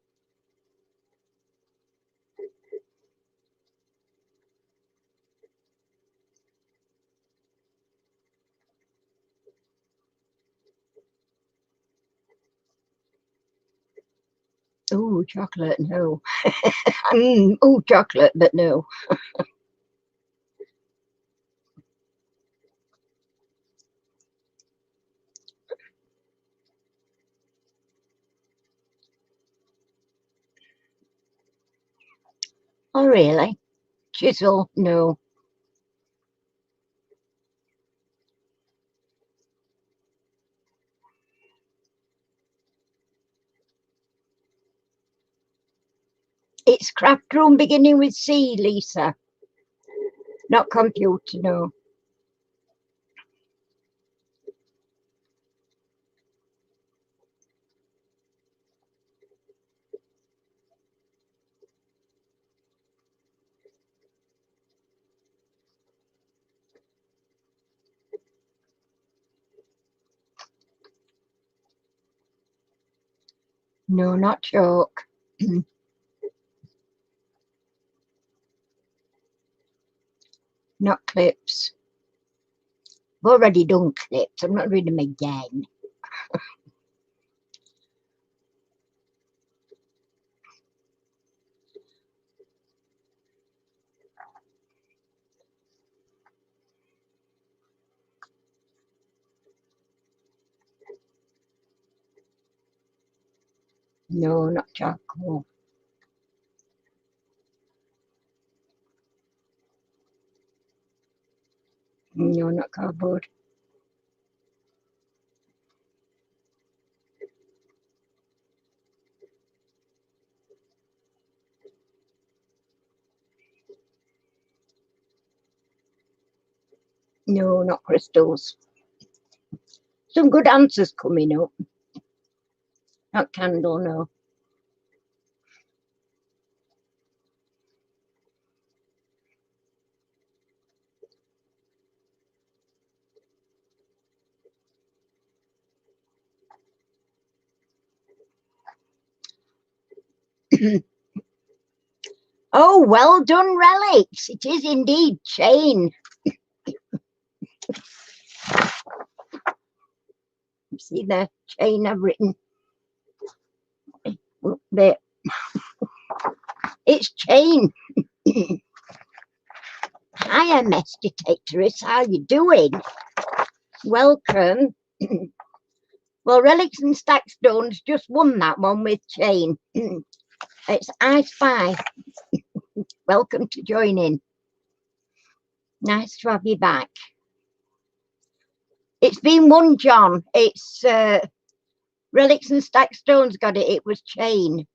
Oh, chocolate, no. Oh, chocolate, but no. Oh, really? Chisel, no. It's craft room beginning with C, Lisa. Not computer, no. No, not chalk. Not clips. I've already done clips. I'm not reading them again. No, not charcoal. No, not cardboard. No, not crystals. Some good answers coming up. Not candle, no. Oh, well done, relics. It is indeed chain. See the chain I've written there. It's chain. Hiya, mess detectorist. How you doing? Welcome. Well, relics and stack stones just won that one with chain. It's I Spy. Welcome to join in. Nice to have you back. It's been won, John. It's relics and stack stones got it. It was chain.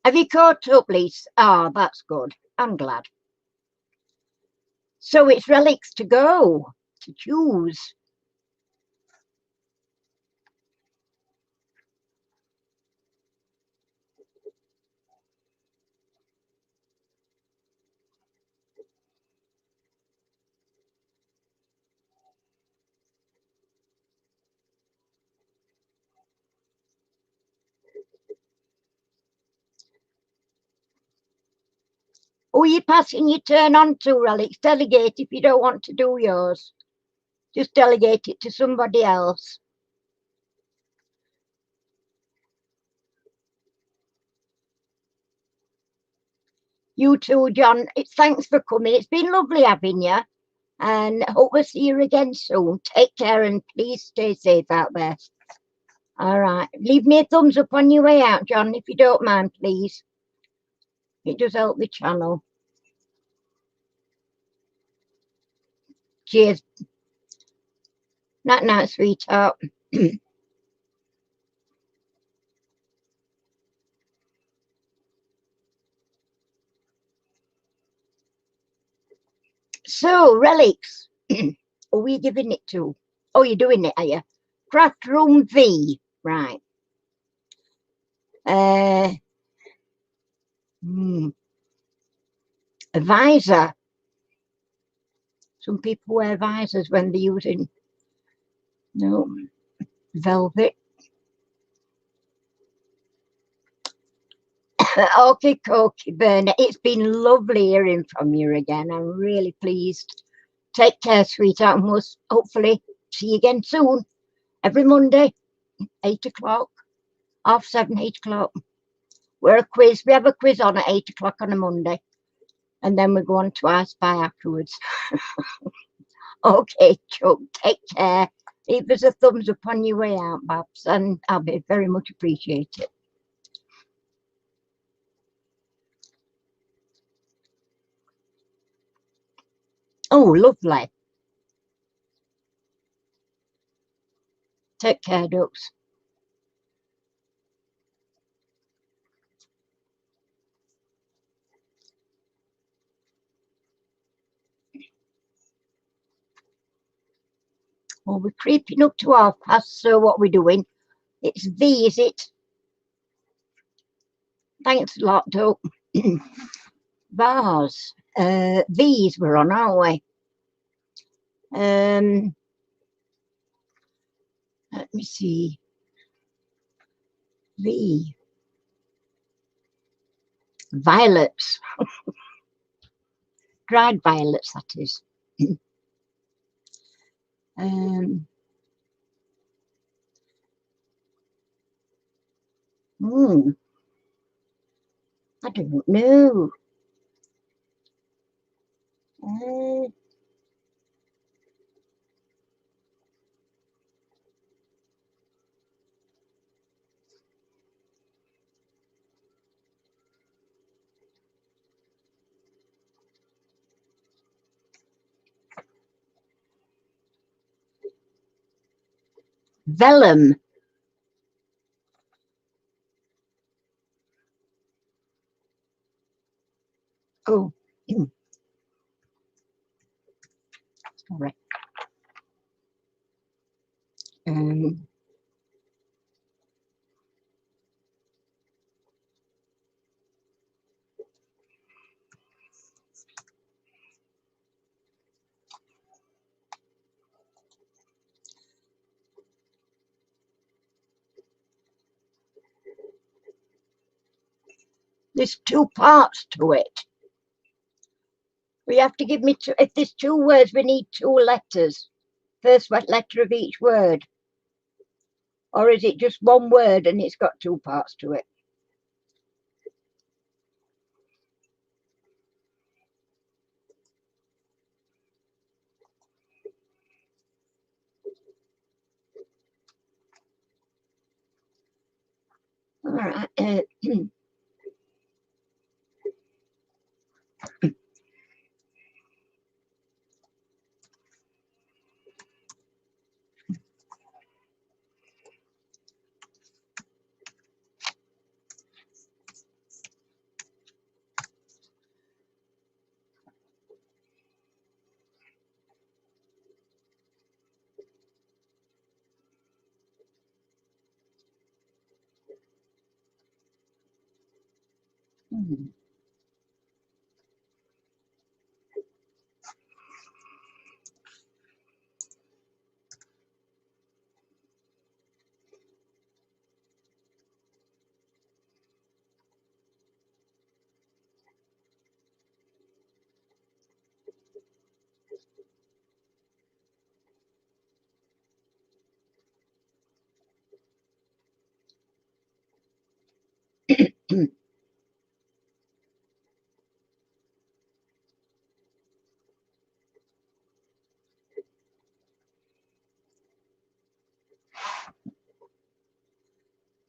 Have you caught up, Lisa? Ah, that's good. I'm glad. So it's relics to go, to choose. Oh, you're passing your turn on to relics. Delegate if you don't want to do yours. Just delegate it to somebody else. You too, John. Thanks for coming. It's been lovely having you. And hope we'll see you again soon. Take care and please stay safe out there. All right. Leave me a thumbs up on your way out, John, if you don't mind, please. It does help the channel. Cheers. Night night, sweetheart. So, relics. Are we giving it to? Oh, you're doing it, are you? Craft Room V. Right. Uh, a visor. Some people wear visors when they're using, no, velvet. Okay, Cokey Burnett. It's been lovely hearing from you again. I'm really pleased. Take care, sweetheart, and we'll hopefully see you again soon. Every Monday, 8 o'clock, 7:30, 8 o'clock. We have a quiz on at 8 o'clock on a Monday, and then we go on to our spy afterwards. Okay, Chuck, take care. Leave us a thumbs up on your way out, Babs, and I'll be very much appreciated. Oh, lovely. Take care, ducks. Well, we're creeping up to 12:30, so what we're doing, it's V, is it? Thanks a lot, Duck. Bars. V's we're on, aren't we? Let me see. V. Violets. Dried violets, that is. um, I don't know. Vellum. Oh, sorry. There's 2 parts to it. We have to give me two. If there's 2 words, we need 2 letters. First letter of each word. Or is it just 1 word and it's got 2 parts to it? All right.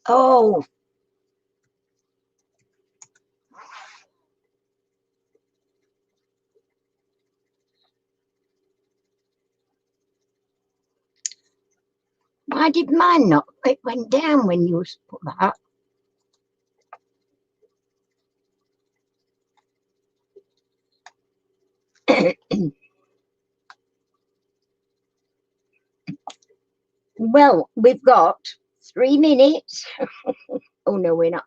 Oh, Why did mine not? It went down when you put that. Well, we've got 3 minutes. Oh no, we're not.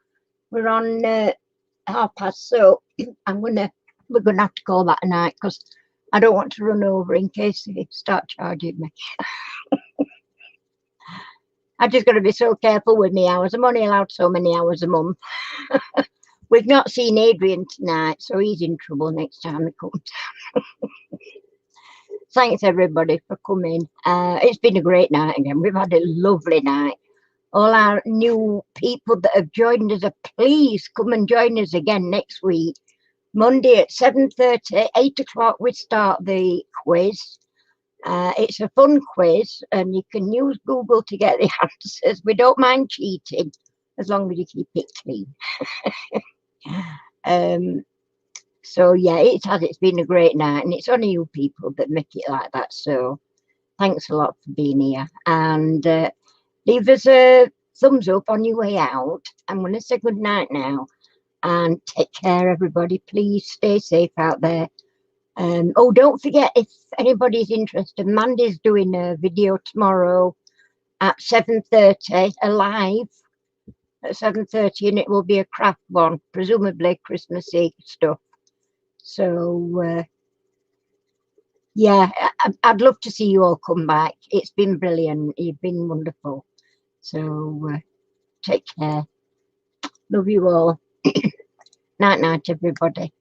We're on 1/2 so we're gonna have to call that a night because I don't want to run over in case they start charging me. I just got to be so careful with me hours. I'm only allowed so many hours a month. We've not seen Adrian tonight, so he's in trouble next time he comes. Thanks everybody for coming. It's been a great night again. We've had a lovely night. All our new people that have joined us, please come and join us again next week. Monday at 7:30, 8 o'clock we start the quiz. It's a fun quiz and you can use Google to get the answers. We don't mind cheating as long as you keep it clean. So yeah, it's been a great night and it's only you people that make it like that. So thanks a lot for being here and leave us a thumbs up on your way out. I'm going to say good night now and take care everybody. Please stay safe out there. Oh, don't forget, if anybody's interested, Mandy's doing a video tomorrow at 7:30, live at 7:30, and it will be a craft one, presumably Christmassy stuff. So yeah, I'd love to see you all come back. It's been brilliant. You've been wonderful. So take care. Love you all. Night night everybody.